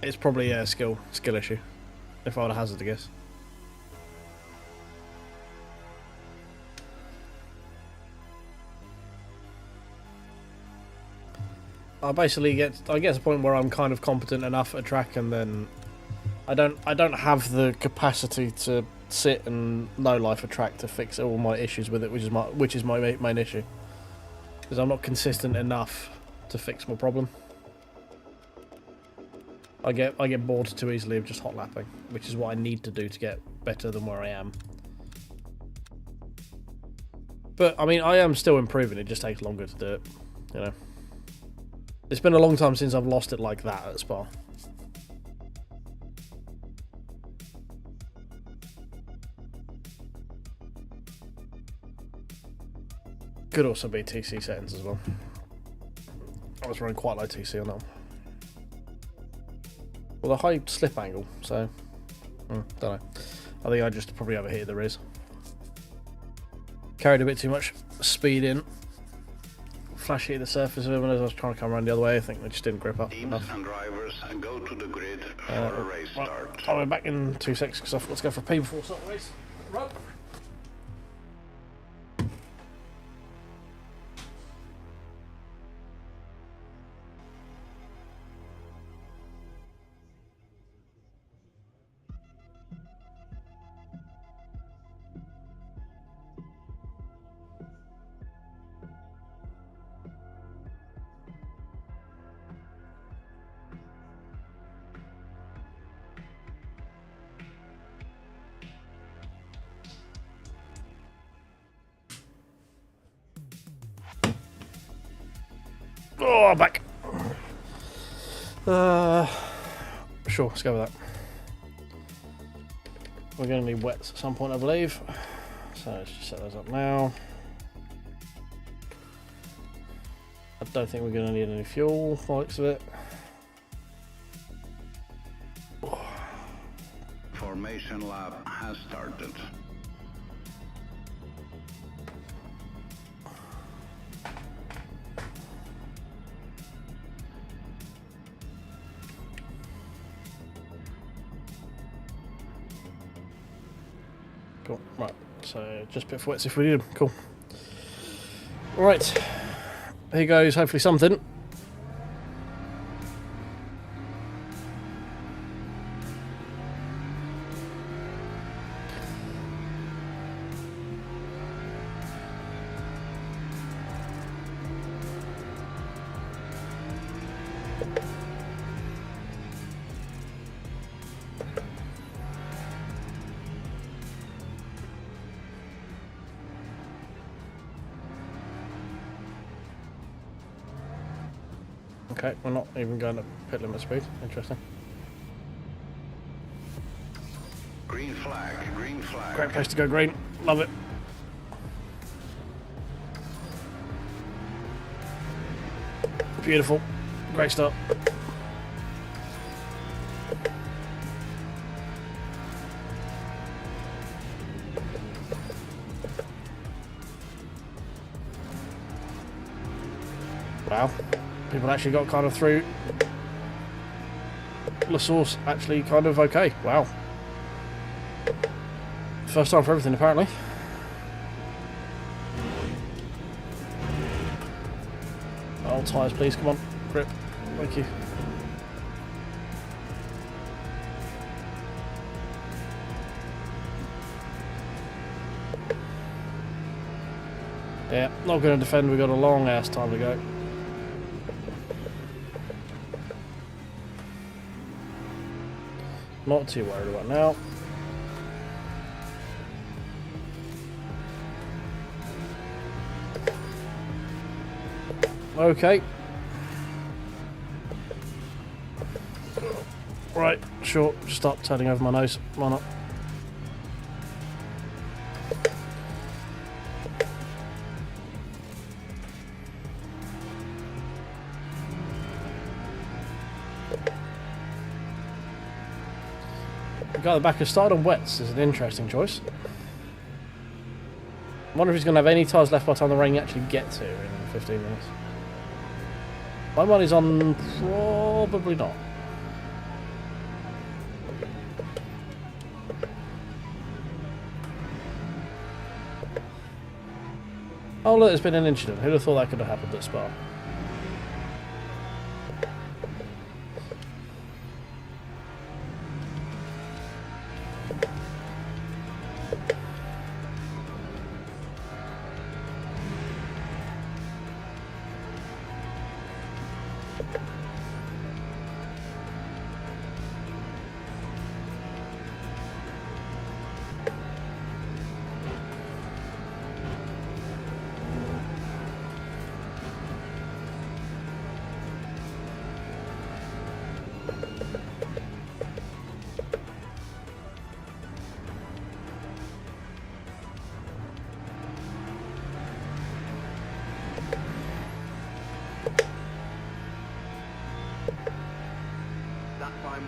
Speaker 1: It's probably a skill issue, if I were to hazard to guess. I get to a point where I'm kind of competent enough at track, and then I don't have the capacity to sit and no life a track to fix all my issues with it, which is my main issue, because I'm not consistent enough to fix my problem. I get bored too easily of just hot lapping, which is what I need to do to get better than where I am. But I mean, I am still improving. It just takes longer to do it, you know. It's been a long time since I've lost it like that at Spa. Could also be TC settings as well. I was running quite low TC on that one. Well, a high slip angle, so don't know. I think I just probably overheated the rears. Carried a bit too much speed in. Flash hit the surface of them as I was trying to come around the other way. I think they just didn't grip up enough.
Speaker 3: Teams and drivers go to the grid for a race start.
Speaker 1: I'll be back in 2 seconds because I forgot to go for a pee before start the race. Right. Oh, back. Sure, let's go with that. We're going to need wets at some point, I believe. So let's just set those up now. I don't think we're going to need any fuel, by the looks of it.
Speaker 3: Formation lab has started.
Speaker 1: Cool, right, so just a bit for wets if we need them, cool. Right, here goes hopefully something. Okay, we're not even going to pit limit speed. Interesting.
Speaker 3: Green flag, green flag.
Speaker 1: Great place to go green. Love it. Beautiful. Great start. Wow. People actually got kind of through the source actually kind of okay. Wow. First time for everything apparently. Oh, tyres please, come on. Grip. Thank you. Yeah, not going to defend, we've got a long ass time to go. Not too worried about now. Okay. Right, sure. Stop turning over my nose. Why not? The guy at the back has started on wets is an interesting choice. I wonder if he's going to have any tyres left by the time the rain actually gets here in 15 minutes. My money's on probably not. Oh look, there's been an incident. Who'd have thought that could have happened at Spa?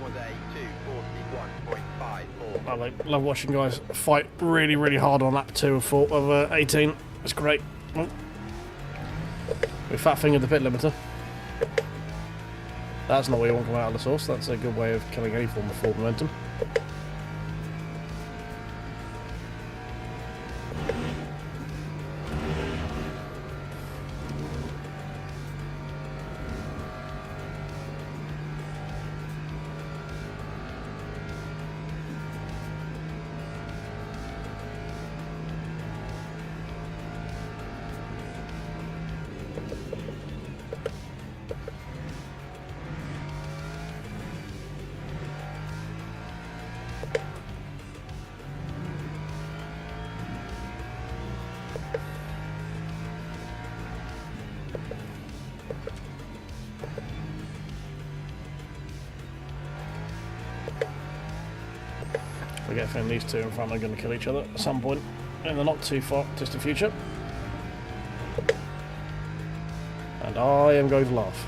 Speaker 2: Was a 2:41.54.
Speaker 1: I love watching guys fight really, really hard on lap 2 of 18. It's great. Oh. We fat fingered the pit limiter. That's not where you want to come out of the source. That's a good way of killing any form of forward momentum. get a feeling these two in front are going to kill each other at some point in the not too far distant future. And I am going to laugh.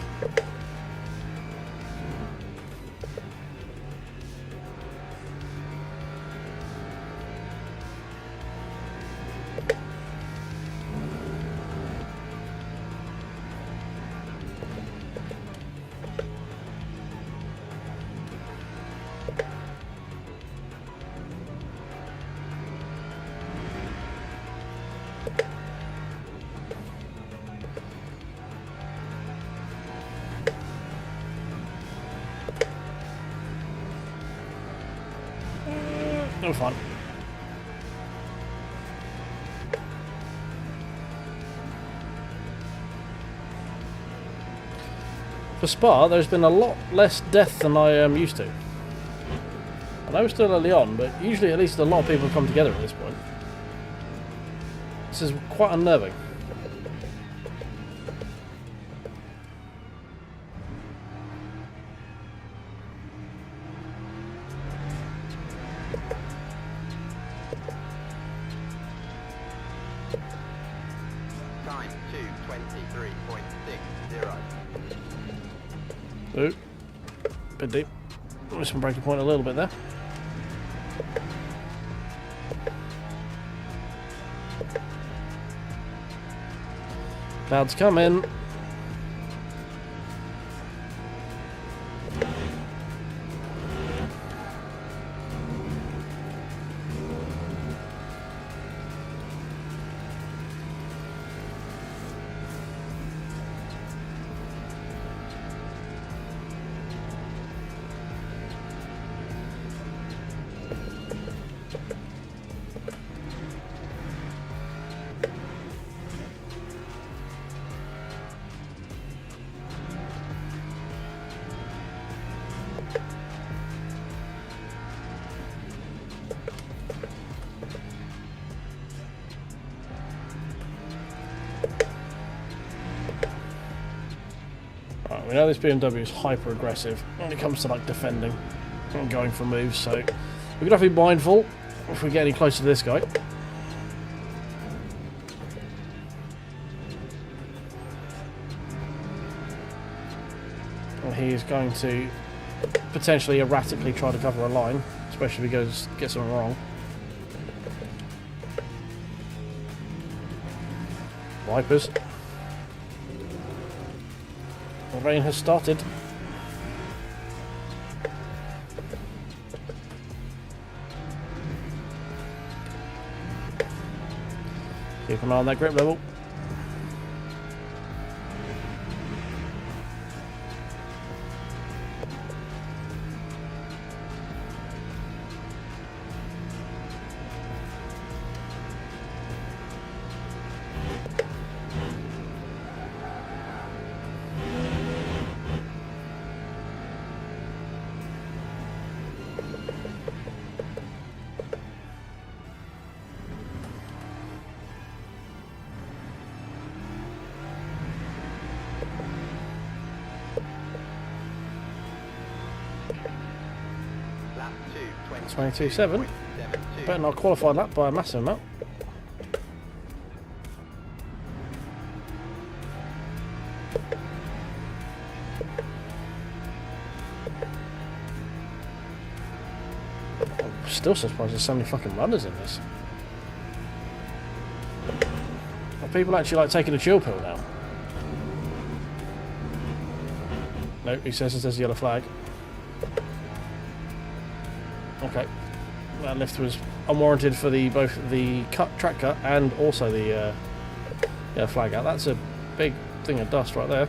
Speaker 1: No fun. For Spa, there's been a lot less death than I am used to. I know we're still early on, but usually at least a lot of people come together at this point. This is quite unnerving.
Speaker 2: Time 2:23.60.
Speaker 1: Ooh, bit deep. Missed my breaking point a little bit there. Clouds coming. Right, we know this BMW is hyper aggressive when it comes to like defending and going for moves, so we're gonna have to be mindful if we get any closer to this guy. And he is going to potentially erratically try to cover a line, especially if he goes get something wrong. Wipers. The rain has started. Keep an eye on that grip level.
Speaker 2: Lap
Speaker 1: 22.7.
Speaker 2: 2:22.72.
Speaker 1: Better not qualify that by a massive amount. I'm still surprised there's so many fucking runners in this. Are people actually like taking a chill pill now? No, he says there's a yellow flag. Okay, that lift was unwarranted for the both the track cut and also the yellow flag out. That's a big thing of dust right there.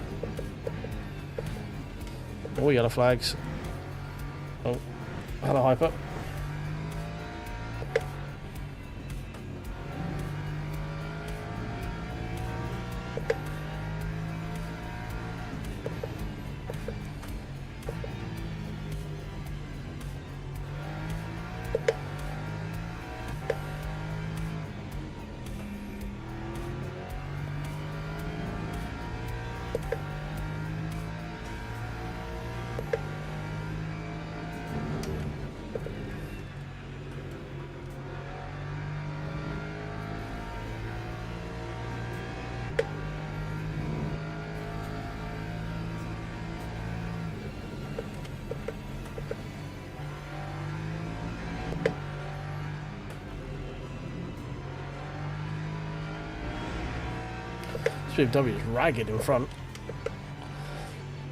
Speaker 1: All yellow flags. Oh, hello Hyper. This BMW is ragged in front.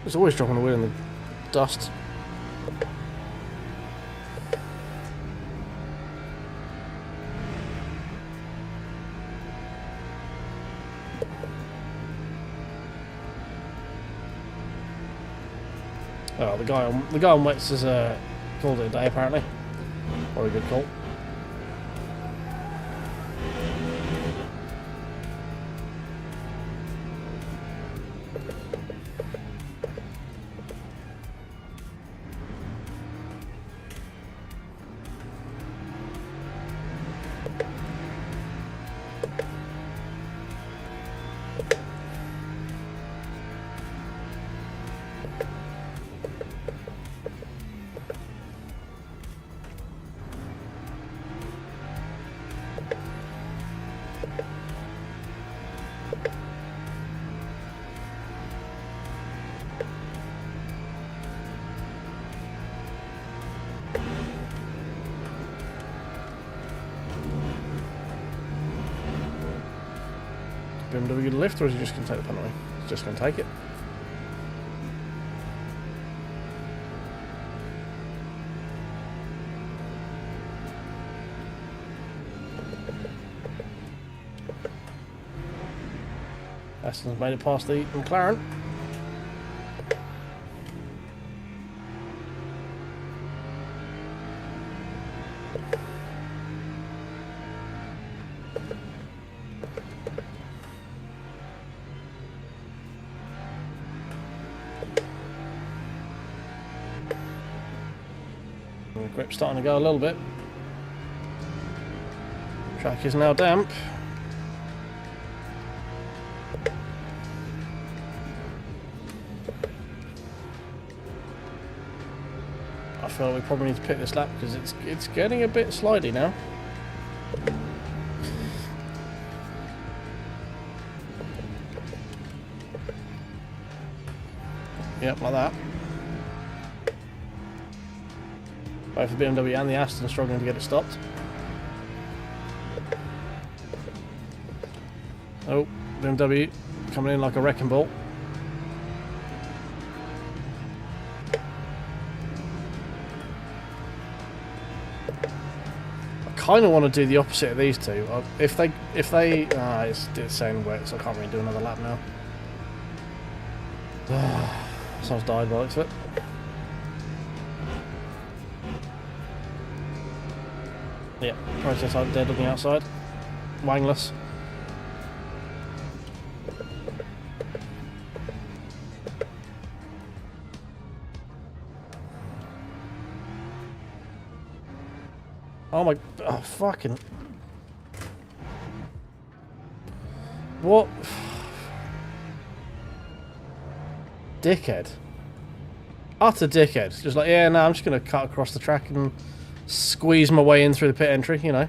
Speaker 1: It's always dropping the wheel in the dust. Oh, the guy on wets has called it a day apparently. Or a good call. BMW get a lift, or is he just going to take the penalty? He's just going to take it. Aston's made it past the McLaren. Grip's starting to go a little bit. Track is now damp. I feel like we probably need to pick this lap because it's getting a bit slidey now. Yep, like that. Both the BMW and the Aston struggling to get it stopped. Oh, BMW coming in like a wrecking ball. I kind of want to do the opposite of these two. If they, it's saying wet, so I can't really do another lap now. Someone's died by the looks of it. Yeah, process dead on the outside. Wangless. Oh my... Oh, fucking... What? Dickhead. Utter dickhead. Just like, yeah, no, I'm just going to cut across the track and squeeze my way in through the pit entry, you know.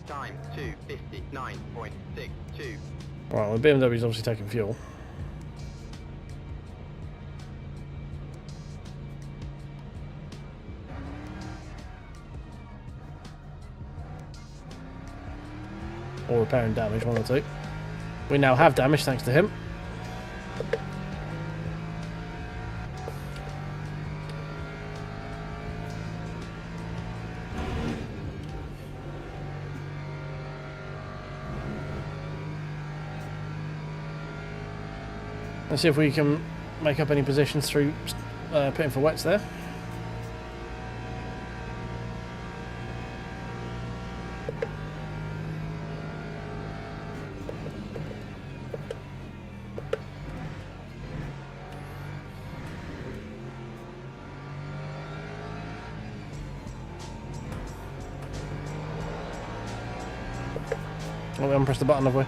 Speaker 2: Time 2:59.62.
Speaker 1: Right, well, BMW's obviously taking fuel. Or repairing damage, one or two. We now have damage thanks to him. Let's see if we can make up any positions through pitting for wets there. Oh, we haven't pressed the button, have we?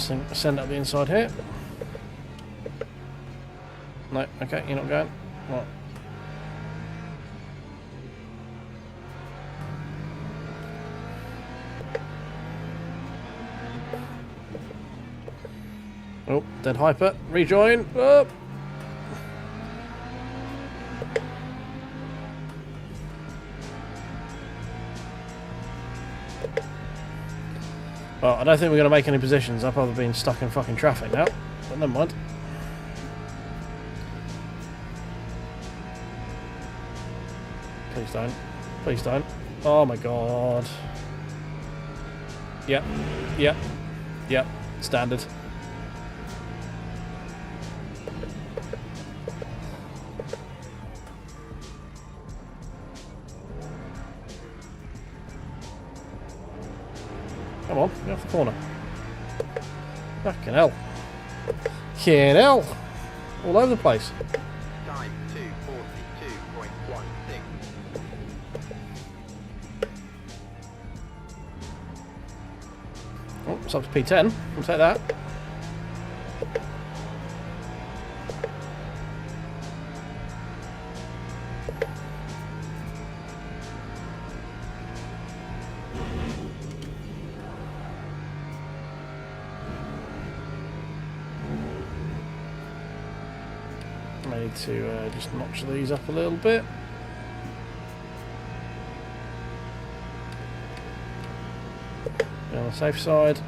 Speaker 1: Send up the inside here. No, okay, you're not going. Right. Oh, dead hyper. Rejoin. Oh. Well, I don't think we're going to make any positions. I've probably been stuck in fucking traffic now. But never mind. Please don't. Please don't. Oh my god. Yep. Yep. Yep. Standard. Come on, get off the corner. Fucking hell. Fucking hell. All over the place.
Speaker 2: Time 2:42.16.
Speaker 1: Oh, it's up to P10. We'll take that. I need to just notch these up a little bit. Be on the safe side.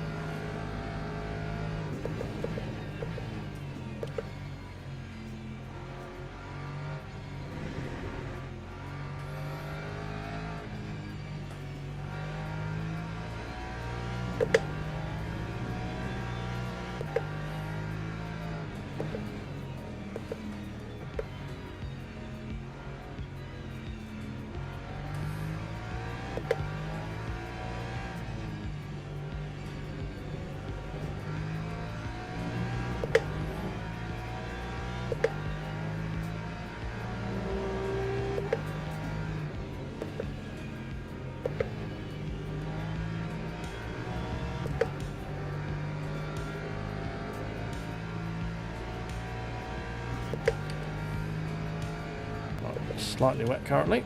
Speaker 1: Slightly wet currently.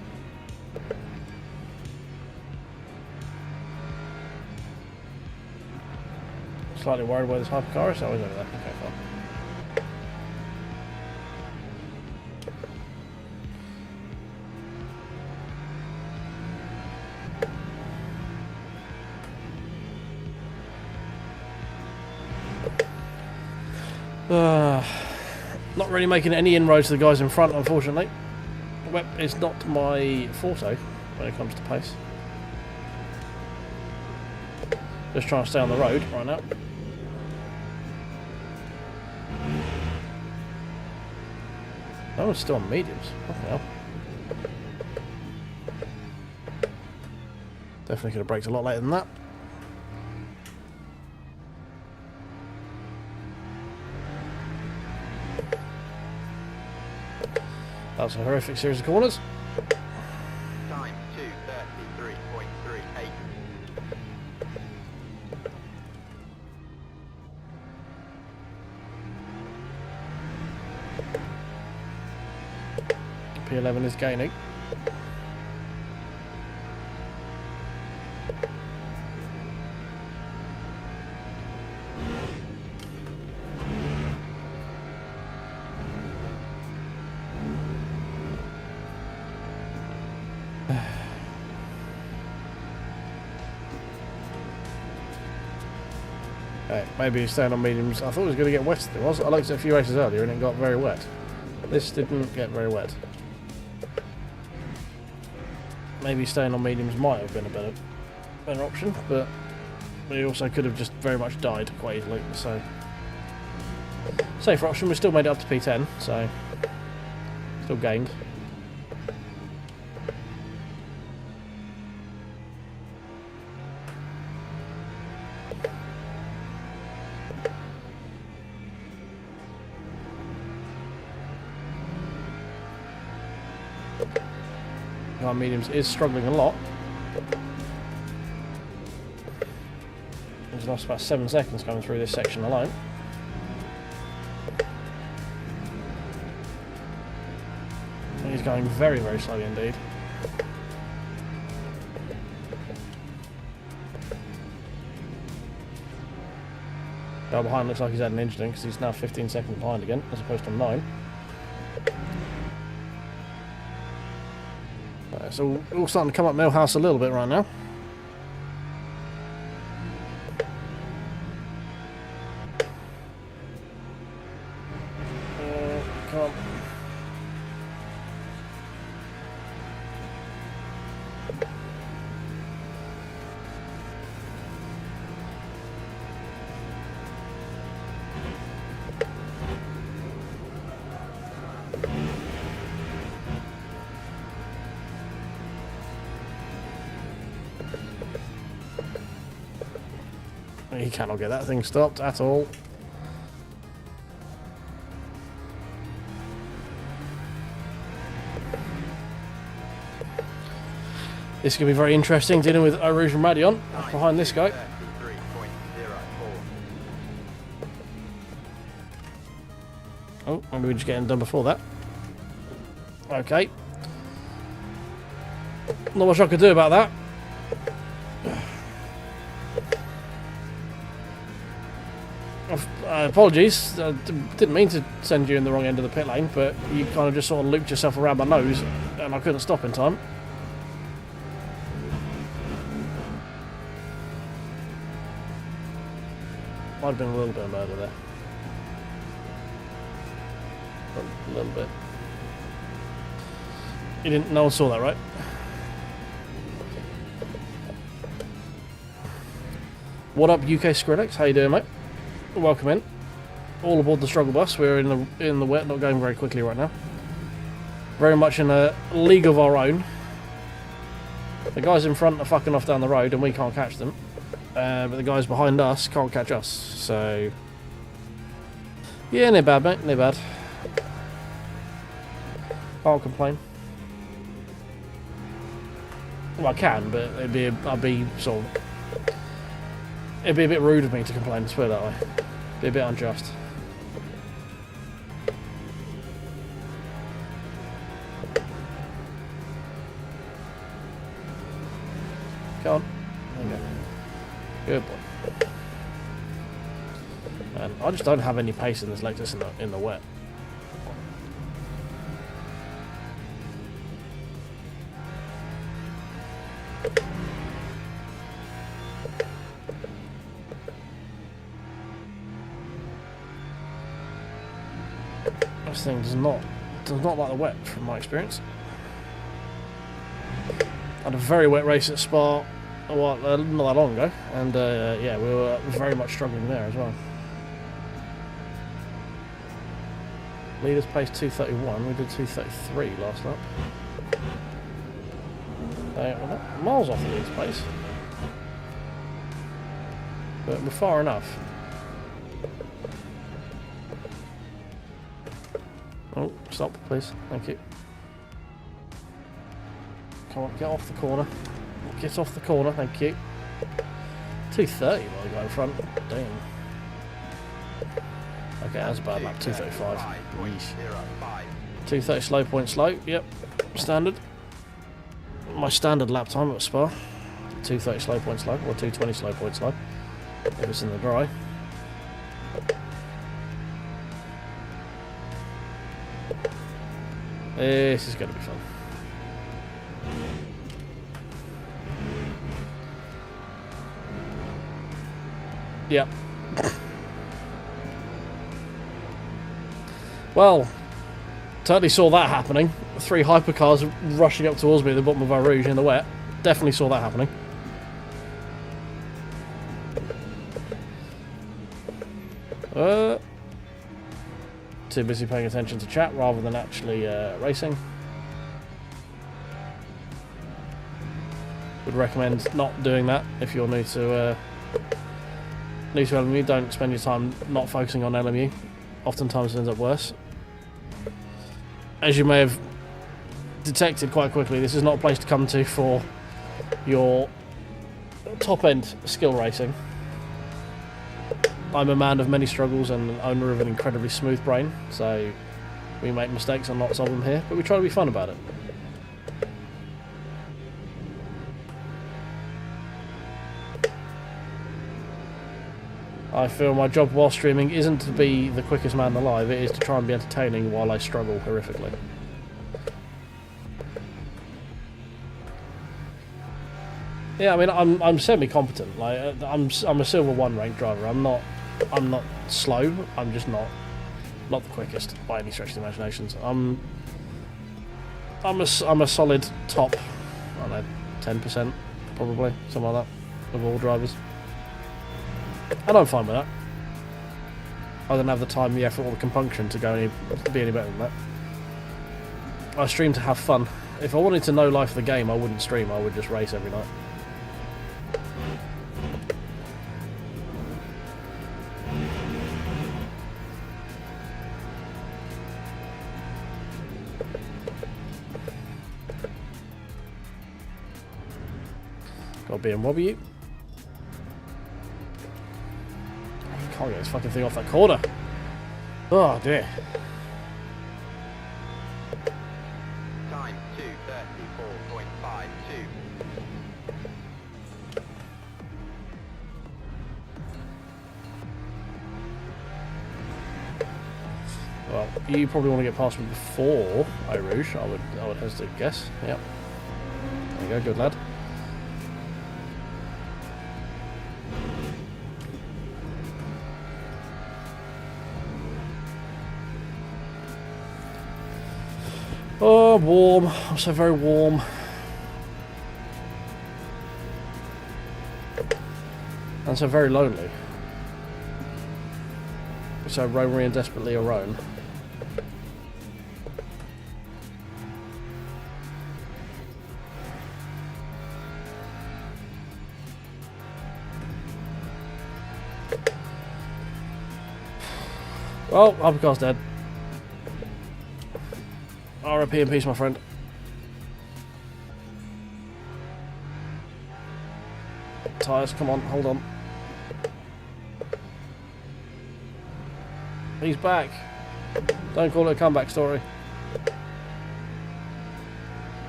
Speaker 1: Slightly worried where this hypercar is. Oh, he's over there. Okay, fine. Not really making any inroads to the guys in front, unfortunately. Web is not my forte when it comes to pace. Just trying to stay on the road right now. No one's still on mediums. Fucking hell. Definitely could have braked a lot later than that. That was a horrific series of corners.
Speaker 2: Time 2:33.38.
Speaker 1: P11 is gaining. Maybe he's staying on mediums. I thought it was going to get wet. It was. I looked at a few races earlier and it got very wet. This didn't get very wet. Maybe staying on mediums might have been a better option, but he also could have just very much died quite easily. So, safer option. We still made it up to P10, so still gained. Our mediums is struggling a lot. He's lost about 7 seconds coming through this section alone. He's going very, very slowly indeed. Guy behind looks like he's had an incident because he's now 15 seconds behind again, as opposed to 9. So we're all starting to come up Millhouse a little bit right now. Come on. He cannot get that thing stopped at all. This is going to be very interesting, dealing with Rouge and Radion behind this guy.
Speaker 2: 33.04.
Speaker 1: Oh, maybe we're just getting done before that. Okay. Not much I could do about that. Apologies, I didn't mean to send you in the wrong end of the pit lane, but you kind of just sort of looped yourself around my nose and I couldn't stop in time. Might have been a little bit of murder there. A little bit. You didn't, no one saw that, right? What up, UK Skrillex? How you doing, mate? Welcome in. All aboard the struggle bus. We're in the wet, not going very quickly right now. Very much in a league of our own. The guys in front are fucking off down the road and we can't catch them. But the guys behind us can't catch us. So yeah, no bad, mate. No bad. Can't complain. Well, I can, but I'd be sort of. It'd be a bit rude of me to complain, let's put it that way. Be a bit unjust. Come on. There you go. Good boy. And I just don't have any pace in this Lexus in the wet. This thing does not like the wet, from my experience. I had a very wet race at Spa not that long ago, and yeah, we were very much struggling there as well. Leaders pace 2:31. We did 2:33 last lap. We're not miles off the leaders pace, but we're far enough. Oh, stop, please. Thank you. Come on, get off the corner. Get off the corner, thank you. 2:30 while I go in front. Damn. Okay, that's a bad lap. 2:35. 2:30 slow point slow. Yep, standard. My standard lap time at Spa. 2:30 slow point slow, or 2:20 slow point slow. If it's in the dry. This is going to be fun. Yep. Well, totally saw that happening. 3 hypercars rushing up towards me at the bottom of our Rouge in the wet. Definitely saw that happening. Too busy paying attention to chat rather than actually racing. Would recommend not doing that if you're new to LMU. Don't spend your time not focusing on LMU. Oftentimes it ends up worse. As you may have detected quite quickly, this is not a place to come to for your top-end skill racing. I'm a man of many struggles and an owner of an incredibly smooth brain, so we make mistakes and lots of them here, but we try to be fun about it. I feel my job while streaming isn't to be the quickest man alive, it is to try and be entertaining while I struggle horrifically. Yeah, I mean, I'm semi-competent. Like, I'm a silver 1 ranked driver. I'm not slow. I'm just not the quickest by any stretch of the imaginations. I'm a solid top, I don't know, 10% probably, something like that, of all drivers. And I'm fine with that. I don't have the time, the effort, or the compunction to be any better than that. I stream to have fun. If I wanted to know life of the game, I wouldn't stream. I would just race every night. Got BMW. Can't get this fucking thing off that corner. Oh dear.
Speaker 2: Time 2:34.52.
Speaker 1: Well, you probably want to get past me before Eau Rouge, I would hesitate to guess. Yep. There you go, good lad. Oh, warm. I'm so very warm. And so very lonely. So lonely and desperately alone. Oh, Uppercar's dead. RIP in peace, my friend. Tyres, come on, hold on. He's back. Don't call it a comeback story.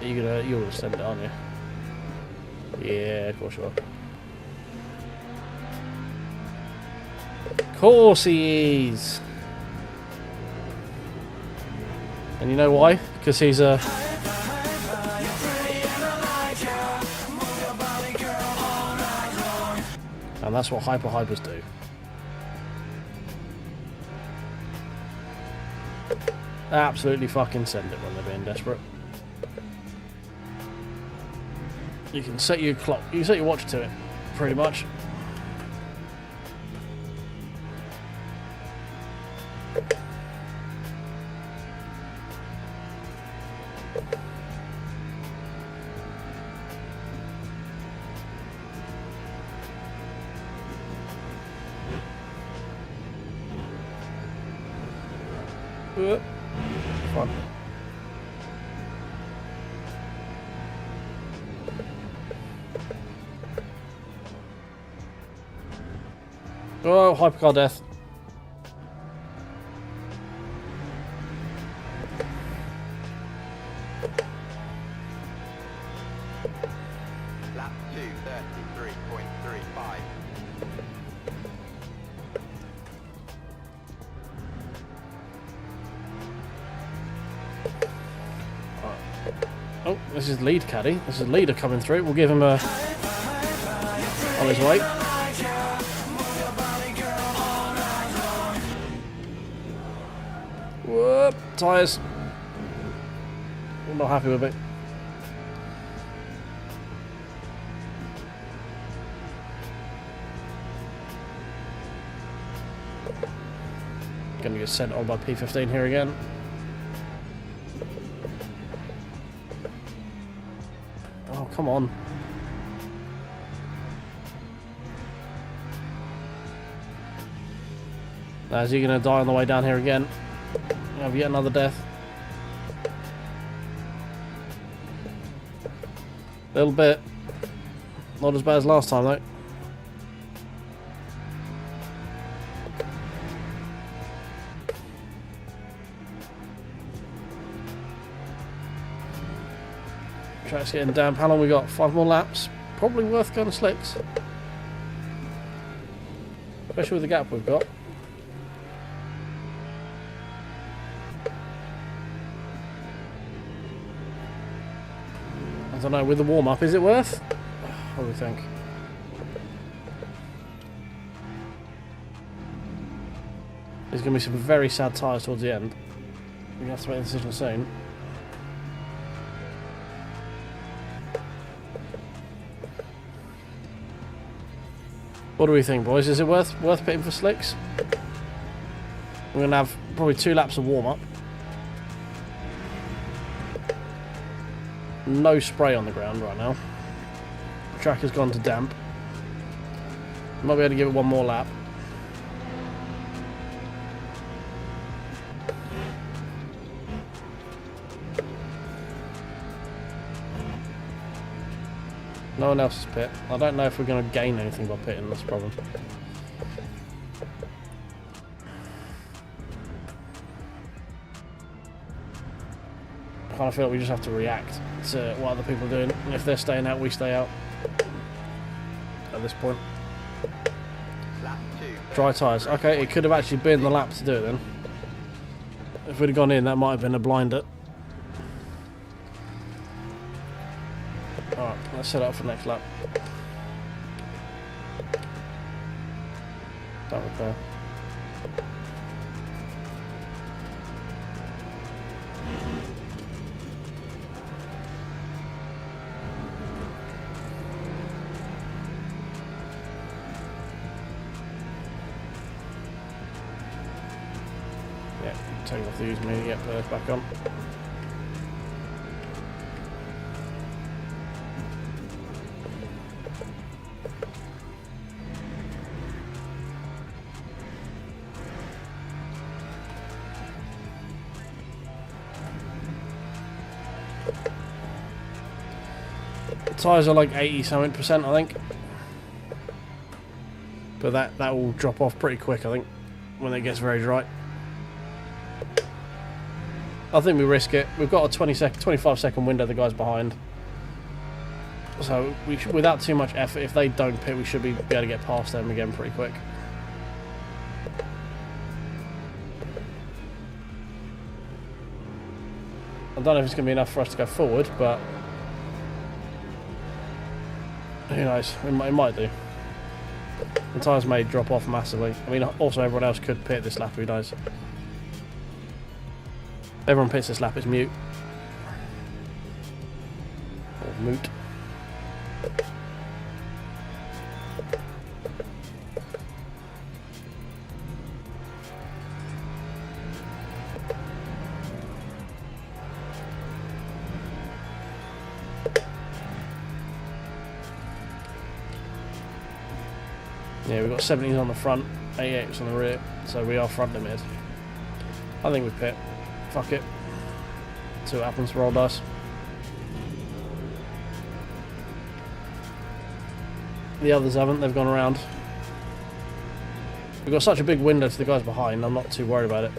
Speaker 1: You're gonna send it, aren't you? Yeah, of course you are. Of course he is. And you know why? Because he's a... And that's what hypers do. Absolutely fucking send it when they're being desperate. You can set your clock, you can set your watch to it, pretty much. Fun. Oh, hypercar death.
Speaker 2: Lap 2:33.35.
Speaker 1: Oh, this is lead caddy. This is leader coming through. We'll give him a on his way. Whoop, tyres. I'm not happy with it. Gonna get sent on by P15 here again. Oh, come on. Now, is he going to die on the way down here again? Have yet another death. Little bit. Not as bad as last time, though. Track's getting damp. How long we got? 5 more laps. Probably worth going slicks. Especially with the gap we've got. I don't know, with the warm-up, is it worth? What do we think? There's going to be some very sad tyres towards the end. We're going to have to make a decision soon. What do we think, boys? Is it worth pitting for slicks? We're going to have probably 2 laps of warm-up. No spray on the ground right now. The track has gone to damp. Might be able to give it 1 more lap. No one else is pit. I don't know if we're going to gain anything by pitting, that's the problem. I kind of feel like we just have to react to what other people are doing. And if they're staying out, we stay out. At this point.
Speaker 2: Lap 2.
Speaker 1: Dry tyres. Okay, it could have actually been the lap to do it then. If we'd have gone in, that might have been a blinder. Alright, let's set it up for the next lap. That repair. Yeah, take off the use me, get players back on. Tyres are like 80-something%, I think. But that will drop off pretty quick, I think, when it gets very dry. I think we risk it. We've got a 25-second window, the guys behind. So we should, without too much effort, if they don't pit, we should be able to get past them again pretty quick. I don't know if it's going to be enough for us to go forward, but who knows? It might do. The tyres may drop off massively. I mean, also everyone else could pit this lap, who knows? Everyone pits this lap, it's mute. Or moot. Yeah, we've got 70s on the front, 88s on the rear, so we are front limited. I think we pit. Fuck it. See what happens, roll dice. The others haven't, they've gone around. We've got such a big window to the guys behind, I'm not too worried about it.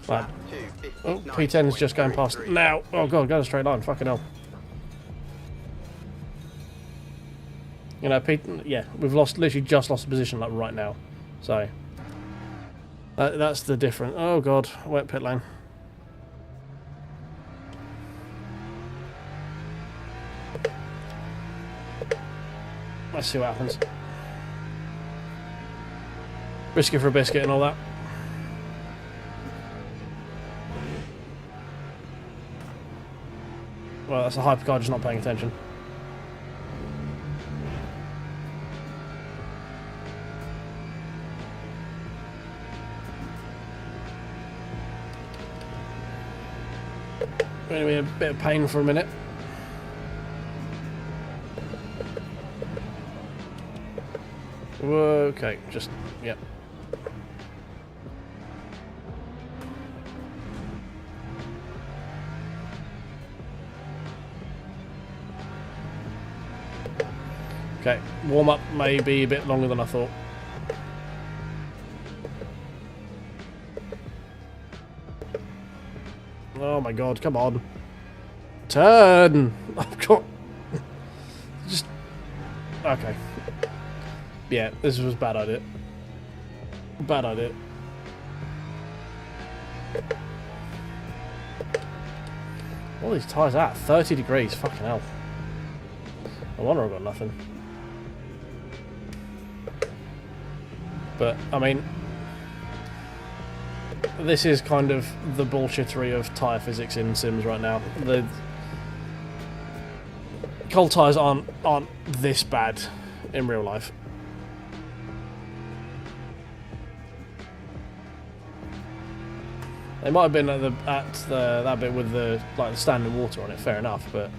Speaker 1: Right. Oh, P10 is just going past now. Oh god, go in a straight line. Fucking hell. You know, yeah, we've literally just lost the position like right now. So that's the difference. Oh god, wet pit lane. Let's see what happens. Risk it for a biscuit and all that. Well, that's a hypercar just not paying attention. Going to be a bit of pain for a minute. Okay, just, yep. Okay, warm up may be a bit longer than I thought. Oh my god, come on. Turn! I've got... Just... Okay. Yeah, this was a bad idea. Bad idea. All these tyres at 30 degrees, fucking hell. No wonder I've got nothing. But, I mean... This is kind of the bullshittery of tyre physics in Sims right now. The cold tyres aren't this bad in real life. They might have been at that bit with the standing water on it, fair enough, but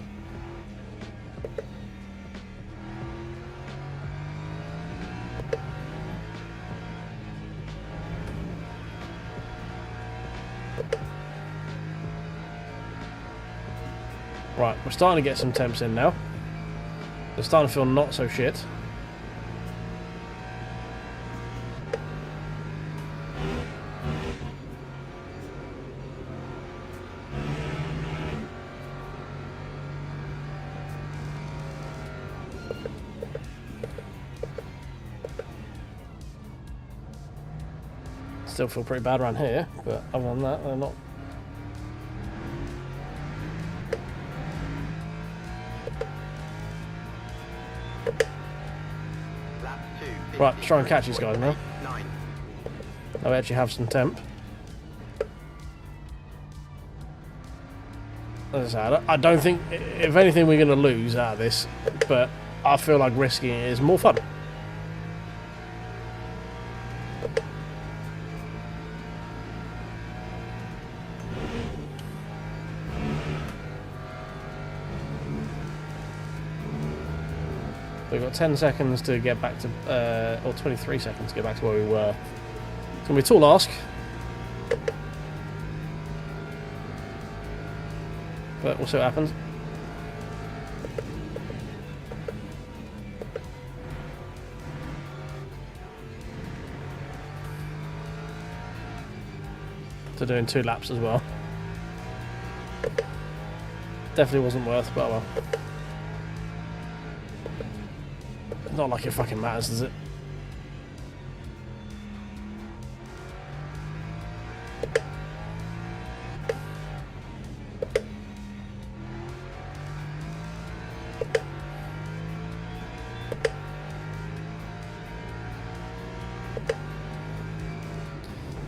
Speaker 1: right, we're starting to get some temps in now. They're starting to feel not so shit. Still feel pretty bad around here, but other than that, they're not. Right, let's try and catch these guys now. Now we actually have some temp. As I said, I don't think, if anything, we're going to lose out of this, but I feel like risking it is more fun. We've got 10 seconds to get back to, or 23 seconds to get back to where we were. It's going to be a tall ask. But we'll see what happens. To doing 2 laps as well. Definitely wasn't worth, but well. Not like it fucking matters, does it?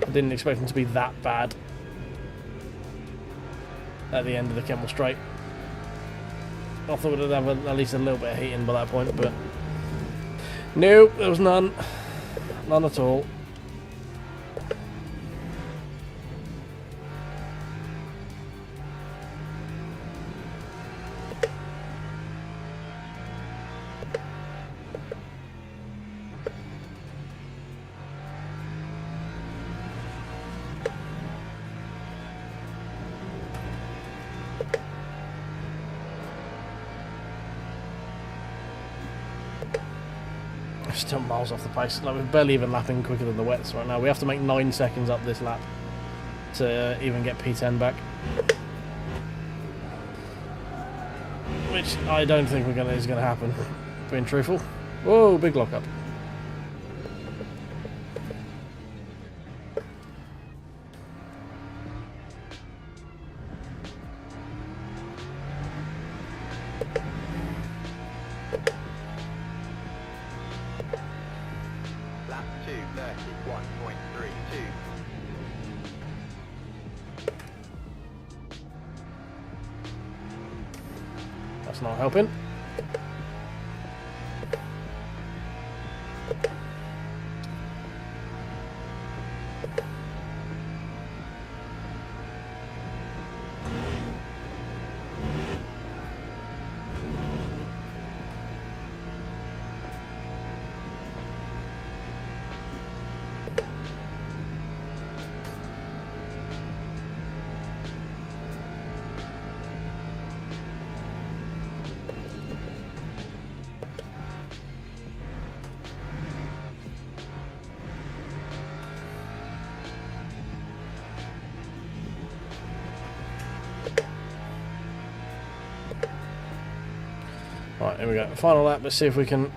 Speaker 1: I didn't expect them to be that bad at the end of the Kemmel Straight. I thought we'd have at least a little bit of heating by that point, but nope, there was none. None at all. Still miles off the pace. Like, we're barely even lapping quicker than the wets right now. We have to make 9 seconds up this lap to even get P10 back, which I don't think is going to happen. Being truthful. Whoa, big lock up. That's not helping. Right, here we go. Final lap. Let's see if we can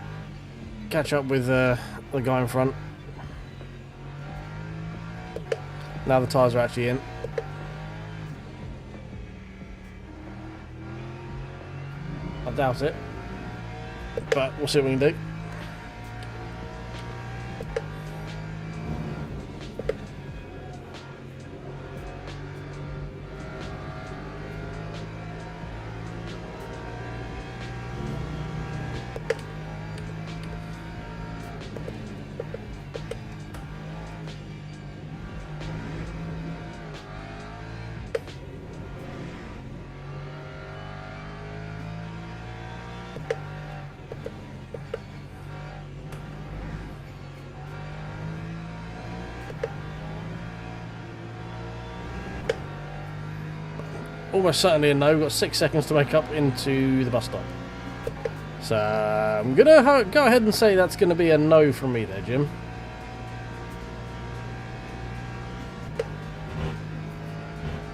Speaker 1: catch up with the guy in front. Now the tyres are actually in. I doubt it, but we'll see what we can do. Almost certainly a no. We've got 6 seconds to make up into the bus stop. So I'm going to go ahead and say that's going to be a no from me there, Jim.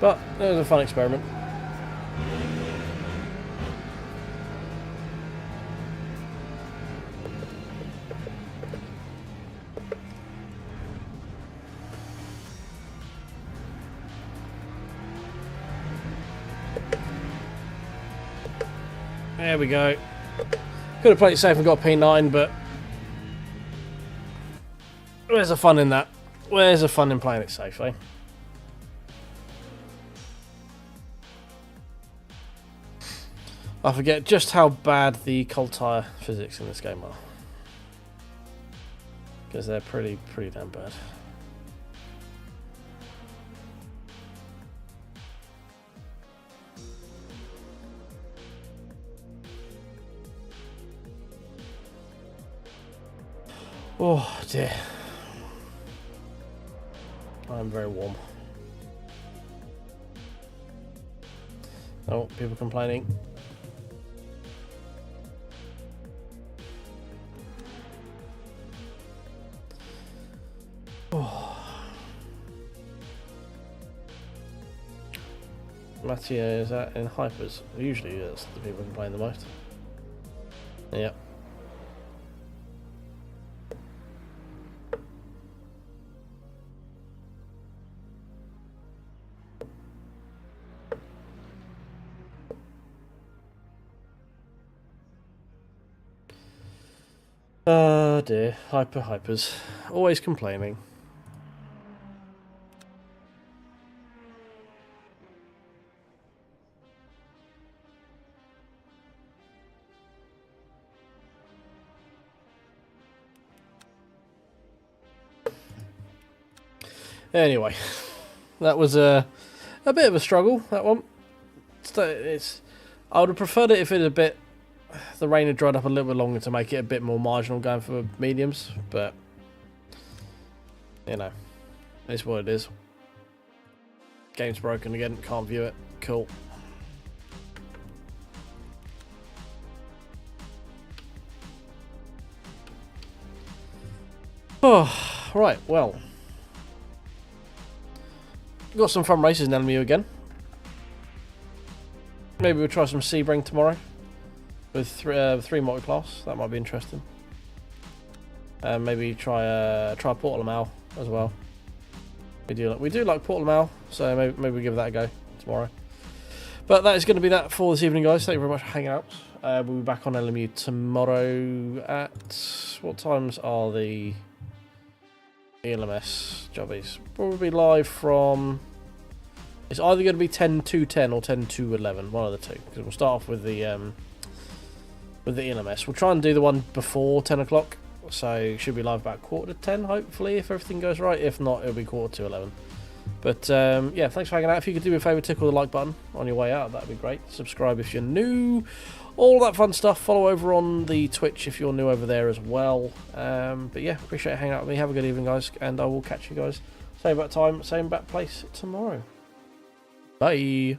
Speaker 1: But it was a fun experiment. There we go. Could have played it safe and got P9, but where's the fun in that? Where's the fun in playing it safe, eh? I forget just how bad the cold tyre physics in this game are, because they're pretty damn bad. Oh dear. I'm very warm. Oh, people complaining. Oh. Mattia, is that in hypers? Usually that's the people complaining the most. Yep. Oh dear, hypers. Always complaining. Anyway, that was a bit of a struggle, that one. I would have preferred it if it had the rain had dried up a little bit longer to make it a bit more marginal going for mediums, but you know, it's what it is. Game's broken again, can't view it. Cool. Oh, right, well. Got some fun races in LMU again. Maybe we'll try some Sebring tomorrow with three multi-class. That might be interesting. Maybe try Portlemau as well. We do like Portlemau, so maybe we give that a go tomorrow. But that is going to be that for this evening, guys. Thank you very much for hanging out. We'll be back on LMU tomorrow at what times are the ELMS jobbies? Probably live from. It's either going to be 10 to 10 or 10 to 11, one of the two. Because we'll start off with the ELMS. We'll try and do the one before 10 o'clock, so it should be live about 9:45, hopefully, if everything goes right. If not, it'll be 11:45. But yeah, thanks for hanging out. If you could do me a favour, tickle the like button on your way out, that'd be great. Subscribe if you're new. All that fun stuff. Follow over on the Twitch if you're new over there as well. But yeah, appreciate hanging out with me. Have a good evening, guys, and I will catch you guys same bat time, same bat place tomorrow. Bye.